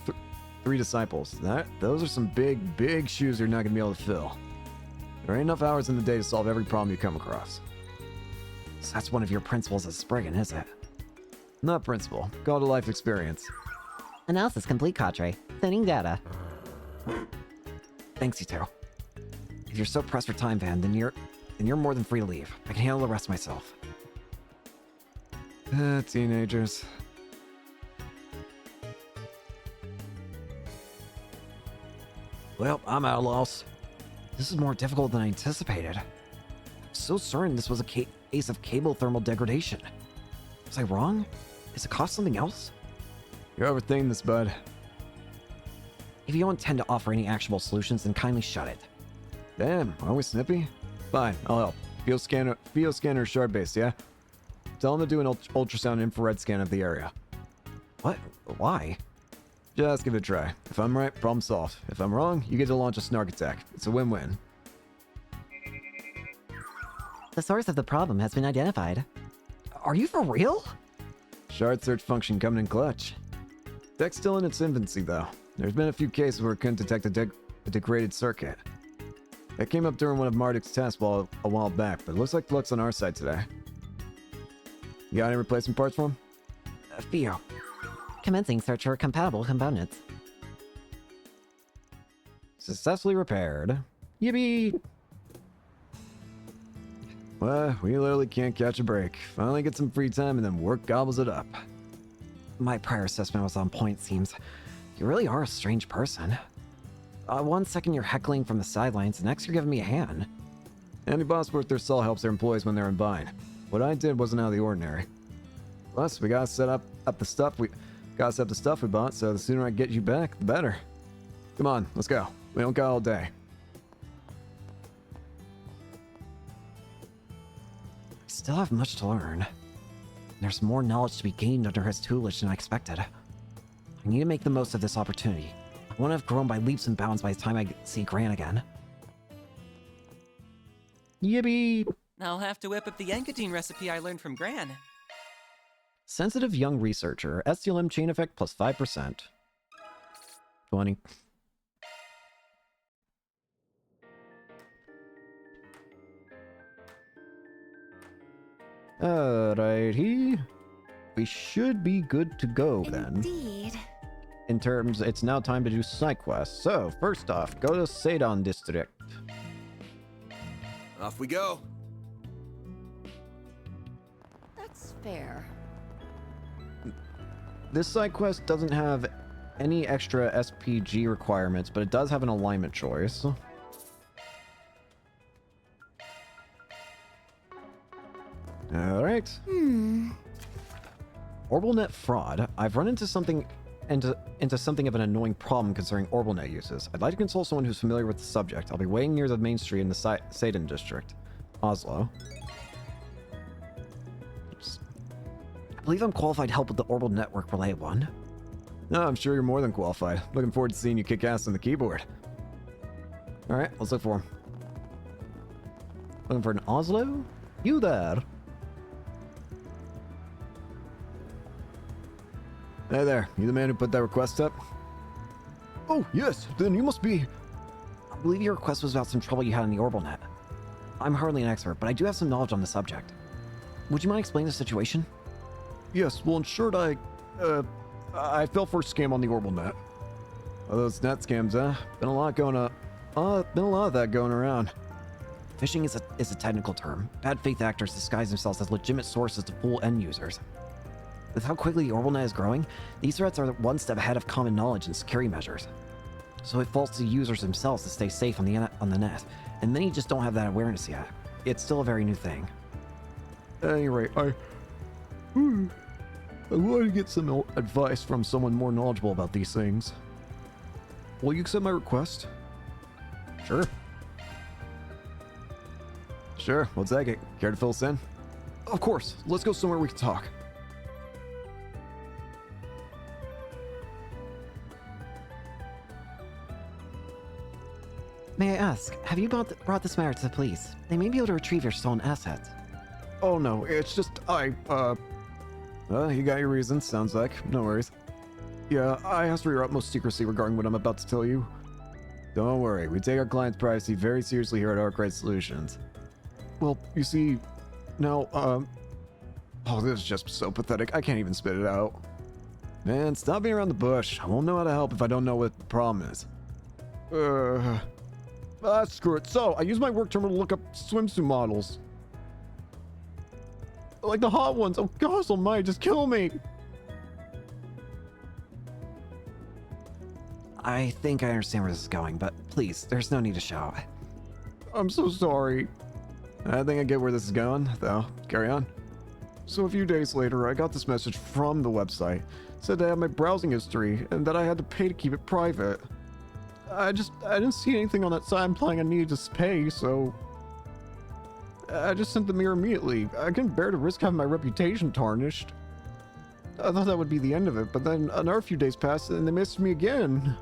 three disciples. Those are some big shoes you're not gonna be able to fill. There ain't enough hours in the day to solve every problem you come across. So that's one of your principles as Spriggan, is it? Not principle. Call it a life experience. Analysis complete, Cadre. Sending data. Thanks, you two. If you're so pressed for time, Van, then you're more than free to leave. I can handle the rest myself. Teenagers. Well, I'm at a loss. This is more difficult than I anticipated. I'm so certain this was a case of cable thermal degradation. Was I wrong? Is it caused something else? You're overthinking this, bud. If you don't intend to offer any actionable solutions, then kindly shut it. Damn, aren't we snippy? Fine, I'll help. Field scanner shard base, yeah? Tell them to do an ultrasound infrared scan of the area. What? Why? Just give it a try. If I'm right, problem solved. If I'm wrong, you get to launch a snark attack. It's a win-win. The source of the problem has been identified. Are you for real? Shard search function coming in clutch. Tech's still in its infancy, though. There's been a few cases where it couldn't detect a degraded circuit. That came up during one of Marduk's tests a while back, but it looks like luck's on our side today. You got any replacement parts for him? Theo. Commencing search for compatible components. Successfully repaired. Yippee! Well, we literally can't catch a break. Finally get some free time and then work gobbles it up. My prior assessment was on point, seems. You really are a strange person. 1 second you're heckling from the sidelines, the next you're giving me a hand. Any boss worth their salt helps their employees when they're in bind. What I did wasn't out of the ordinary. Plus, we gotta set up the stuff we bought, so the sooner I get you back, the better. Come on, let's go. We don't got all day. I still have much to learn. There's more knowledge to be gained under his tutelage than I expected. I need to make the most of this opportunity. I want to have grown by leaps and bounds by the time I see Gran again. Yippee! I'll have to whip up the Yankatine recipe I learned from Gran. Sensitive young researcher. STLM chain effect plus 5%. 20. Alrighty. We should be good to go then. Indeed. In terms, it's now time to do side quests. So, first off, go to Seidon District. Off we go. That's fair. This side quest doesn't have any extra SPG requirements, but it does have an alignment choice. Alright. OrbitalNet fraud. I've run into something of an annoying problem concerning OrbitalNet uses. I'd like to consult someone who's familiar with the subject. I'll be waiting near the main street in the Seidon district. Oslo. I believe I'm qualified to help with the Orbital Network Relay 1. No, I'm sure you're more than qualified. Looking forward to seeing you kick ass on the keyboard. Alright, let's look for him. Looking for an Oslo? You there? Hey there, you the man who put that request up? Oh, yes, then you must be... I believe your request was about some trouble you had in the Orbital Net. I'm hardly an expert, but I do have some knowledge on the subject. Would you mind explaining the situation? Yes, well, in short, I fell for a scam on the Orbital net. Those net scams, been a lot going on. Been a lot of that going around. Phishing is a technical term. Bad faith actors disguise themselves as legitimate sources to fool end users. With how quickly the Orbital net is growing, these threats are one step ahead of common knowledge and security measures. So it falls to users themselves to stay safe on the net, and many just don't have that awareness yet. It's still a very new thing. At any rate, I wanted to get some advice from someone more knowledgeable about these things. Will you accept my request? Sure. Sure, we'll take it. Care to fill us in? Of course. Let's go somewhere we can talk. May I ask, have you brought this matter to the police? They may be able to retrieve your stolen assets. Oh no, it's just you got your reasons, sounds like. No worries. Yeah, I asked for your utmost secrecy regarding what I'm about to tell you. Don't worry, we take our clients' privacy very seriously here at Arkwright Solutions. Well, you see, now, oh, this is just so pathetic, I can't even spit it out. Man, stop being around the bush. I won't know how to help if I don't know what the problem is. Screw it. So, I use my work terminal to look up swimsuit models. Like the hot ones. Oh gosh almighty, just kill me. I think I understand where this is going, but please, there's no need to shout. I'm so sorry. I think I get where this is going, though. Carry on. So a few days later, I got this message from the website. It said I had my browsing history, and that I had to pay to keep it private. I didn't see anything on that site implying I needed to pay, so I just sent the mirror immediately. I couldn't bear to risk having my reputation tarnished. I thought that would be the end of it, but then another few days passed and they missed me again.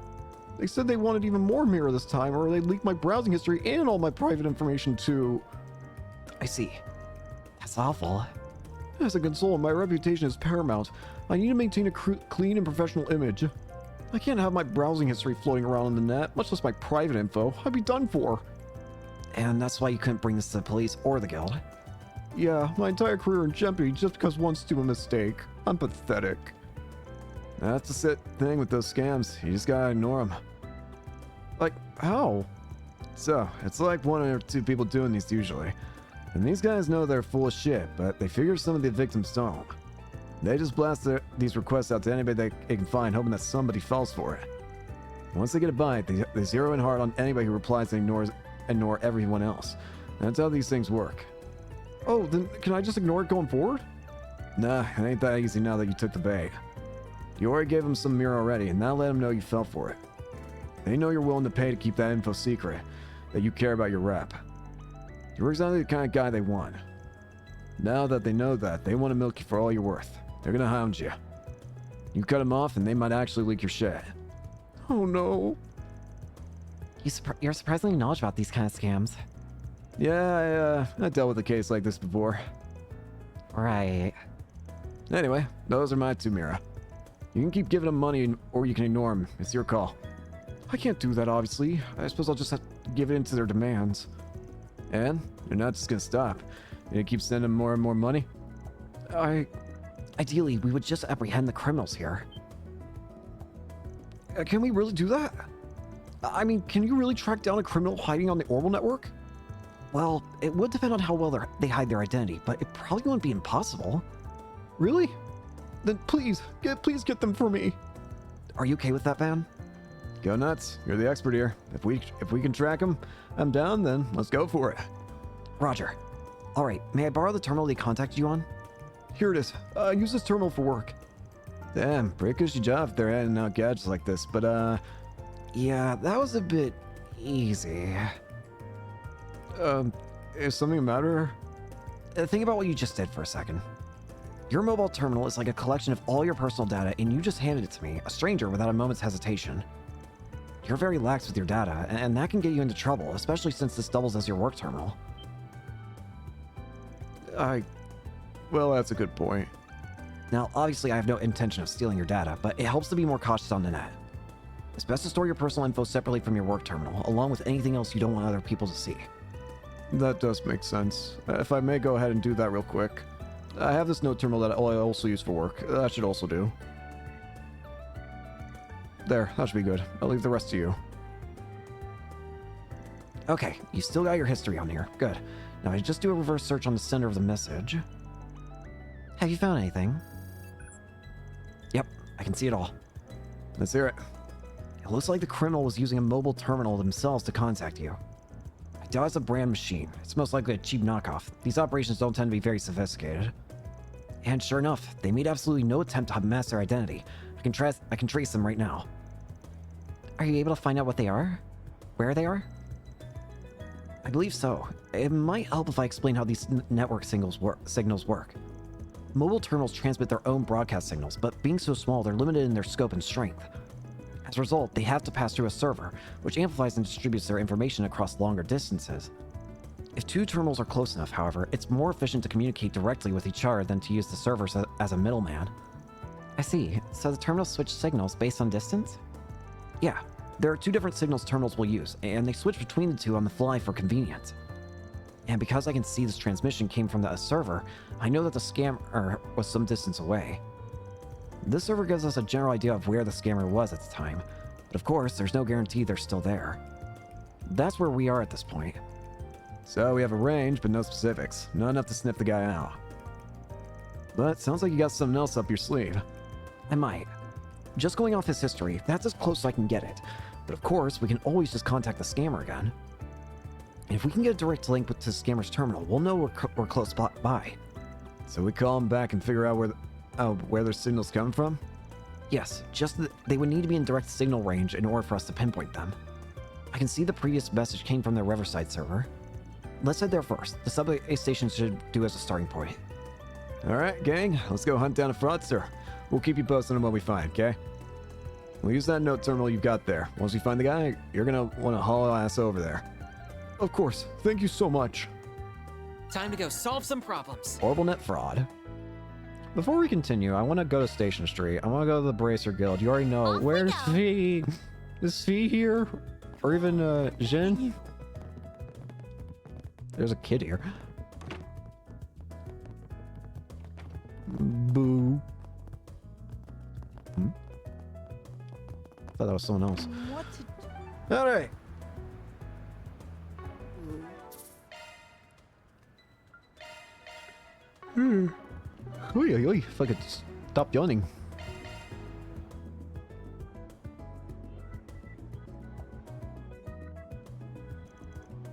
They said they wanted even more mirror this time, or they'd leak my browsing history and all my private information too. I see. That's awful. As a consultant, my reputation is paramount. I need to maintain a clean and professional image. I can't have my browsing history floating around on the net, much less my private info. I'd be done for. And that's why you couldn't bring this to the police or the guild? Yeah, my entire career in jeopardy just because one stupid mistake. I'm pathetic. That's the thing with those scams. You just gotta ignore them. Like, how? So, it's like one or two people doing these usually. And these guys know they're full of shit, but they figure some of the victims don't. They just blast these requests out to anybody they can find, hoping that somebody falls for it. Once they get a bite, they zero in hard on anybody who replies and ignore everyone else. That's how these things work. Oh, then can I just ignore it going forward? Nah, it ain't that easy now that you took the bait. You already gave them some mirror already, and now let them know you fell for it. They know you're willing to pay to keep that info secret, that you care about your rep. You're exactly the kind of guy they want. Now that they know that, they want to milk you for all you're worth. They're gonna hound you. You cut them off, and they might actually leak your shit. Oh no. You're surprisingly knowledgeable about these kind of scams. Yeah, I dealt with a case like this before. Right. Anyway, those are my two Mira. You can keep giving them money, or you can ignore them. It's your call. I can't do that, obviously. I suppose I'll just have to give in to their demands. And you're not just gonna stop. You're gonna keep sending them more and more money? Ideally, we would just apprehend the criminals here. Can we really do that? I mean, can you really track down a criminal hiding on the Orbital network? Well, it would depend on how well they hide their identity, but it probably wouldn't be impossible. Really? Then please get them for me. Are you okay with that, Van? Go nuts. You're the expert here. If we can track them, I'm down, then let's go for it. Roger. Alright, may I borrow the terminal they contacted you on? Here it is. Use this terminal for work. Damn, pretty cushy job if they're handing out gadgets like this, but yeah, that was a bit easy. Is something the matter? Think about what you just did for a second. Your mobile terminal is like a collection of all your personal data, and you just handed it to me, a stranger, without a moment's hesitation. You're very lax with your data, and that can get you into trouble, especially since this doubles as your work terminal. Well, that's a good point. Now, obviously I have no intention of stealing your data, but it helps to be more cautious on the net. It's best to store your personal info separately from your work terminal, along with anything else you don't want other people to see. That does make sense. If I may go ahead and do that real quick. I have this note terminal that I also use for work. That should also do. There, that should be good. I'll leave the rest to you. Okay, you still got your history on here. Good. Now I just do a reverse search on the center of the message. Have you found anything? Yep, I can see it all. Let's hear it. It looks like the criminal was using a mobile terminal themselves to contact you. I doubt it's a brand machine. It's most likely a cheap knockoff. These operations don't tend to be very sophisticated. And sure enough, they made absolutely no attempt to mask their identity. I can trace them right now. Are you able to find out what they are? Where they are? I believe so. It might help if I explain how these network signals work. Mobile terminals transmit their own broadcast signals, but being so small, they're limited in their scope and strength. As a result, they have to pass through a server, which amplifies and distributes their information across longer distances. If two terminals are close enough, however, it's more efficient to communicate directly with each other than to use the servers as a middleman. I see. So the terminals switch signals based on distance? Yeah. There are two different signals terminals will use, and they switch between the two on the fly for convenience. And because I can see this transmission came from the server, I know that the scammer was some distance away. This server gives us a general idea of where the scammer was at the time, but of course, there's no guarantee they're still there. That's where we are at this point. So we have a range, but no specifics. Not enough to sniff the guy out. But sounds like you got something else up your sleeve. I might. Just going off his history, that's as close as I can get it. But of course, we can always just contact the scammer again. And if we can get a direct link to the scammer's terminal, we'll know we're close by. So we call him back and figure out where their signal's coming from? Yes, they would need to be in direct signal range in order for us to pinpoint them. I can see the previous message came from their Riverside server. Let's head there first. The subway station should do as a starting point. Alright, gang, let's go hunt down a fraudster. We'll keep you posted on what we find, okay? We'll use that note terminal you've got there. Once we find the guy, you're gonna want to haul ass over there. Of course. Thank you so much. Time to go solve some problems. OrbitNet fraud. Before we continue, I want to go to Station Street. I want to go to the Bracer Guild. You already know. Where's V? Is V here? Or even, Jin? There's a kid here. Boo. Thought that was someone else. What to do? All right. Oi, if I could stop yawning.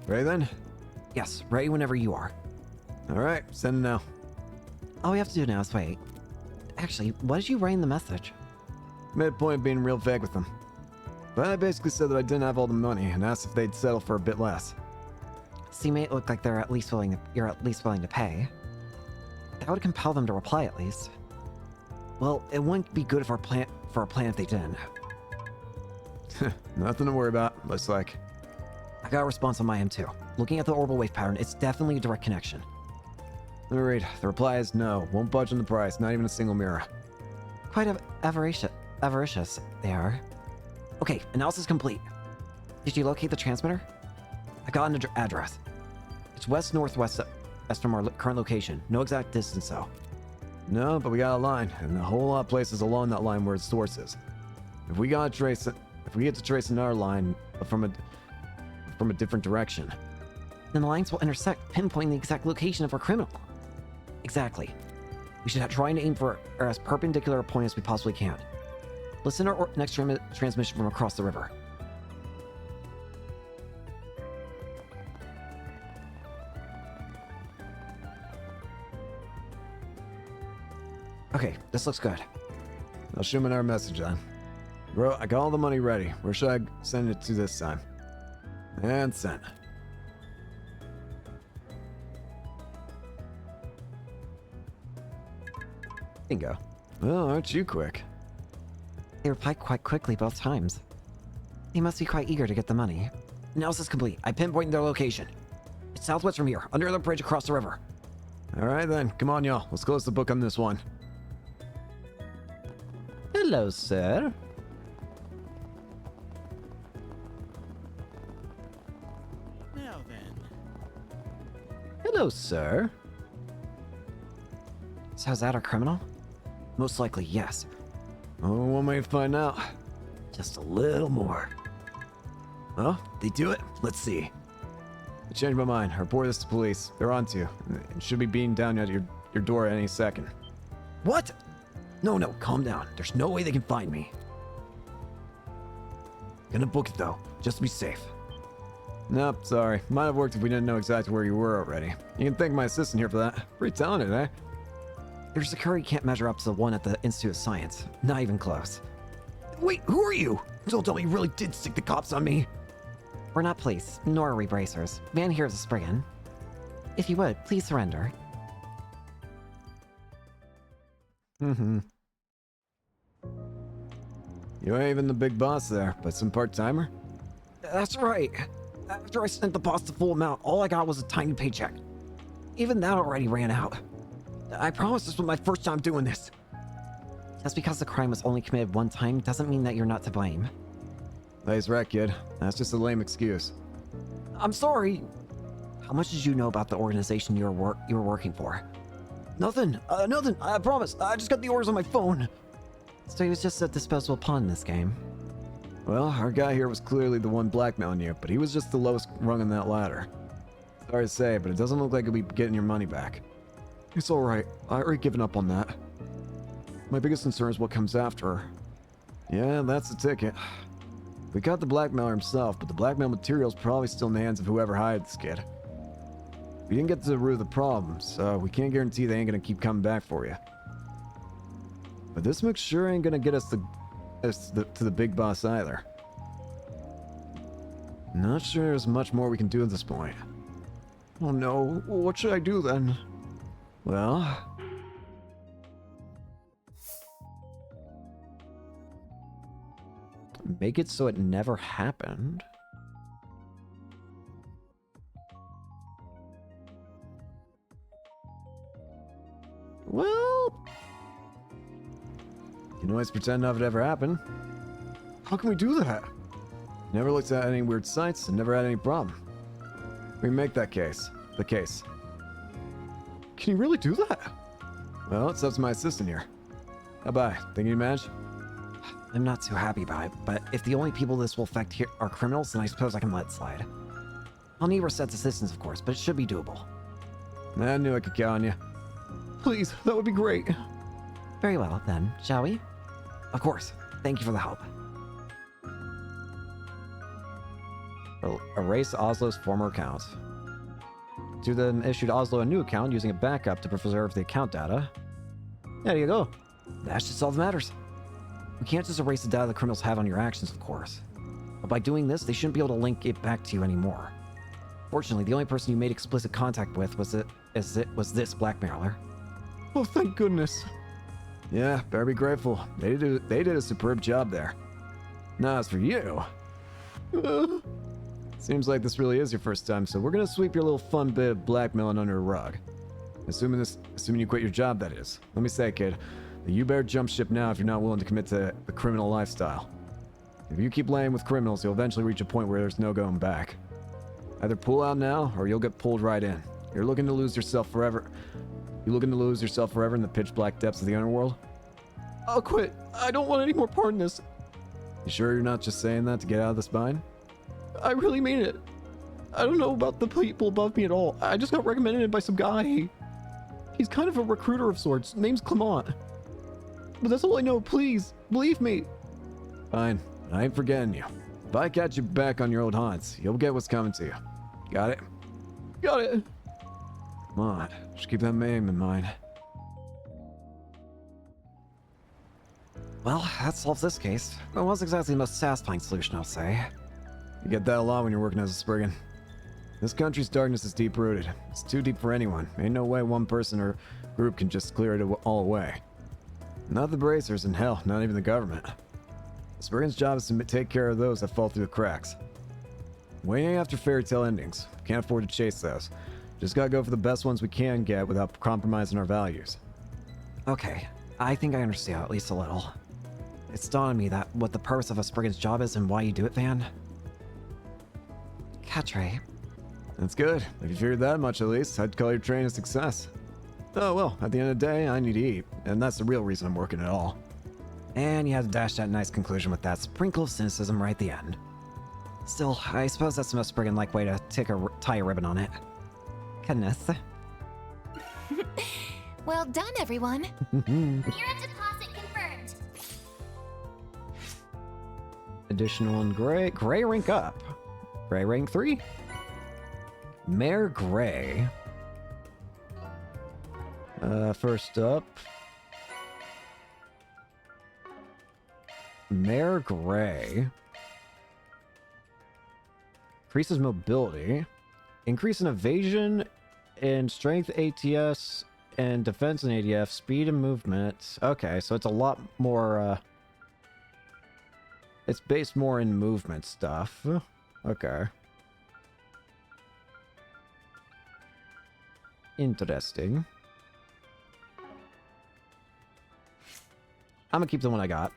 Ready then? Yes, ready whenever you are. All right, send it now. All we have to do now is wait. Actually, what did you write in the message? Made a point of being real vague with them. But I basically said that I didn't have all the money and asked if they'd settle for a bit less. So you made it look like you're at least willing to pay. That would compel them to reply at least. Well, it wouldn't be good for our plan if they didn't. Nothing to worry about, looks like. I got a response on my end too. Looking at the orbital wave pattern, it's definitely a direct connection. Let me read. The reply is no. Won't budge on the price, not even a single mirror. Quite avaricious they are. Okay, analysis complete. Did you locate the transmitter? I got an address. It's west-northwest from our current location. No exact distance though. No, but we got a line, and a whole lot of places along that line where its source is. If we get to trace another line from a different direction, then the lines will intersect, pinpointing the exact location of our criminal. Exactly. We should try and aim for as perpendicular a point as we possibly can. Listen to our next transmission from across the river. Okay, this looks good. I'll shoot him another message then. Bro, I got all the money ready. Where should I send it to this time? And sent. Bingo. Well, aren't you quick? They replied quite quickly both times. They must be quite eager to get the money. Analysis complete. I pinpointed their location. It's southwest from here, under the bridge across the river. Alright then, come on y'all. Let's close the book on this one. Hello, sir. Now then, Hello, sir. So is that our criminal? Most likely, yes. Oh, what may find out? Just a little more. Well, they do it. Let's see. I changed my mind. I report this to police. They're on to you. And should be beating down at your door any second. What? No, calm down. There's no way they can find me. Gonna book it though, just to be safe. Nope, sorry. Might have worked if we didn't know exactly where you were already. You can thank my assistant here for that. Pretty talented, eh? Your security can't measure up to the one at the Institute of Science. Not even close. Wait, who are you? Don't tell me you really did stick the cops on me. We're not police, nor are we bracers. Van here is a Spriggan. If you would, please surrender. Mm-hmm. You ain't even the big boss there, but some part-timer? That's right. After I sent the boss the full amount, all I got was a tiny paycheck. Even that already ran out. I promise this was my first time doing this. Just because the crime was only committed one time doesn't mean that you're not to blame. Nice right, kid. That's just a lame excuse. I'm sorry. How much did you know about the organization you were working for? Nothing. Nothing. I promise. I just got the orders on my phone. So he was just a disposable pawn in this game. Well, our guy here was clearly the one blackmailing you, but he was just the lowest rung on that ladder. Sorry to say, but it doesn't look like you'll be getting your money back. It's alright. I already given up on that. My biggest concern is what comes after her. Yeah, that's the ticket. We got the blackmailer himself, but the blackmail material's probably still in the hands of whoever hired this kid. We didn't get to the root of the problem, so we can't guarantee they ain't gonna keep coming back for you. But this mix sure ain't gonna get us to the big boss either. Not sure there's much more we can do at this point. Oh no, what should I do then? Well... make it so it never happened. Well... you can always pretend none of it ever happened. How can we do that? Never looked at any weird sights and never had any problem. We can make that case. The case. Can you really do that? Well, it's up to my assistant here. Bye-bye. Think you manage? I'm not too happy about it, but if the only people this will affect here are criminals, then I suppose I can let it slide. I'll need Rosette's assistance, of course, but it should be doable. I knew I could count on you. Please, that would be great. Very well, then, shall we? Of course. Thank you for the help. Erase Oslo's former account. To then issued Oslo a new account using a backup to preserve the account data. There you go. That should solve matters. We can't just erase the data the criminals have on your actions, of course. But by doing this, they shouldn't be able to link it back to you anymore. Fortunately, the only person you made explicit contact with was this blackmailer. Oh, thank goodness. Yeah, better be grateful. They did a superb job there. Now, as for you... seems like this really is your first time, so we're gonna sweep your little fun bit of blackmailing under a rug. Assuming you quit your job, that is. Let me say, kid, that you better jump ship now if you're not willing to commit to the criminal lifestyle. If you keep laying with criminals, you'll eventually reach a point where there's no going back. Either pull out now, or you'll get pulled right in. You're looking to lose yourself forever. You looking to lose yourself forever in the pitch black depths of the underworld? I'll quit. I don't want any more part in this. You sure you're not just saying that to get out of this bind? I really mean it. I don't know about the people above me at all. I just got recommended by some guy. He's kind of a recruiter of sorts. Name's Clement. But that's all I know. Please, believe me. Fine. I ain't forgetting you. If I catch you back on your old haunts, you'll get what's coming to you. Got it? Got it. Come on. Just keep that name in mind. Well, that solves this case. It wasn't exactly the most satisfying solution, I'll say. You get that a lot when you're working as a Spriggan. This country's darkness is deep-rooted. It's too deep for anyone. Ain't no way one person or group can just clear it all away. Not the bracers, and hell, not even the government. The Spriggan's job is to take care of those that fall through the cracks. We ain't after fairy tale endings. Can't afford to chase those. Just gotta go for the best ones we can get without compromising our values. Okay, I think I understand at least a little. It's dawned on me that what the purpose of a Spriggan's job is and why you do it, Van. Catre, That's good. If you figured that much at least, I'd call your training a success. Oh well, at the end of the day, I need to eat, and that's the real reason I'm working at all. And you had to dash that nice conclusion with that sprinkle of cynicism right at the end. Still, I suppose that's the most friggin' way to tie a ribbon on it. Goodness. Well done, everyone. Hero deposit confirmed. Additional in gray. Gray rank up. Gray rank 3. Mayor Gray. First up. Mayor Gray. Increases mobility. Increase in evasion and strength ATS and defense and ADF. Speed and movement. Okay, so it's a lot more, it's based more in movement stuff. Okay. Interesting. I'm gonna keep the one I got.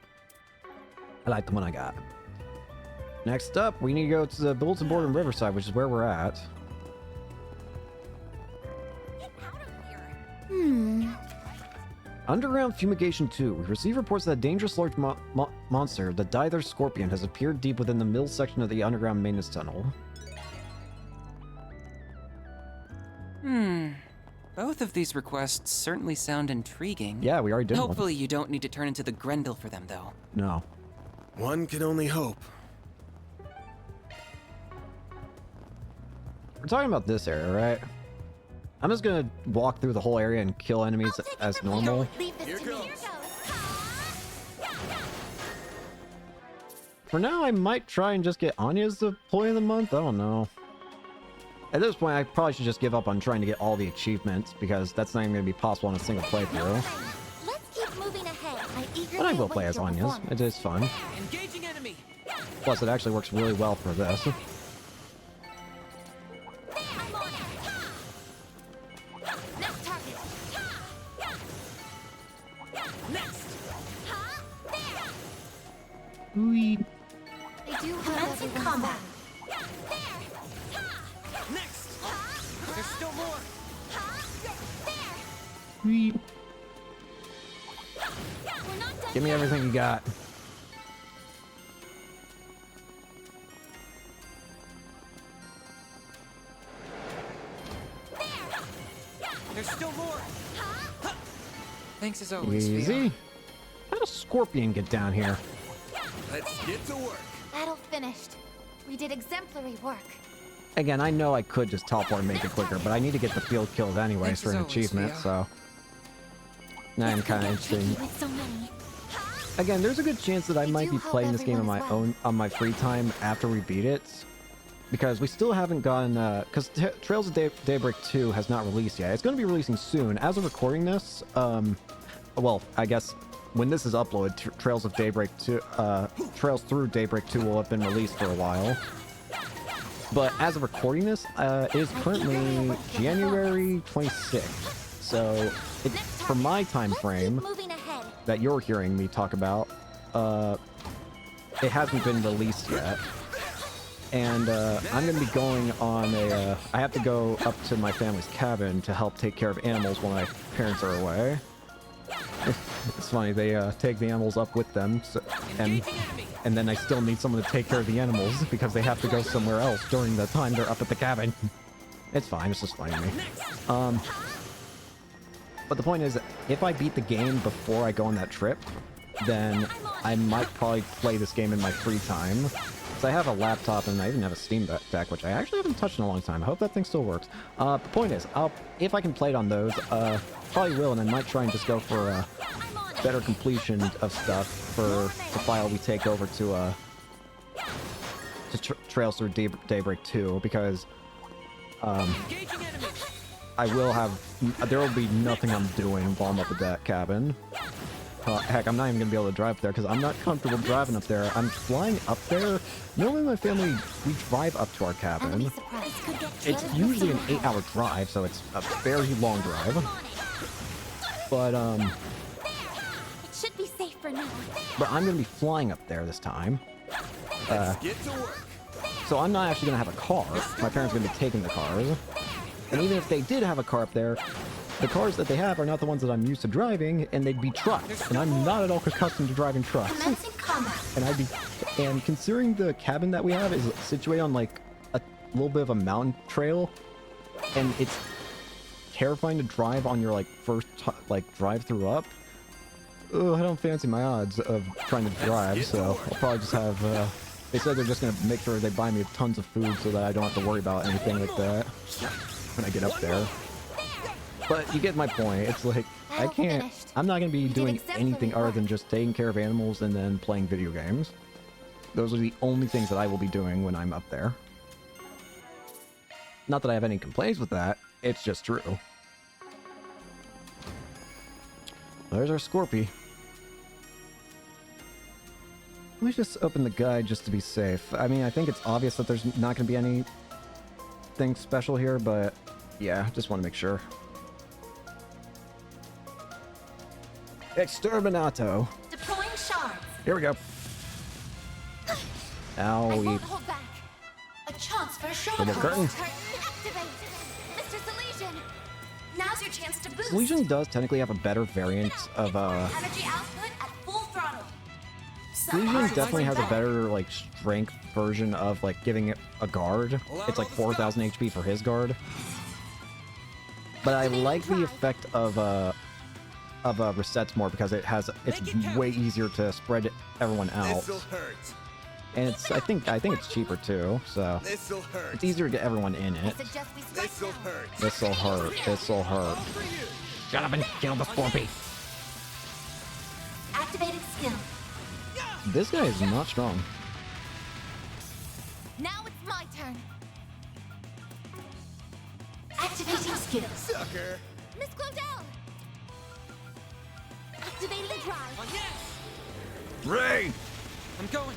I like the one I got. Next up, we need to go to the bulletin board in Riverside, which is where we're at. Underground Fumigation 2. We receive reports that a dangerous large monster, the Dither Scorpion, has appeared deep within the middle section of the underground maintenance tunnel. Both of these requests certainly sound intriguing. Yeah, we already did one. Hopefully you don't need to turn into the Grendel for them, though. No. One can only hope. We're talking about this area, right? I'm just gonna walk through the whole area and kill enemies as normal. For now, I might try and just get Anya as the employee of the month. I don't know. At this point, I probably should just give up on trying to get all the achievements because that's not even going to be possible in a single playthrough. Let's keep moving ahead. But I will play as Anya's. It is fun. Engaging enemy. Plus, it actually works really well for this. They do have in combat. Next! There's still more! Give me everything you got. There's still more! Thanks as always, Easy. Fia. How'd a scorpion get down here? Let's get to work. Battle finished. We did exemplary work. Again, I know I could just teleport and make it quicker, but I need to get the field kills anyways for an achievement, so... Now I'm kind of interested. Again, there's a good chance that I might be playing this game on my own, on my free time after we beat it. Because we still haven't gotten, because Trails of Daybreak 2 has not released yet. It's going to be releasing soon. As of recording this, well, I guess when this is uploaded, Trails of Daybreak 2, Trails Through Daybreak 2 will have been released for a while. But as of recording this, it is currently January 26th. So, for my time frame that you're hearing me talk about, it hasn't been released yet. And I'm going to be going on a... I have to go up to my family's cabin to help take care of animals while my parents are away. It's funny, they take the animals up with them, so, and then I still need someone to take care of the animals because they have to go somewhere else during the time they're up at the cabin. It's fine, it's just funny to me. But the point is, if I beat the game before I go on that trip, then I might probably play this game in my free time. So I have a laptop and I even have a Steam Deck, which I actually haven't touched in a long time. I hope that thing still works. The point is, if I can play it on those, probably will, and I might try and just go for a better completion of stuff for the file we take over to Trails Through Daybreak 2, because I will have, there will be nothing I'm doing while I'm up at that cabin. Heck, I'm not even going to be able to drive up there because I'm not comfortable driving up there. I'm flying up there. Normally my family, we drive up to our cabin. It's usually an 8-hour drive, so it's a very long drive. But, It should be safe for now. but I'm going to be flying up there this time. Let's get to work. So I'm not actually going to have a car. My parents are going to be taking the cars. And even if they did have a car up there, the cars that they have are not the ones that I'm used to driving, and they'd be trucks. And I'm not at all accustomed to driving trucks. And considering the cabin that we have is situated on like a little bit of a mountain trail, and it's terrifying to drive on your like first drive through up. Oh, I don't fancy my odds of trying to drive, so I'll probably just have. They said they're just gonna make sure they buy me tons of food so that I don't have to worry about anything like that when I get up there. But you get my point. It's like I can't. I'm not gonna be doing anything other than just taking care of animals and then playing video games. Those are the only things that I will be doing when I'm up there. Not that I have any complaints with that. It's just true. There's our Scorpy. Let me just open the guide just to be safe. I mean, I think it's obvious that there's not going to be anything special here, but yeah, just want to make sure. Exterminato. Deploying shards. Here we go. I Owie. won't hold back. A chance for a shot. Double curtain. Activate. Mr. Salesian. Now's your chance to boost. Legion does technically have a better variant of Energy output at full throttle. Legion definitely has a better like strength version of like giving it a guard. It's like 4,000 HP for his guard. But I like the effect of resets more because it's way easier to spread everyone out. And I think it's cheaper too, so it's easier to get everyone in it. This'll hurt. This'll hurt. Shut up and kill the Scorpy. Activating skill. This guy is not strong. Now it's my turn. Activating skill. Sucker. Miss Claudel. Activating drive. Ray! I'm going.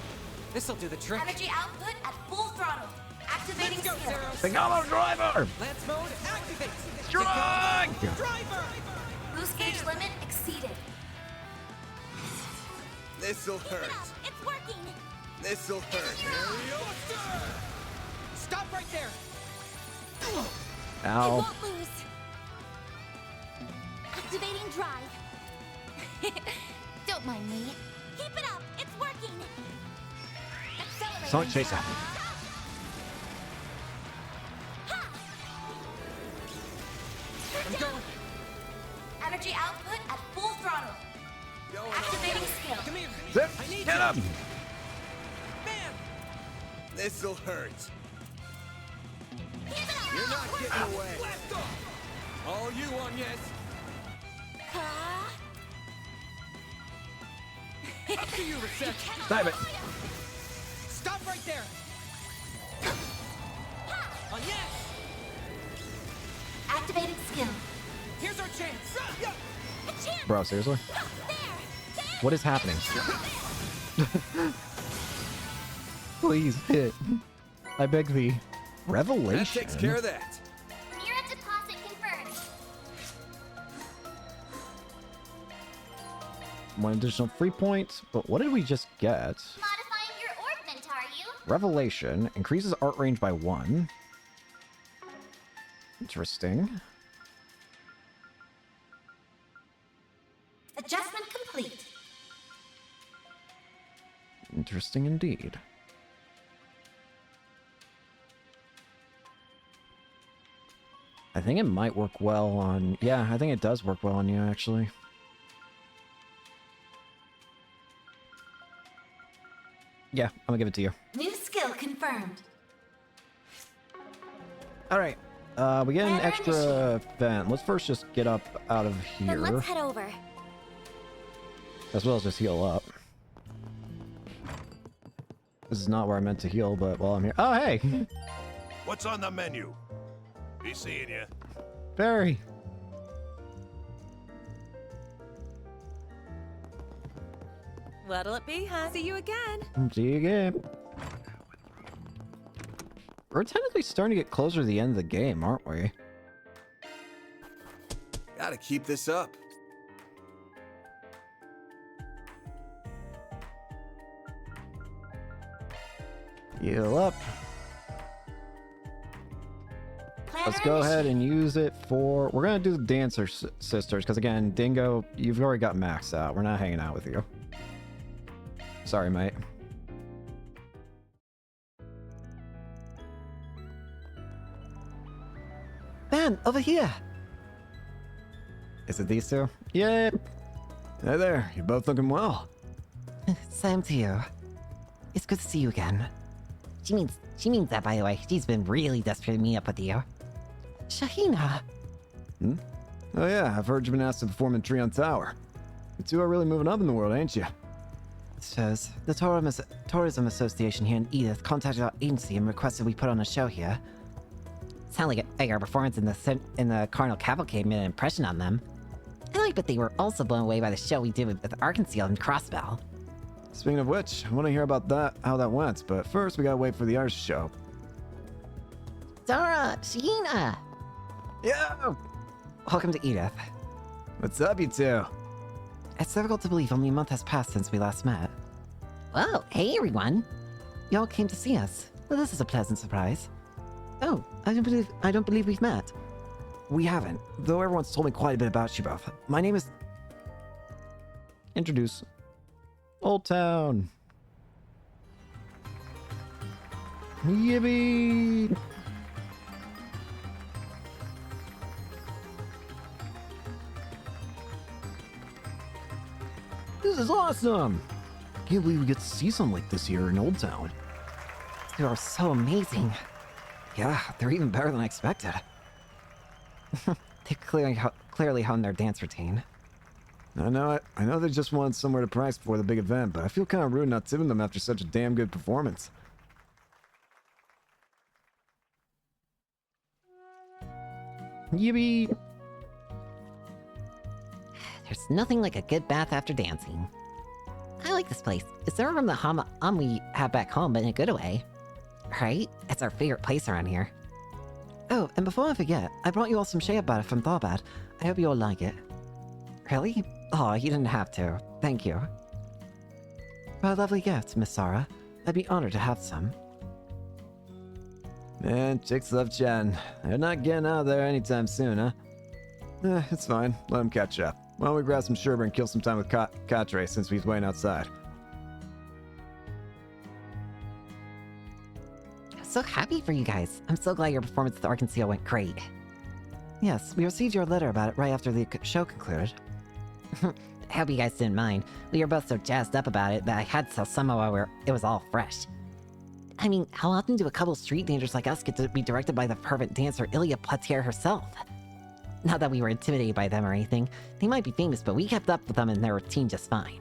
This'll do the trick. Energy output at full throttle. Activating skill. Sigalo driver! Lance mode, activate! Strike! Driver! Boost gauge limit exceeded. This'll hurt. It's working. This'll hurt. Stop right there! Ow. Won't lose. Activating drive. Don't mind me. Keep it up. It's working. Accelerating. Sonic Chaser. I'm going. Energy output at full throttle. Activating skill. Come here. Zip, I need get you. up! Bam! This'll hurt. You're not getting away. Blast off! All you on, yes. Up to you, reception. Dive it. Stop right there. On yes. Activating skill. Here's our chance. A chance. Bro, seriously? What is happening? Please hit. I beg thee. Revelation. That takes care of that. Mirror deposit confirmed. One additional free point, but what did we just get? Modifying your orbment, are you? Revelation increases art range by 1. Interesting. Adjustment complete. Interesting indeed. I think it might work well on... Yeah, I think it does work well on you, actually. Yeah, I'm gonna give it to you. New skill confirmed. Alright, we get an extra vent. Let's first just get up out of Then here. let's head over. As well as just heal up. This is not where I meant to heal, but while I'm here... Oh, hey! What's on the menu? Be seeing you. Barry! What'll it be, huh? See you again. See you again. We're technically starting to get closer to the end of the game, aren't we? Gotta keep this up. Heal up. Let's go ahead and use it for... We're gonna do the Dancer Sisters, because again, Dingo, you've already got maxed out. We're not hanging out with you. Sorry, mate. Man, over here! Is it these two? Yeah. Hey there, you're both looking well. Same to you. It's good to see you again. She means that, by the way. She's been really desperate to meet up with you. Shahina! Hmm? Oh yeah, I've heard you've been asked to perform in Treon Tower. You two are really moving up in the world, ain't you? It says, the Tourism Association here in Edith contacted our agency and requested we put on a show here. Sound like our performance in the Carnal Cavalcade made an impression on them. I like that they were also blown away by the show we did with Arkansas and Crossbell. Speaking of which, I want to hear about that, how that went, but first we gotta wait for the art show. Zara! Shahina! Yeah! Welcome to Edith. What's up, you two? It's difficult to believe only a month has passed since we last met. Whoa, hey everyone! Y'all came to see us. Well, this is a pleasant surprise. Oh, I don't believe we've met. We haven't, though everyone's told me quite a bit about you both. My name is... Introduce. Old Town. Yippee! This is awesome! Can't believe we get to see something like this here in Old Town. You are so amazing. Yeah, they're even better than I expected. They clearly honed their dance routine. I know it. I know they just want somewhere to practice before the big event, but I feel kind of rude not tipping them after such a damn good performance. Yippee! There's nothing like a good bath after dancing. I like this place. It's different from the hammam we have back home, but in a good way. Right? It's our favorite place around here. Oh, and before I forget, I brought you all some shea butter from Tharbad. I hope you all like it. Really? Oh, you didn't have to. Thank you. What a lovely gift, Miss Sarah. I'd be honored to have some. Man, chicks love chatting. They're not getting out of there anytime soon, huh? It's fine. Let them catch up. Why don't we grab some sherbet and kill some time with Katre since he's waiting outside? I'm so happy for you guys. I'm so glad your performance at the Arkansas went great. Yes, we received your letter about it right after the show concluded. I hope you guys didn't mind. We were both so jazzed up about it that I had to tell someone while it was all fresh. I mean, how often do a couple street dangers like us get to be directed by the fervent dancer Ilya Platier herself? Not that we were intimidated by them or anything. They might be famous, but we kept up with them and their routine just fine.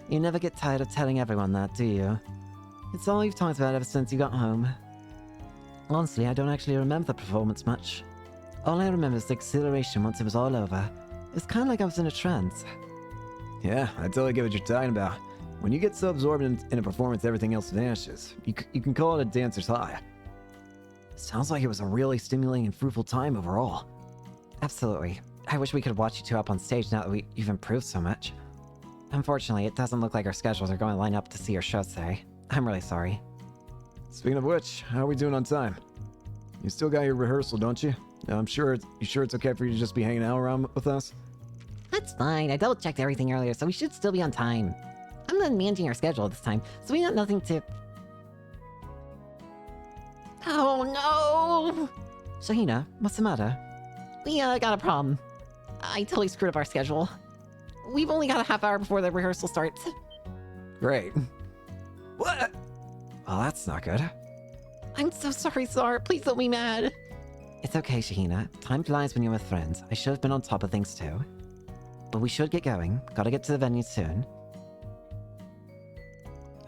You never get tired of telling everyone that, do you? It's all you've talked about ever since you got home. Honestly, I don't actually remember the performance much. All I remember is the exhilaration once it was all over. It was kind of like I was in a trance. Yeah, I totally get what you're talking about. When you get so absorbed in a performance, everything else vanishes. You can call it a dancer's high. Sounds like it was a really stimulating and fruitful time overall. Absolutely. I wish we could watch you two up on stage now that you've improved so much. Unfortunately, it doesn't look like our schedules are going to line up to see your show today. I'm really sorry. Speaking of which, how are we doing on time? You still got your rehearsal, don't you? I'm sure it's okay for you to just be hanging out around with us? That's fine. I double-checked everything earlier, so we should still be on time. I'm not managing our schedule this time, so we got nothing to... Oh no! Shahina, what's the matter? We got a problem. I totally screwed up our schedule. We've only got a half hour before the rehearsal starts. Great. What? Well, that's not good. I'm so sorry, Sar. Please don't be mad. It's okay, Shahina. Time flies when you're with friends. I should have been on top of things too. But we should get going. Gotta get to the venue soon.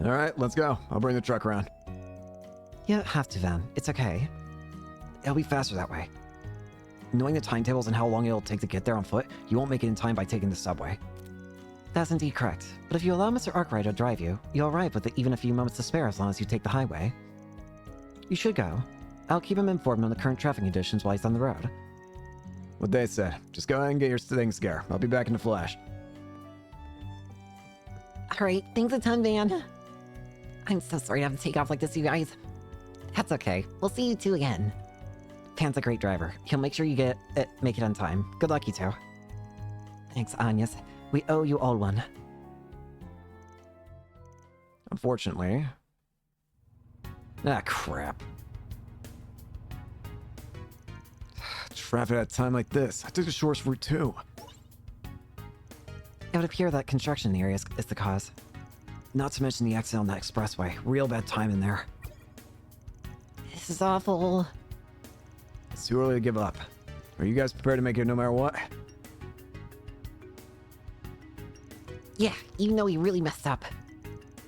Alright, let's go. I'll bring the truck around. You don't have to, Van. It's okay. It'll be faster that way. Knowing the timetables and how long it'll take to get there on foot, you won't make it in time by taking the subway. That's indeed correct. But if you allow Mr. Arkwright to drive you, you'll arrive with even a few moments to spare as long as you take the highway. You should go. I'll keep him informed on the current traffic conditions while he's on the road. What they said. Just go ahead and get your things there. I'll be back in a flash. Alright, thanks a ton, Van. I'm so sorry to have to take off like this, you guys. That's okay. We'll see you two again. Pan's a great driver. He'll make sure you make it on time. Good luck, you two. Thanks, Anyas. We owe you all one. Unfortunately. Ah, crap. Traffic at a time like this. I took the shortest route too. It would appear that construction in the area is the cause. Not to mention the accident on that expressway. Real bad time in there. This is awful. It's too early to give up. Are you guys prepared to make it no matter what? Yeah, even though we really messed up.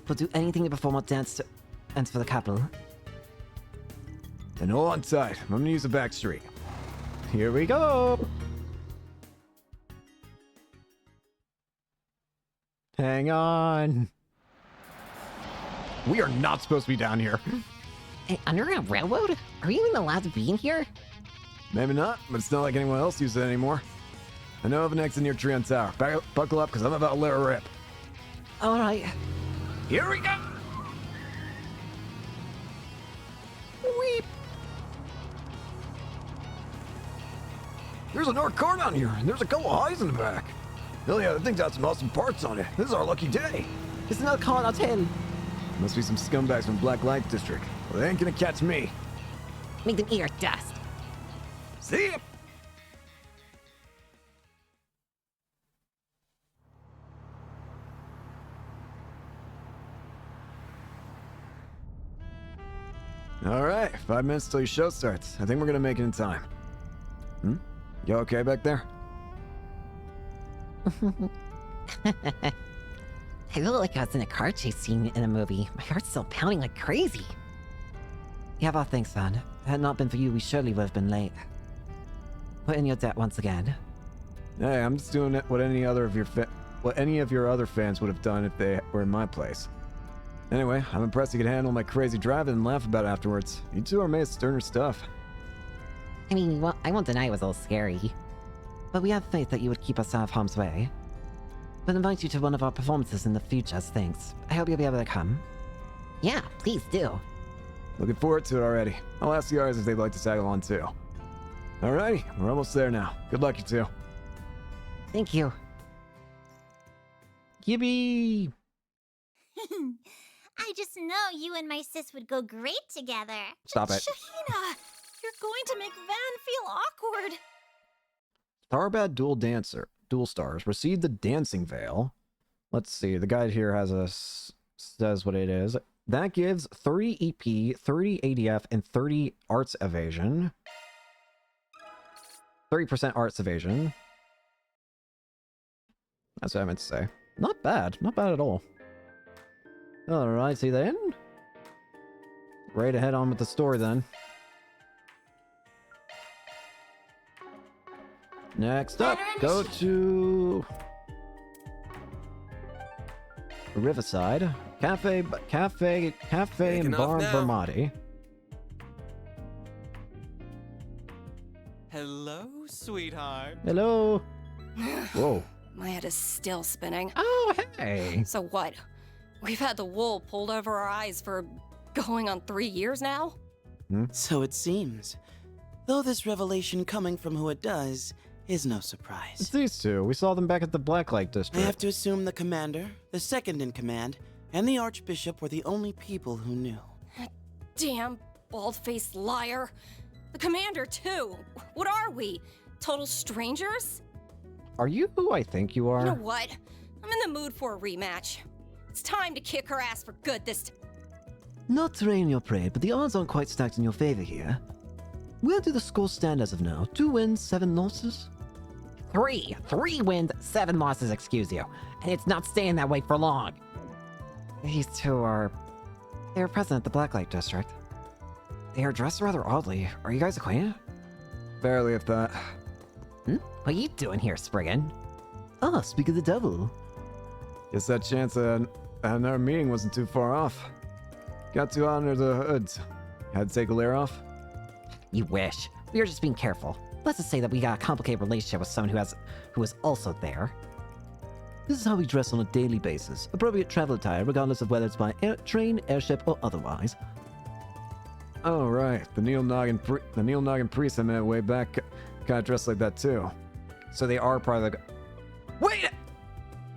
We'll do anything to perform our dance for the capital. Then hold on tight. I'm gonna use the back street. Here we go! Hang on. We are not supposed to be down here. An underground railroad? Are you even allowed to be in here? Maybe not, but it's not like anyone else uses it anymore. I know of an exit near Trion Tower. Buckle up, because I'm about to let her rip. Alright. Here we go! Weep! There's another car down here, and there's a couple of highs in the back. Hell yeah, I think that's some awesome parts on it. This is our lucky day. It's another car on 10. Must be some scumbags from Black Light District. Well, they ain't gonna catch me. Make them eat our dust. See ya! Alright, 5 minutes till your show starts. I think we're gonna make it in time. You okay back there? I feel like I was in a car chase scene in a movie. My heart's still pounding like crazy. Yeah, well, thanks, son. Had it not been for you, we surely would have been late. We're in your debt once again. Hey, I'm just doing what any of your other fans would have done if they were in my place. Anyway, I'm impressed you could handle my crazy driving and laugh about it afterwards. You two are made of sterner stuff. I mean, well, I won't deny it was a little scary. But we have faith that you would keep us out of harm's way. We'll invite you to one of our performances in the future as thanks. I hope you'll be able to come. Yeah, please do. Looking forward to it already. I'll ask the others if they'd like to tag along too. Alrighty, we're almost there now. Good luck, you two. Thank you. Yippee! I just know you and my sis would go great together. Stop it. Shahina, you're going to make Van feel awkward. Tharbad Dual Stars received the Dancing Veil. Let's see, the guide here says what it is. That gives 30 EP, 30 ADF, and 30 Arts Evasion. 30% Arts Evasion. That's what I meant to say. Not bad. Not bad at all. Alrighty then. Right ahead on with the story then. Next up, go to Riverside Cafe and Bar Vermati. Hello, sweetheart. Hello. Whoa. My head is still spinning. Oh, hey. So what? We've had the wool pulled over our eyes for going on 3 years now? So it seems. Though this revelation coming from who it does is no surprise. It's these two. We saw them back at the Blacklight District. I have to assume the commander, the second in command, and the Archbishop were the only people who knew. Damn bald-faced liar. The commander, too. What are we? Total strangers? Are you who I think you are? You know what? I'm in the mood for a rematch. It's time to kick her ass for good this time. Not to rain your parade, but the odds aren't quite stacked in your favor here. Where do the scores stand as of now? 2 wins, 7 losses? 3 wins, 7 losses, excuse you. And it's not staying that way for long. These two are... They were present at the Blacklight District. They are dressed rather oddly. Are you guys acquainted? Barely, if that. What are you doing here, Spriggan? Ah, speak of the devil. Guess that chance at another meeting wasn't too far off. Got to honor the hoods. Had to take a layer off? You wish. We were just being careful. Let's just say that we got a complicated relationship with someone who is also there. This is how we dress on a daily basis. Appropriate travel attire, regardless of whether it's by train, airship, or otherwise. Oh, right. The Neil Noggin priest I met way back kind of dressed like that, too. So they are part of the... Wait!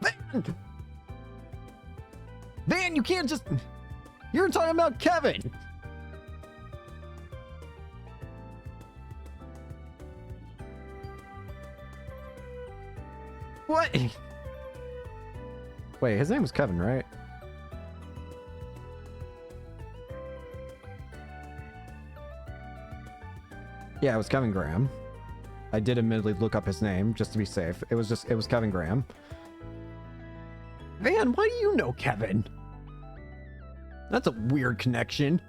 Van! Van, you can't just... You're talking about Kevin! What? Wait, his name was Kevin, right? Yeah, it was Kevin Graham. I did admittedly look up his name just to be safe. It was Kevin Graham. Van, why do you know Kevin? That's a weird connection.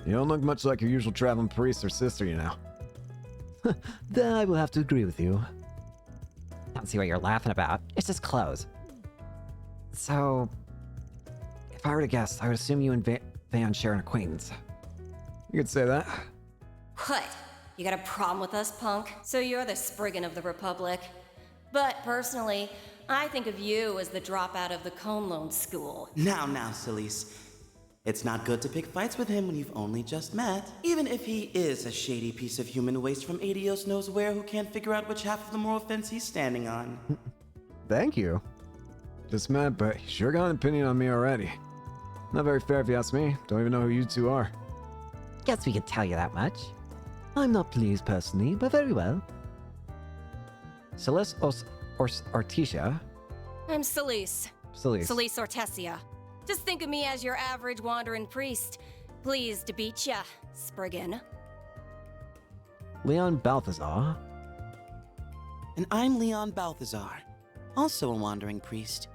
You don't look much like your usual traveling priest or sister, you know. Then I will have to agree with you. I don't see what you're laughing about. It's just clothes. So, if I were to guess, I would assume you and Van share an acquaintance. You could say that. What? You got a problem with us, punk? So you're the Spriggan of the Republic. But personally, I think of you as the dropout of the Cone Loan School. Now, Celise. It's not good to pick fights with him when you've only just met. Even if he is a shady piece of human waste from Adios knows where who can't figure out which half of the moral fence he's standing on. Thank you. Just met, but you sure got an opinion on me already. Not very fair if you ask me. Don't even know who you two are. Guess we could tell you that much. I'm not pleased personally, but very well. Celeste or Artesia? I'm Celise. Celise. Celise Ortesia. Just think of me as your average wandering priest. Pleased to beat ya, Spriggan. Leon Balthazar. And I'm Leon Balthazar, also a wandering priest.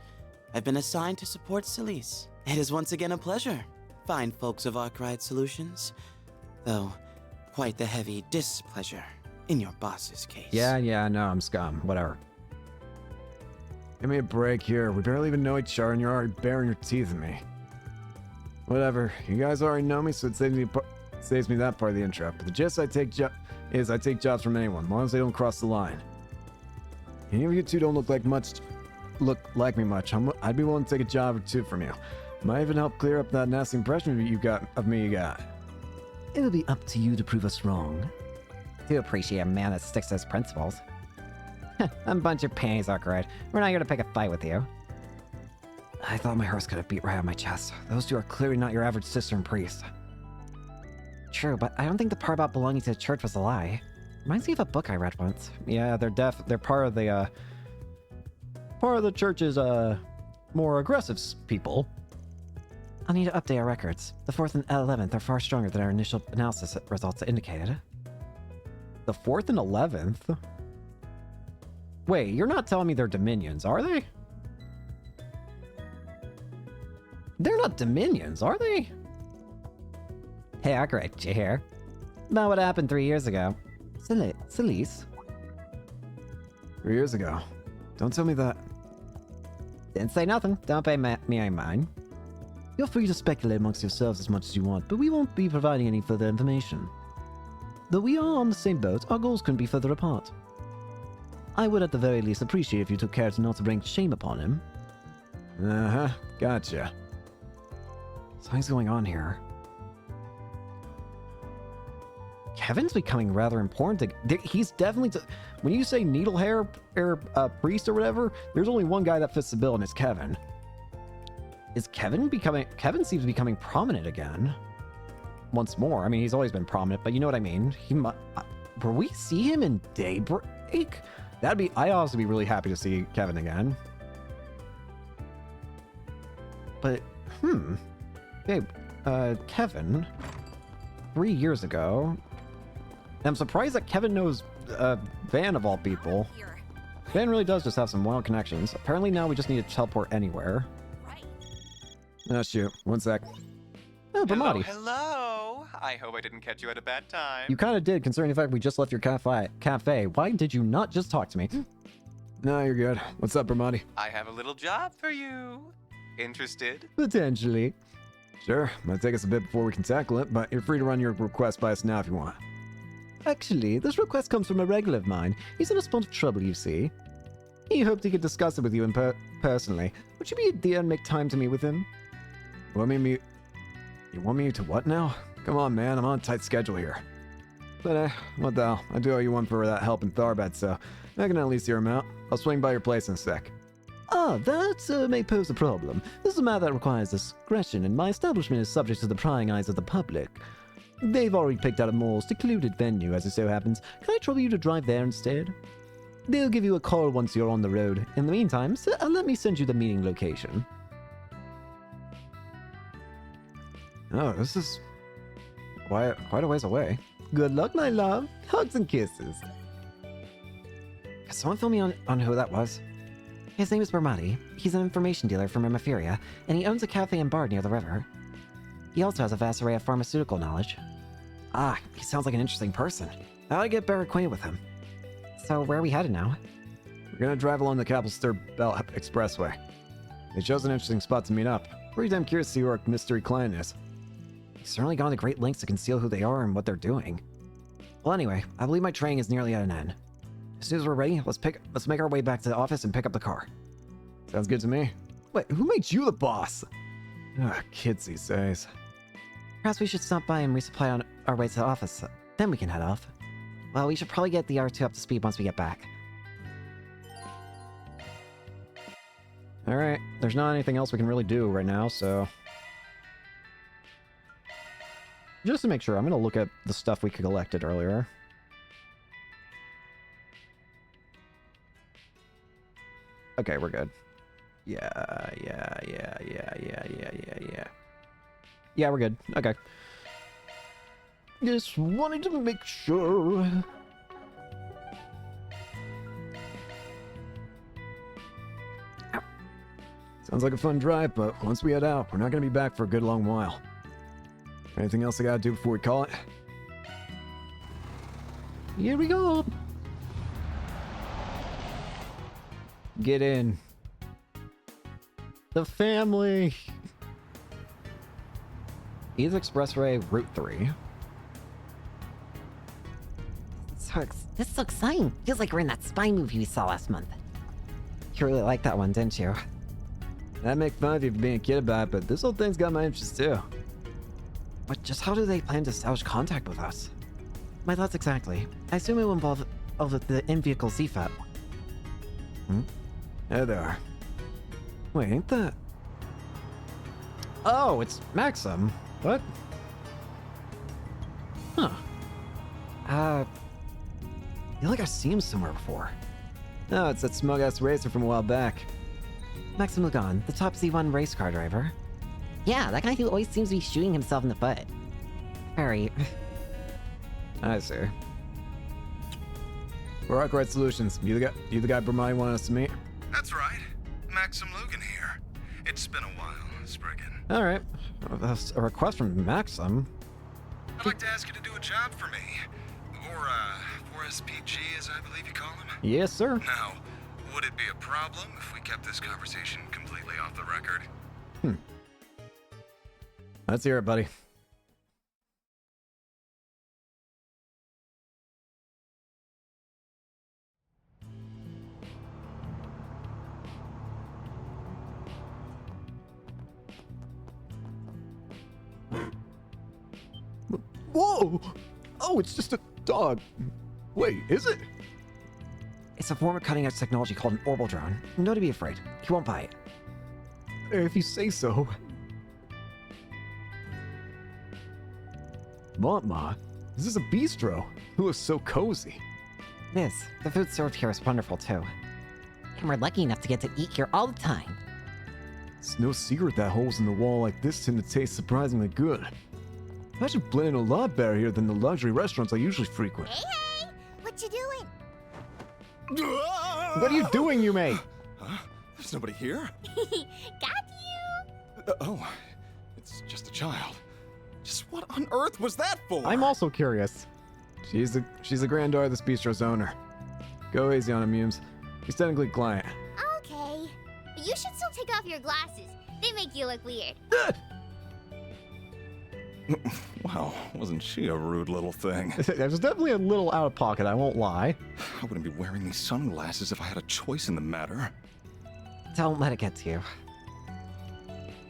I've been assigned to support Celise. It is once again a pleasure, fine folks of Arkwright Solutions. Though, quite the heavy displeasure in your boss's case. Yeah, no, I'm scum. Whatever. Give me a break here. We barely even know each other and you're already baring your teeth at me. Whatever. You guys already know me, so it saves me that part of the intro. But the gist I take jobs from anyone, as long as they don't cross the line. Any of you two don't look like me much. I'd be willing to take a job or two from you. Might even help clear up that nasty impression you got. It will be up to you to prove us wrong. I do appreciate a man that sticks to his principles. I'm a bunch of panties, Arkwright. We're not here to pick a fight with you. I thought my horse could have beat right on my chest. Those two are clearly not your average sister and priest. True, but I don't think the part about belonging to the church was a lie. Reminds me of a book I read once. Yeah, they're part of the church's more aggressive people. I'll need to update our records. The 4th and 11th are far stronger than our initial analysis results indicated. The 4th and 11th? Wait, you're not telling me they're Dominions, are they? They're not Dominions, are they? Hey, Arkwright, did you hear? About what happened 3 years ago. Celise? 3 years ago? Don't tell me that. Didn't say nothing. Don't pay me any mind. Feel free to speculate amongst yourselves as much as you want, but we won't be providing any further information. Though we are on the same boat, our goals couldn't be further apart. I would at the very least appreciate if you took care to not to bring shame upon him. Uh-huh, gotcha. Something's going on here. Kevin's becoming rather important. He's definitely... when you say needle hair priest or whatever, there's only one guy that fits the bill, and it's Kevin. Is Kevin becoming... Kevin seems to be becoming prominent again. Once more. I mean, he's always been prominent, but you know what I mean. Will we see him in Daybreak? That'd be... I'd also be really happy to see Kevin again. But, Hey, Kevin... 3 years ago... I'm surprised that Kevin knows Van of all people. Van really does just have some wild connections. Apparently now we just need to teleport anywhere. Oh shoot, one sec. Oh, Bramati. Hello. I hope I didn't catch you at a bad time. You kind of did, considering the fact we just left your cafe. Why did you not just talk to me? No, you're good. What's up, Bramati? I have a little job for you. Interested? Potentially. Sure, might take us a bit before we can tackle it, but you're free to run your request by us now if you want. Actually, this request comes from a regular of mine. He's in a spot of trouble, you see. He hoped he could discuss it with you personally. Would you be a dear and make time to meet with him? You want me to what now? Come on, man, I'm on a tight schedule here. But, what the hell, I do owe you one for that help in Tharbad, so I can at least hear him out. I'll swing by your place in a sec. Ah, that may pose a problem. This is a matter that requires discretion, and my establishment is subject to the prying eyes of the public. They've already picked out a more secluded venue, as it so happens. Can I trouble you to drive there instead? They'll give you a call once you're on the road. In the meantime, let me send you the meeting location. Oh, this is quite a ways away. Good luck, my love. Hugs and kisses. Can someone fill me on who that was? His name is Bermati. He's an information dealer from Emiferia, and he owns a cafe and bar near the river. He also has a vast array of pharmaceutical knowledge. Ah, he sounds like an interesting person. How do I get better acquainted with him? So where are we headed now? We're gonna drive along the Capelster Belt Expressway. They chose an interesting spot to meet up. Pretty damn curious to see who our mystery client is. He's certainly gone to great lengths to conceal who they are and what they're doing. Well, anyway, I believe my training is nearly at an end. As soon as we're ready, let's make our way back to the office and pick up the car. Sounds good to me. Wait, who made you the boss? Kids these days. Perhaps we should stop by and resupply on our way to the office. Then we can head off. Well, we should probably get the R2 up to speed once we get back. Alright, there's not anything else we can really do right now, so... Just to make sure, I'm going to look at the stuff we collected earlier. Okay, we're good. Yeah. Yeah, we're good. Okay. Just wanted to make sure. Sounds like a fun drive, but once we head out, we're not going to be back for a good long while. Anything else I gotta do before we call it? Here we go! Get in. The family! East Expressway, Route 3. This is so exciting. Feels like we're in that spy movie we saw last month. You really liked that one, didn't you? I'd make fun of you for being a kid about it, but this whole thing's got my interest too. But just how do they plan to establish contact with us? My thoughts exactly. I assume it will involve the in-vehicle CFAT. There they are. Wait, ain't that... Oh, it's Maxim. What? Huh. I feel like I've seen him somewhere before. Oh, it's that smug-ass racer from a while back. Maxim Lugan, the top Z1 race car driver. Yeah, that guy who always seems to be shooting himself in the foot. Very. I see. We're Arkwright Solutions. You the guy Bermai wanted us to meet? That's right. Maxim Lugan here. It's been a while, Spriggan. Alright. That's a request from Maxim. I'd like to ask you to do a job for me. Or, 4SPG, as I believe you call him. Yes, sir. Now, would it be a problem if we kept this conversation completely off the record? Let's hear it, buddy. Whoa! Oh, it's just a dog. Wait, is it? It's a form of cutting-edge technology called an orbital drone. No to be afraid. He won't buy it. If you say so. Montma, this is a bistro. It looks so cozy. It is. The food served here is wonderful, too. And we're lucky enough to get to eat here all the time. It's no secret that holes in the wall like this tend to taste surprisingly good. Imagine blending a lot better here than the luxury restaurants I usually frequent. Hey, what you doing? What are you doing, Yume? Huh? There's nobody here? Got you! Oh, it's just a child. Just what on earth was that for? I'm also curious. She's the granddaughter of this bistro's owner. Go easy on him, Mumes. He's technically a client. Okay. But you should still take off your glasses. They make you look weird. Wow, wasn't she a rude little thing? It was definitely a little out of pocket, I won't lie. I wouldn't be wearing these sunglasses if I had a choice in the matter. Don't let it get to you.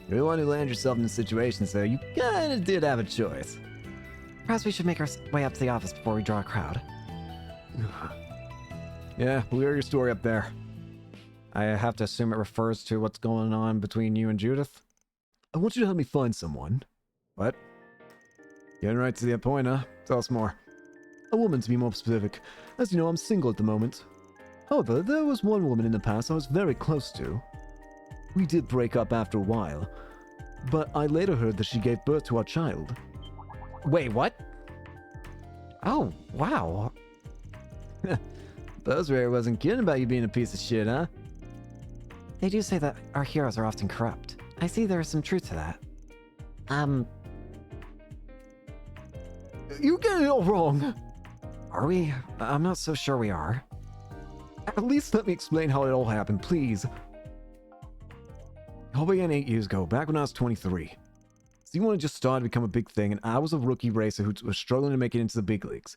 You're the one who landed yourself in this situation, so you kinda did have a choice. Perhaps we should make our way up to the office before we draw a crowd. Yeah, we'll hear your story up there. I have to assume it refers to what's going on between you and Judith. I want you to help me find someone. What? Getting right to the point, huh? Tell us more. A woman, to be more specific. As you know, I'm single at the moment. However, there was one woman in the past I was very close to. We did break up after a while, but I later heard that she gave birth to our child. Wait, what? Oh, wow. Buzzray wasn't kidding about you being a piece of shit, huh? They do say that our heroes are often corrupt. I see there is some truth to that. You get it all wrong. Are we? I'm not so sure we are. At least let me explain how it all happened, please. It all began 8 years ago, back when I was 23. C1 had just started to become a big thing, and I was a rookie racer who was struggling to make it into the big leagues.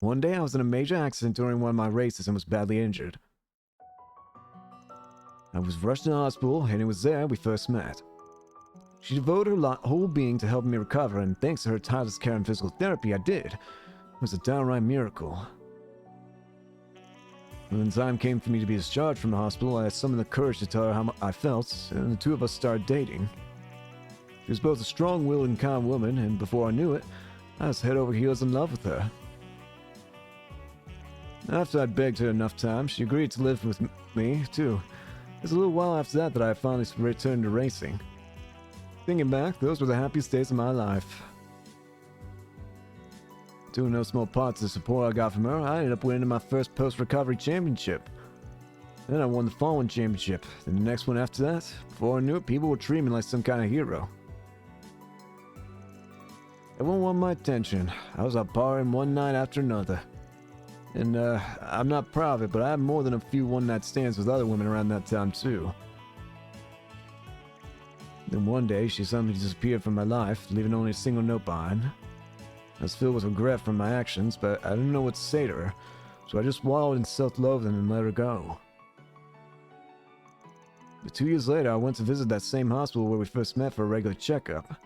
One day, I was in a major accident during one of my races and was badly injured. I was rushed to the hospital, and it was there we first met. She devoted her whole being to helping me recover, and thanks to her tireless care and physical therapy, I did. It was a downright miracle. When the time came for me to be discharged from the hospital, I summoned the courage to tell her how I felt, and the two of us started dating. She was both a strong-willed and kind woman, and before I knew it, I was head over heels in love with her. After I'd begged her enough times, she agreed to live with me, too. It was a little while after that I finally returned to racing. Thinking back, those were the happiest days of my life. Due in no small part to the support I got from her, I ended up winning my first post-recovery championship. Then I won the following championship, then the next one after that. Before I knew it, people would treat me like some kind of hero. Everyone wanted my attention. I was out partying one night after another. And, I'm not proud of it, but I had more than a few one-night stands with other women around that time, too. Then one day, she suddenly disappeared from my life, leaving only a single note behind. I was filled with regret from my actions, but I didn't know what to say to her, so I just wallowed in self-loathing and let her go. But 2 years later, I went to visit that same hospital where we first met for a regular checkup,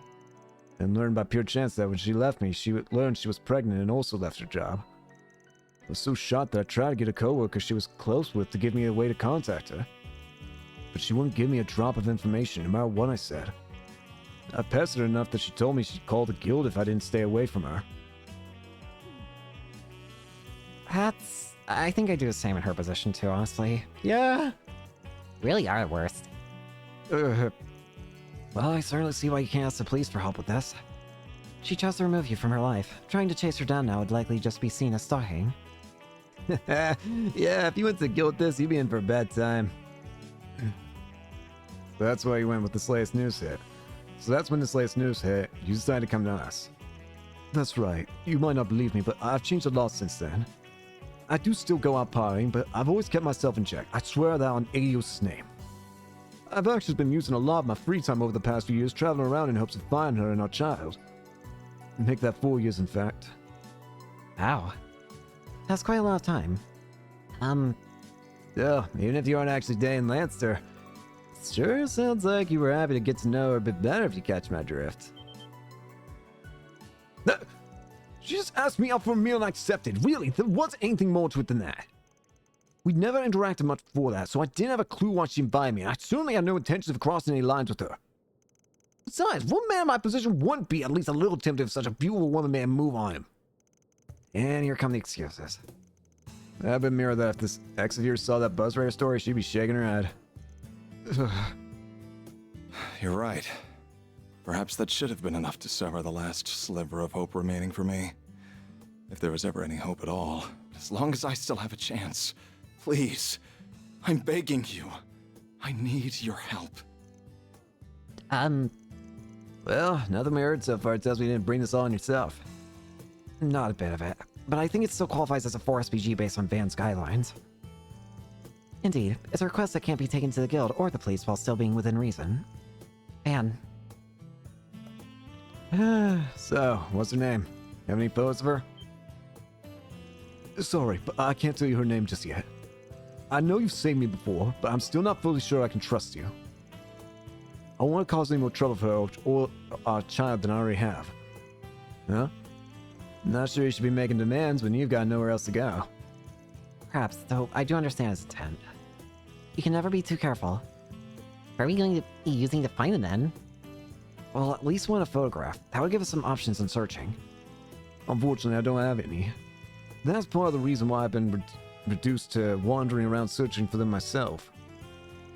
and learned by pure chance that when she left me, she learned she was pregnant and also left her job. I was so shocked that I tried to get a coworker she was close with to give me a way to contact her. But she wouldn't give me a drop of information, no matter what I said. I pestered her enough that she told me she'd call the guild if I didn't stay away from her. I think I'd do the same in her position too, honestly. Yeah? Really are the worst. Well, I certainly see why you can't ask the police for help with this. She chose to remove you from her life. Trying to chase her down now would likely just be seen as stalking. Yeah, if you went to guild with this, you'd be in for a bad time. That's why you went with this latest news hit. So that's when this latest news hit, you decided to come to us. That's right. You might not believe me, but I've changed a lot since then. I do still go out partying, but I've always kept myself in check. I swear that on Aeos' name. I've actually been using a lot of my free time over the past few years traveling around in hopes of finding her and our child. Make that 4 years, in fact. Wow. That's quite a lot of time. Yeah, even if you aren't actually dating Lancer, it sure sounds like you were happy to get to know her a bit better if you catch my drift. She just asked me out for a meal and I accepted. Really, there wasn't anything more to it than that. We'd never interacted much before that, so I didn't have a clue why she invited me, and I certainly had no intentions of crossing any lines with her. Besides, what man in my position wouldn't be at least a little tempted if such a beautiful woman made a move on him? And here come the excuses. I've been mirrored that if this ex of yours saw that Buzzray story, she'd be shaking her head. You're right. Perhaps that should have been enough to sever the last sliver of hope remaining for me. If there was ever any hope at all. As long as I still have a chance. Please. I'm begging you. I need your help. Well, nothing we heard so far tells me you didn't bring this all on yourself. Not a bit of it, but I think it still qualifies as a 4SPG based on Van's guidelines. Indeed, it's a request that can't be taken to the guild or the police while still being within reason. Van. So, what's her name? Have any photos of her? Sorry, but I can't tell you her name just yet. I know you've saved me before, but I'm still not fully sure I can trust you. I don't want to cause any more trouble for her or our child than I already have. Huh? Not sure you should be making demands when you've got nowhere else to go. Perhaps, though I do understand his intent. You can never be too careful. What are we going to be using to find it then? Well, at least want a photograph. That would give us some options in searching. Unfortunately, I don't have any. That's part of the reason why I've been reduced to wandering around searching for them myself.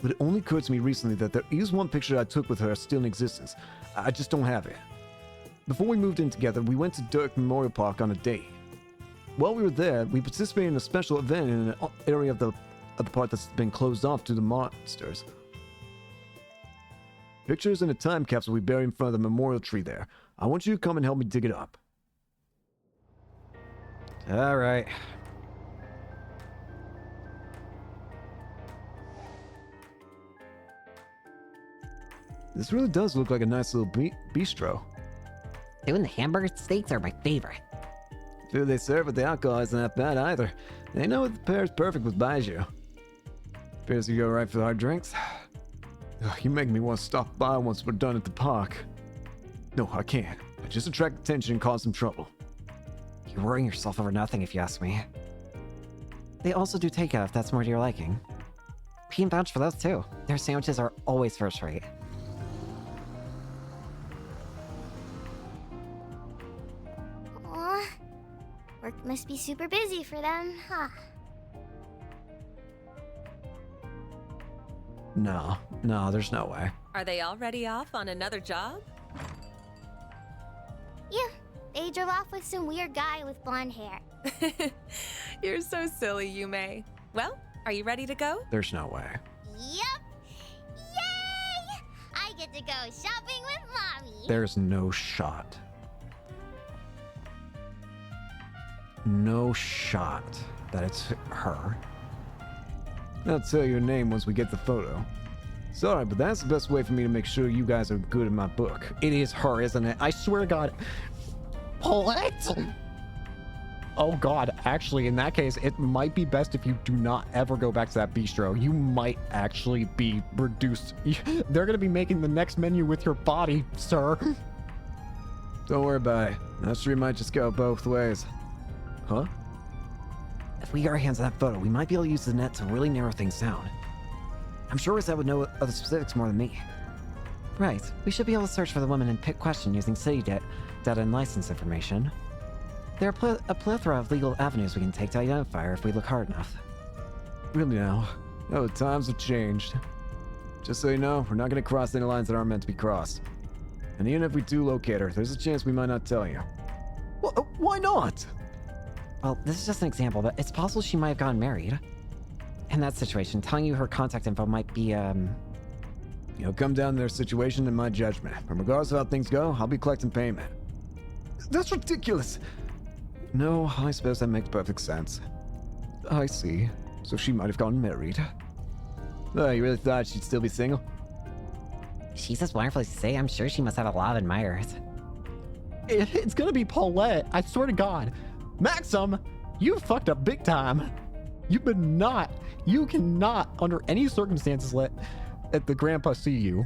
But it only occurred to me recently that there is one picture I took with her still in existence. I just don't have it. Before we moved in together, we went to Dirk Memorial Park on a date. While we were there, we participated in a special event in an area of the part that's been closed off due to monsters. Pictures in a time capsule we buried in front of the memorial tree there. I want you to come and help me dig it up. Alright. This really does look like a nice little bistro. Doing the hamburger steaks are my favorite. Food they serve with the alcohol isn't that bad either. They know it pairs perfect with baijiu. Appears you go right for the hard drinks. Ugh, you make me want to stop by once we're done at the park. No, I can't. I just attract attention and cause some trouble. You're worrying yourself over nothing if you ask me. They also do takeout if that's more to your liking. We can vouch for those too. Their sandwiches are always first rate. Aw, work must be super busy for them, huh? No, there's no way. Are they already off on another job? Yeah, they drove off with some weird guy with blonde hair. You're so silly, Yume. Well, are you ready to go? There's no way. Yep! Yay! I get to go shopping with Mommy! There's no shot. No shot that it's her. I'll tell you her name once we get the photo. Sorry, but that's the best way for me to make sure you guys are good in my book. It is her, isn't it? I swear to God. Paulette! Oh God, actually, in that case, it might be best if you do not ever go back to that bistro. You might actually be reduced. They're gonna be making the next menu with your body, sir. Don't worry about it. That street might just go both ways. Huh? If we get our hands on that photo, we might be able to use the net to really narrow things down. I'm sure Rosette would know other specifics more than me. Right. We should be able to search for the woman and pick question using city data and license information. There are a plethora of legal avenues we can take to identify her if we look hard enough. Really now? No, the times have changed. Just so you know, we're not going to cross any lines that aren't meant to be crossed. And even if we do locate her, there's a chance we might not tell you. Well, why not? Well, this is just an example, but it's possible she might have gotten married. In that situation, telling you her contact info might be, It'll come down to their situation and my judgment. But regardless of how things go, I'll be collecting payment. That's ridiculous. No, I suppose that makes perfect sense. I see. So she might have gotten married. Oh, you really thought she'd still be single? She's as wonderful to say. I'm sure she must have a lot of admirers. It's gonna be Paulette. I swear to God. Maxim, you fucked up big time. You cannot, under any circumstances, let the grandpa see you.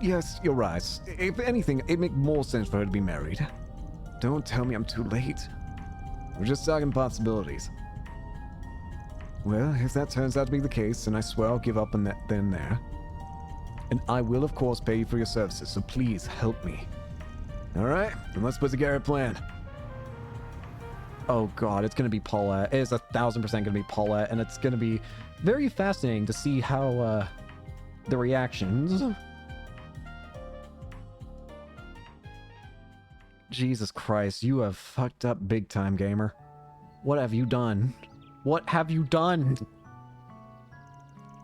Yes, you're right. If anything, it'd make more sense for her to be married. Don't tell me I'm too late. We're just talking possibilities. Well, if that turns out to be the case, then I swear I'll give up on that then and there. And I will, of course, pay you for your services, so please help me. Alright, then let's put together a plan. Oh God, it's gonna be Paulette. It is 1,000% gonna be Paulette, and it's gonna be very fascinating to see how, the reactions. Jesus Christ, you have fucked up big time, gamer. What have you done? What have you done?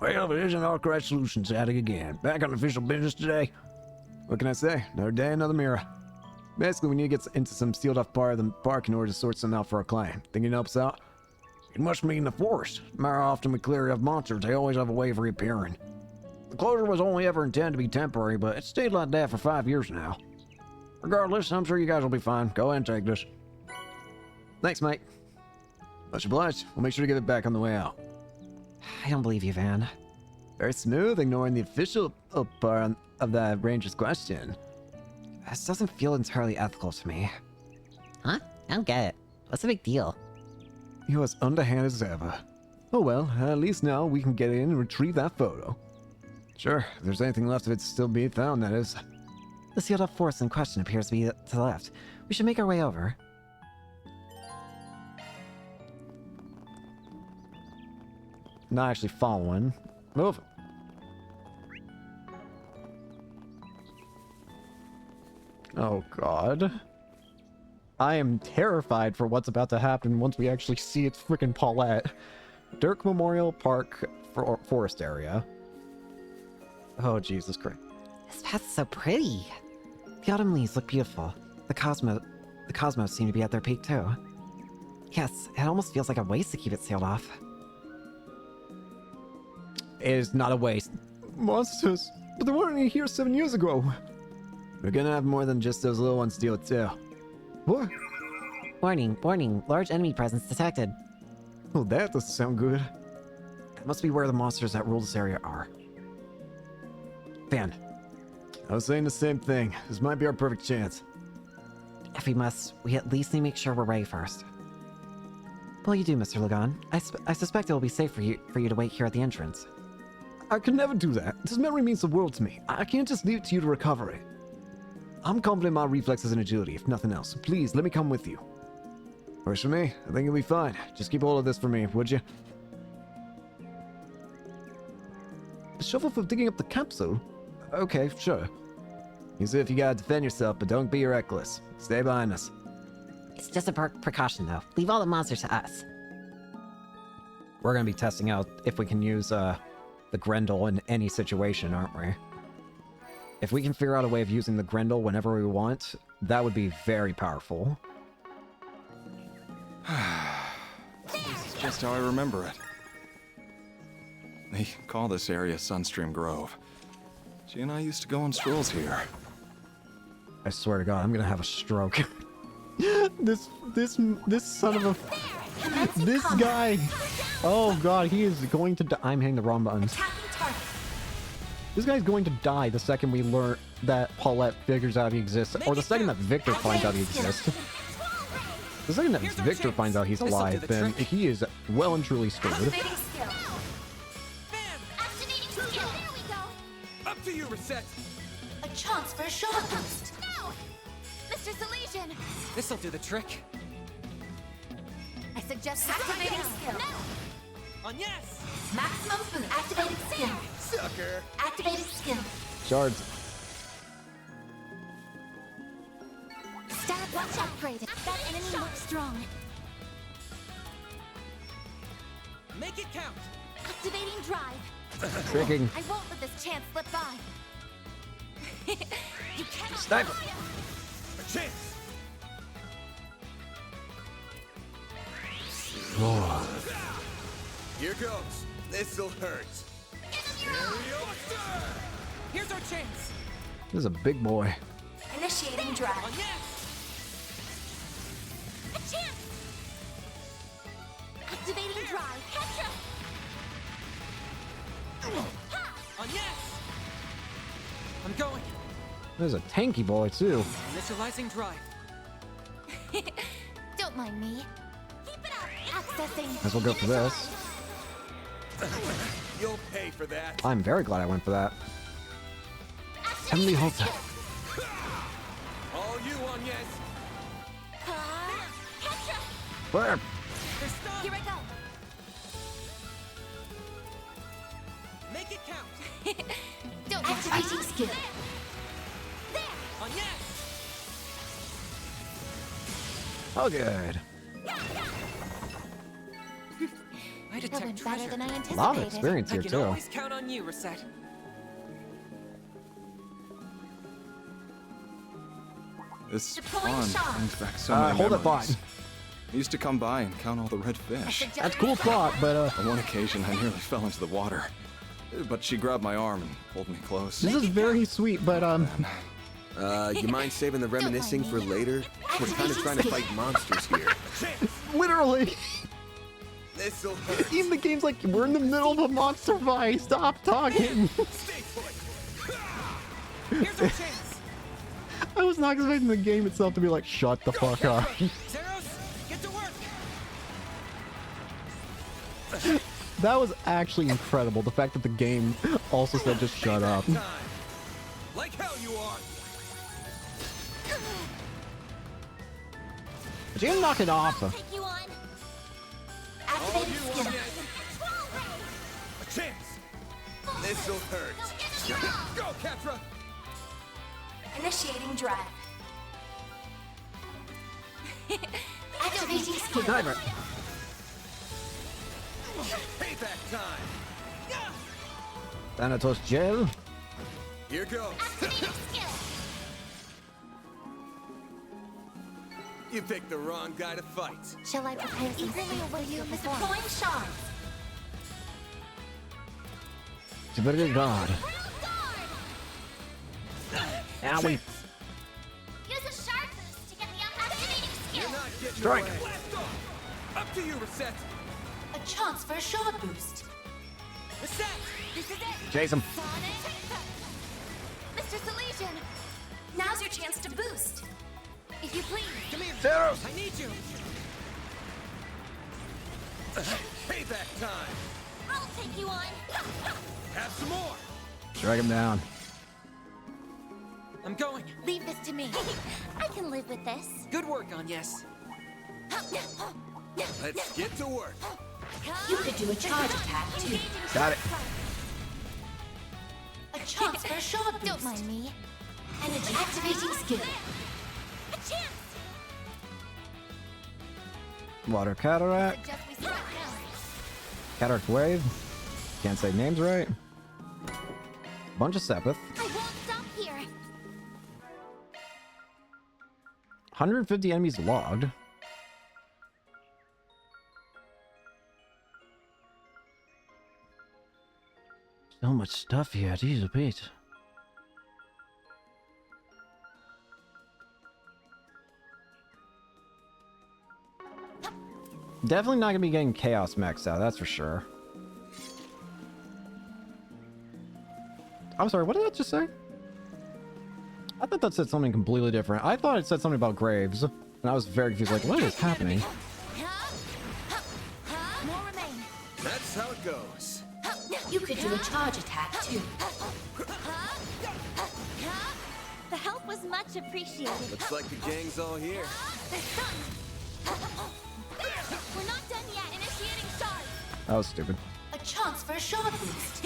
Well, it isn't Arkwright Solutions at it again. Back on official business today. What can I say? Another day, another mirror. Basically, we need to get into some sealed off part of the park in order to sort something out for our client. Think it helps out? It must mean the forest. No matter how often we clear it of monsters, they always have a way of reappearing. The closure was only ever intended to be temporary, but it's stayed like that for 5 years now. Regardless, I'm sure you guys will be fine. Go ahead and take this. Thanks, mate. Much obliged. We'll make sure to get it back on the way out. I don't believe you, Van. Very smooth, ignoring the official part of that ranger's question. This doesn't feel entirely ethical to me. Huh? I don't get it. What's the big deal? You're as underhand as ever. Oh well, at least now we can get in and retrieve that photo. Sure, if there's anything left of it still being found, that is. The sealed up forest in question appears to be to the left. We should make our way over. Not actually following. Move. Oh god. I am terrified for what's about to happen once we actually see it's freaking Paulette. Dirk Memorial Park Forest Area. Oh, Jesus Christ. This path's so pretty. The autumn leaves look beautiful. The cosmos seem to be at their peak too. Yes, it almost feels like a waste to keep it sealed off. It is not a waste. Monsters, but there weren't any here 7 years ago. We're gonna have more than just those little ones to deal with too. What? Warning, warning, large enemy presence detected. Oh, that doesn't sound good. That must be where the monsters that rule this area are. Van. I was saying the same thing. This might be our perfect chance. If we must, we at least need to make sure we're ready first. While you do, Mr. Lagan, I suspect it will be safe for you to wait here at the entrance. I could never do that. This memory means the world to me. I can't just leave it to you to recover it. I'm confident in my reflexes and agility, if nothing else. Please, let me come with you. Works for me. I think you'll be fine. Just keep hold of this for me, would you? A shovel for digging up the capsule? Okay, sure. Use it if you gotta defend yourself, but don't be reckless. Stay behind us. It's just a precaution, though. Leave all the monsters to us. We're gonna be testing out if we can use the Grendel in any situation, aren't we? If we can figure out a way of using the Grendel whenever we want, that would be very powerful. This is just how I remember it. They call this area Sunstream Grove. She and I used to go on strolls here. I swear to God, I'm gonna have a stroke. this son of a... This guy... Oh God, he is going to die. I'm hitting the wrong buttons. This guy's going to die the second we learn that Paulette figures out he exists, or the second that Victor finds out he exists. The second that Victor finds out he's alive, then he is well and truly screwed. Up to you, Reset. A chance for a shot boost. No! Mr. Salesian! This'll do the trick. I suggest activating skill. No! On yes! Maximum boost. Activating skill. Sucker! Activating skill. Shards. Stab watch upgraded. That enemy looks strong. Make it count! Activating drive. Tricking. I won't let this chance slip by. You cannot Sniper. A chance! Oh. Here goes. This'll hurt. Here's our chance! This is a big boy. Initiating drive. On yes! A chance! Activating drive. Petra! On yes! I'm going. There's a tanky boy too. Initializing drive. Don't mind me. Keep it up. Accessing. Might as well go for this. You'll pay for that. I'm very glad I went for that. Heavenly Halter. All you on yes. Petra! Where? Here I go. Make it count! Don't activating skill. There. On yes! Oh, good. I That went better than I A anticipated. lot of experience I here can too. always count on you, Reset. This Deploying pond shot. brings back so many hold that memories. thought. I used to come by and count all the red fish. That's cool thought, but On one occasion, I nearly fell into the water. But she grabbed my arm and pulled me close. this is very sweet, but You mind saving the reminiscing for later? We're kind of trying to fight monsters here. literally, This'll hurt. even the game's like, we're in the middle of a monster fight. Stop talking. Stay put! Here's our chance! I was not expecting the game itself to be like, shut the fuck up. Get to work. That was actually incredible. The fact that the game also said just shut up. Like hell you are. Did you knock it off? Take you on. Activating skill. A chance. This'll hurt. Go, Catra. Initiating drive. Activating skill. Diver. Payback time. Thanatos gel. Here goes. Activating skill. You picked the wrong guy to fight. Shall I prepare some Eagerly await you, Mr. deploying shards. Very God. Owie. Use a shard boost to get the activating skill. You're not getting Strike. away. Blast off. Up to you, Reset. A chance for a shard boost. Reset. This is it. Chase him. Sonic. Mr. Salesian. Now's your chance to boost. If you please. Come here. Zeros. I need you. Payback time. I'll take you on. Have some more. Drag him down. I'm going. Leave this to me. I can live with this. Good work, Agnes. Let's get to work. You could do a charge attack too. Got it. A chance for a shard boost. Don't mind me. Energy activating skill. A chance. Water cataract. Just we start now. Cataract wave. Can't say names right. Bunch of Sepith. I won't stop here. 150 enemies logged. So much stuff here. Jeez, Pete. Definitely not gonna be getting Chaos maxed out, that's for sure. I'm sorry, what did that just say? I thought that said something completely different. I thought it said something about graves, and I was very confused, like, what is happening? More remain. That's how it goes. You could do a charge attack too. The help was much appreciated. Looks like the gang's all here. We're not done yet. Initiating charge. That was stupid. A chance for a shard boost.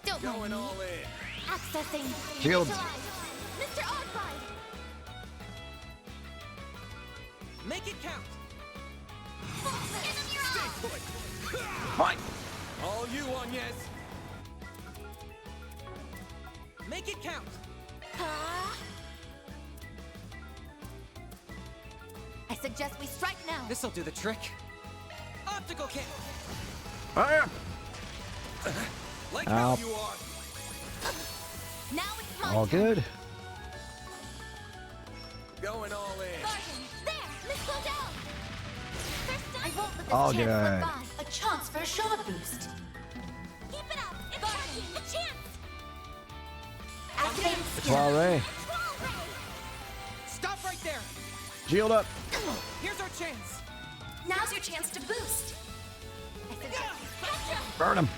Don't Going mind me. all in. Accessing. Shields. Mr. Oddride. Make it count. Stay put. Fine. All you, Agnes. Make it count. I suggest we strike now. This'll do the trick. Optical cannon. Fire! Like Ow. how you are. Now it's my All turn. good. Going all in. Barton. There. Miss Claudel. First time. I won't let this All chance good. slip by. A chance for a shard boost. Keep it up. It's working. A chance. Activating skill. Soiree. Control ray. Stop right there. Shield up. Here's our chance. Now's your chance to boost. I suggest we strike. Burn him.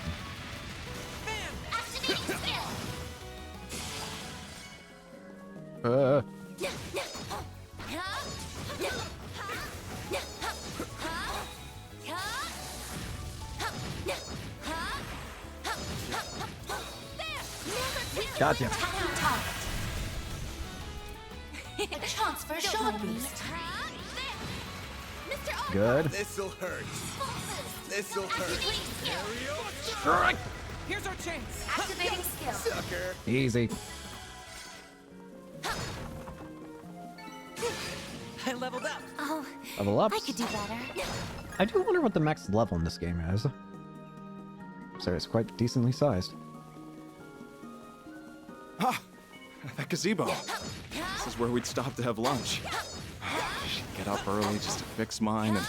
Activating skill. Gotcha. A chance for a shard boost. Good. This'll hurt. This'll hurt. Strike. Here's our chance. Activating skill. Sucker. Easy. I leveled up. Oh, Level up. I could do better. I do wonder what the max level in this game is. So it's quite decently sized. Ah, that gazebo. This is where we'd stop to have lunch. I should get up early just to fix mine and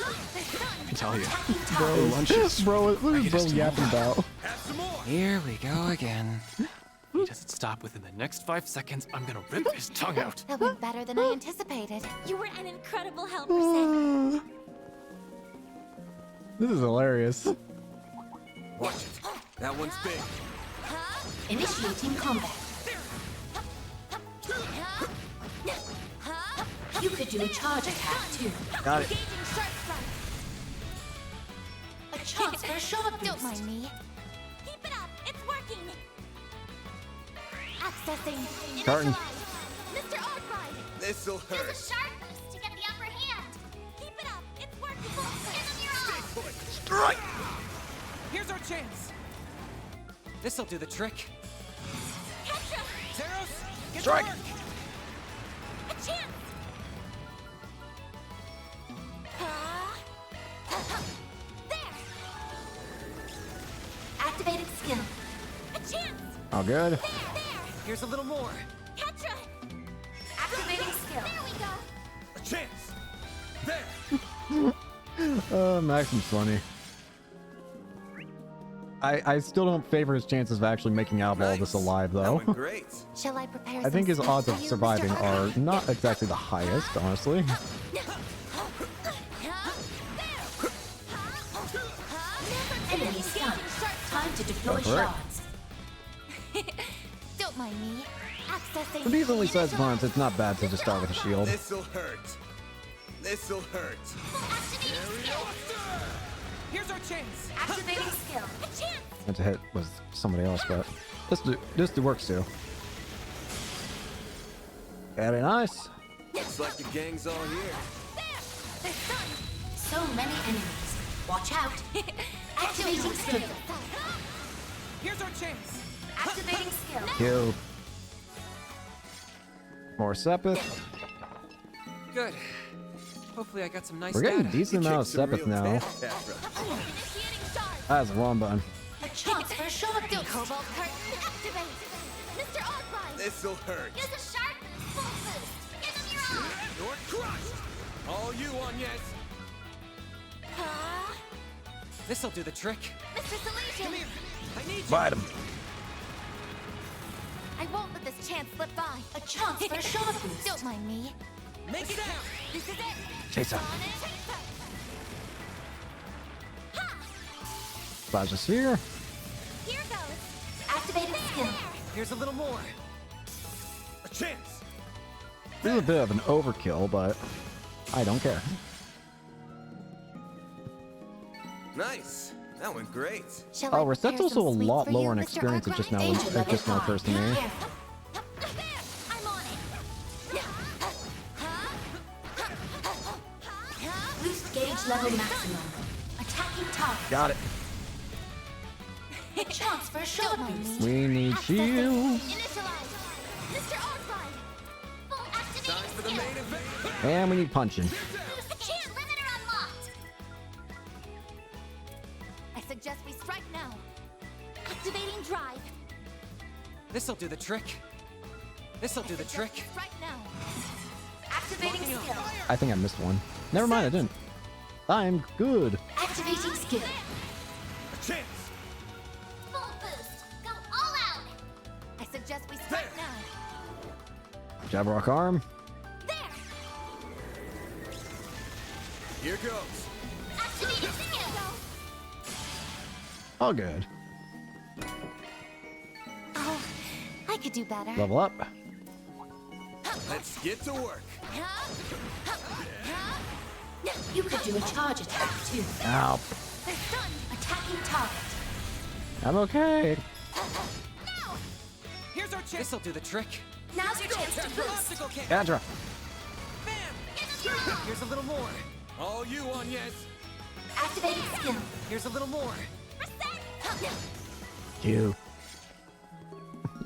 I tell you, lunch is Bro, what is bro yapping about? Here we go again. He doesn't stop within the next 5 seconds, I'm gonna rip his tongue out. That went better than I anticipated. You were an incredible helper, Sid. This is hilarious. Watch it. That one's big. Initiating combat. You could do a charge attack too. Got it. A chance for a short boost. Don't mind me. Keep it up. It's working. Accessing. Carton. Mr. Arkwright. This'll Use a hurt. sharp boost to get the upper hand. Keep it up. It's working. Give him your all. Strike! Here's our chance. This'll do the trick. Petra. Zeros, get Strike! to work. A chance. There. Activated skill. A chance. Oh, good. There. Here's a little more. Petra. Activating skill. There we go. A chance. There. Maxim's funny. I still don't favor his chances of actually making out of all this alive, That though. went great. Shall I prepare I some think his snacks odds for of you, surviving Mr. are Arkwright? not exactly the highest, honestly. Enemy stunned. Time to deploy Go for it. shards. Don't mind me. Accessing. For these only size opponents, it's not bad to just start with a shield. This'll hurt. This'll hurt. Activating skill. Here's our chance. Activating skill. A chance. And to hit was somebody else, but this works too. Very nice. Looks like the gang's all here. They're stunned. So many enemies. Watch out. Activating skill. Here's our chance. Activating skill. Kill. More Sepith. Good. Hopefully I got some nice We're getting a data. decent amount of Sepith now. Initiating charge. That's the wrong button. A chance for a short boost. Cobalt curtain activate. Mr. Arkwright. This'll hurt. Use a sharp boost. Full boost. Give him your all. You're crushed. All you on, yes. This'll do the trick. Mr. Salesian. Come here. I need you. Bite him. I won't let this chance slip by. A chance for a short boost. Don't mind me. Make it count. This is it. Chase him. On it. Plasma Sphere. Here goes. Activating skill. Here's a little more. A chance. This is a bit of an overkill, but I don't care. Nice. That went great. Shall I Reset's prepare also a some sweets lot for you, lower in Mr. experience. It just now Arkwright? it just now occurs to me. I'm on it. Boost gauge level maximum. Attacking target. Got it. A chance for a short boost. We need shields. Initialize. Mr. Arkwright. Full activating For the skill. main event. And we need punching. A chance limiter unlocked. I suggest we strike now. Activating drive. This'll do the trick. This'll do the trick. Strike now. Activating skill. I think I missed one. Never mind, I didn't. I'm good. Activating skill. A chance. Full boost. Go all out. I suggest we strike now. Jabberwock arm. There. Here goes. Activating skill. All good. Oh, I could do better. Level up. Let's get to work. You could do a charge attack too. Ow. They're stunned. Attacking target. I'm okay. Here's our chance. This'll do the trick. Now's your chance to boost. Obstacle can't. Gadra. Bam! Here's a little more. All you on, yes. Activating skill. Here's a little more. You.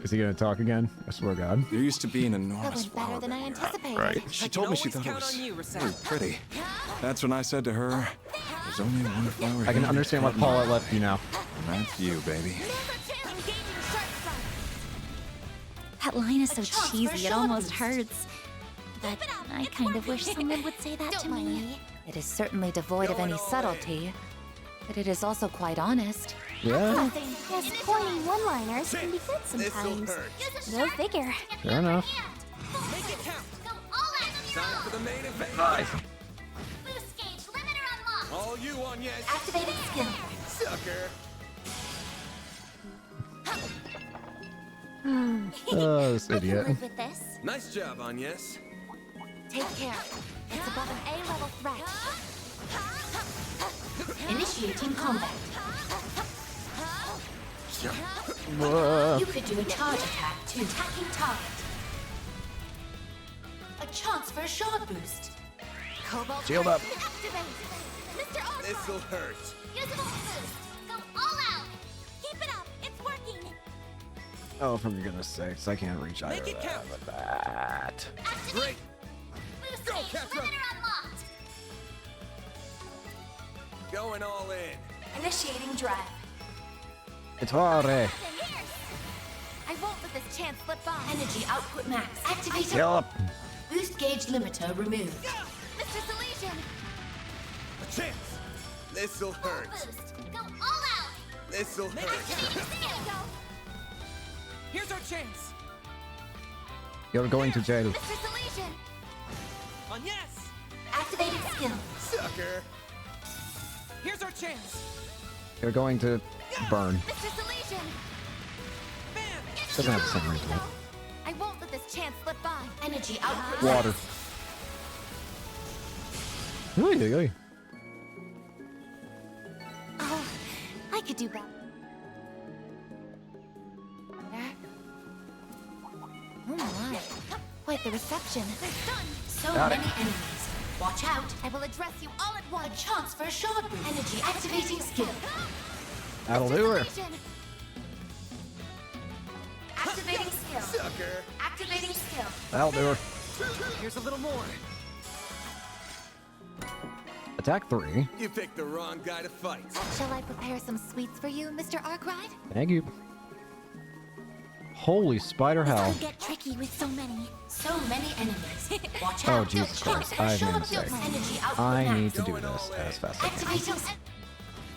Is he gonna talk again? I swear to God. There used to be an That enormous went better flower than I bed. anticipated. Right. She I can told me she always thought it count was on you, very Reset. pretty. That's when I said to her, there's only one flower I can here to understand why cut Paula me. left you now. And that's you, baby. That line is so A chance for cheesy, it short almost boost. hurts. But I kind of wish someone would say that Don't to mind me. me. It is certainly devoid of Going any all subtlety, but it is also quite honest. Yeah, Yes, corny one-liners can be good sometimes. Go figure. fair enough. Make it count. Go all out. Time for the main event. Nice. Boost gauge limiter unlocked. All you on, yes. Activated skill. Sucker. Oh, this I can idiot. live with this. Nice job, Agnes. Take care. It's above an A-level threat. Initiating combat. Whoa. You could do a charge attack to attacking target. A chance for a shard boost. Cobalt Shield up. Activate. Mr. Arthur. This'll hurt. Use a boost. Go all out. Keep it up. It's working. Oh, for goodness sakes, I can't reach either of that with that. Great. Boost Go, gauge Ketra. limiter unlocked. Going all in. Initiating drive. It's hard. I won't let this chance slip by. Energy output max. Activated. Heal up. Boost gauge limiter removed. Mr. Salesian. A chance. This'll hurt. Boost. Go all out. This'll hurt. There you go. Here's our chance. You're going to jail. Mr. Salesian. On yes. Activated skill. Sucker. Here's our chance. You're going to burn. Mr. Salesian. Doesn't have the same ring to it. I won't let this chance slip by. Energy output. Water. Oy, oy, oy. Oh, I could do better. Oh my. Quite the reception. So Got many it. enemies. Watch out. I will address you all at once. A chance for a shard boost. Energy activating skill. That'll do her. Activating skill. Sucker. Activating skill. That'll do her. Here's a little more. Attack 3. You picked the wrong guy to fight. Shall I prepare some sweets for you, Mr. Arkwright? Thank you. Holy spider hell. Could get tricky with so many. So many enemies. Watch Oh, out. Jesus Christ. I've made a mistake. Energy output I max. need to do this as fast as I can. Activating.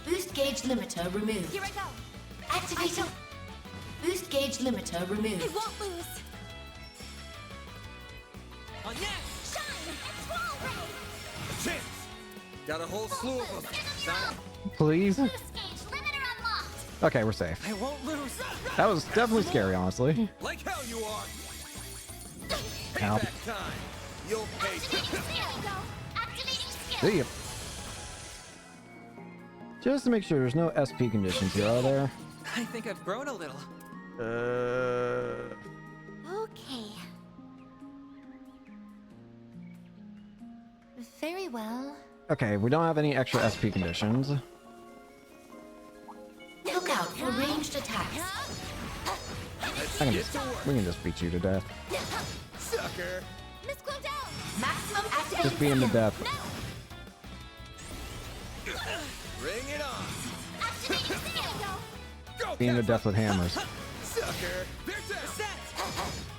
Boost gauge limiter removed. Here I go. Activating. Boost gauge limiter I removed. won't lose. On yes. Shine. It's wall ray. A chance. Got a whole slew of them. Time. Please? Boost gauge limiter unlocked. Okay, we're safe. I won't lose. That was definitely scary, honestly. Like hell you are. Ow. Payback time. You'll pay. Activating skill. There you go. Activating skill. See ya. Just to make sure there's no SP conditions here, are there? I think I've grown a little. Okay. Very well. Okay, we don't have any extra SP conditions. Look out for ranged attacks. We can just beat you to death. Sucker. Miss Claudel. Maximum activated. Just beat him to death. Bring it on. Activating skill. Go, Beat him to death with hammers. Sucker. They're down. Set.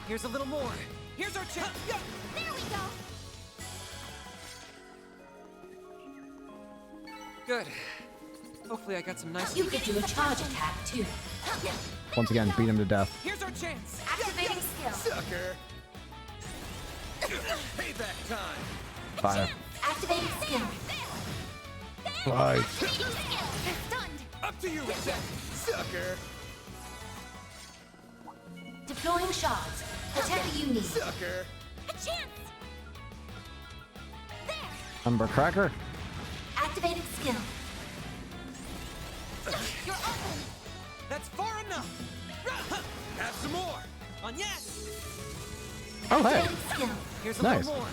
Here's a little more. Here's our chance. There we go. Good. Hopefully I got some nice... You could do a charge attack too. Once again, beat him to death. Here's our chance. Activating skill. Sucker. Payback time. Fire. Activating skill. Right. Activating skill. They're stunned. Up to you, sucker. Deploying shards. Whatever you need. Sucker. A chance. There. Umber Cracker. Activating skill. You're open. That's far enough. Have some more. On yes. Oh, hey. Activating skill. Here's a Nice. little more.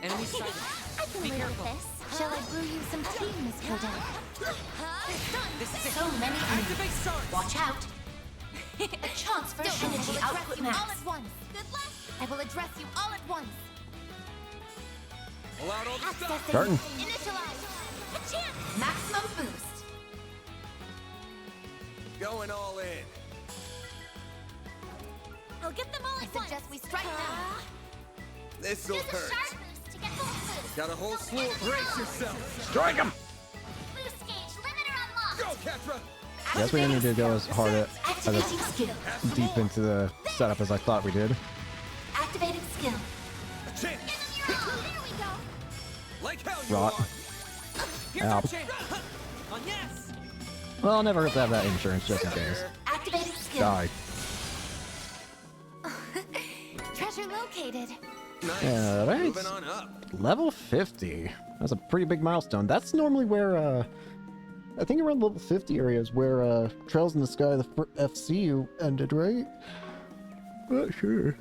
Enemy sighted. I can Be live careful. with this. Shall I brew you some tea, Miss Cordell? They're stunned. This is it. So many Activate enemies. shards. Watch out. A chance for Don't energy will output address you max. all at once. Good luck. I will address you all at once. Pull out all the stuff. Accessing. Curtain. Initialize. A chance. Maximum boost. Going all in. I'll get them all at once. I suggest we strike now. This'll Use a hurt. sharp boost to get full boost. Got a whole slew of brace yourself. Strike him! Boost gauge limiter unlocked. Go, Ketra! Guess we didn't need to go as hard as Activating skill. deep into the setup as I thought we did. Activating skill. A chance. There we go. Like how you Rot. are. Ow. Oh, yes! Well, I'll never hurt to have that insurance just in case. Activating skill. Die. Treasure located. Nice. Alright. Moving on up. Level 50. That's a pretty big milestone. That's normally where, I think around level 50 areas where, Trails in the Sky, the FCU ended, right? Not sure.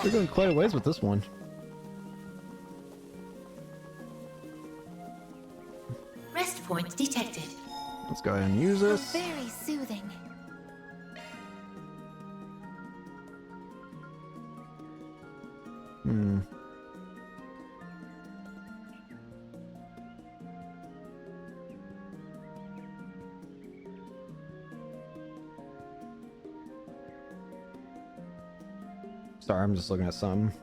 We're going quite a ways with this one. Rest point detected. Let's go ahead and use this. Very soothing. Sorry, I'm just looking at some.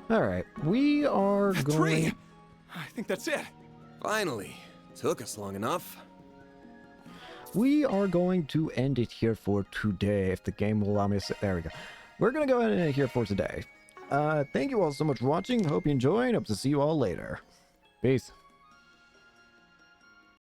All right, we are going. I think that's it. Finally. Took us long enough. We are going to end it here for today, if the game will allow me to say. There we go. We're going to go ahead and end it here for today. Thank you all so much for watching. Hope you enjoyed. Hope to see you all later. Peace.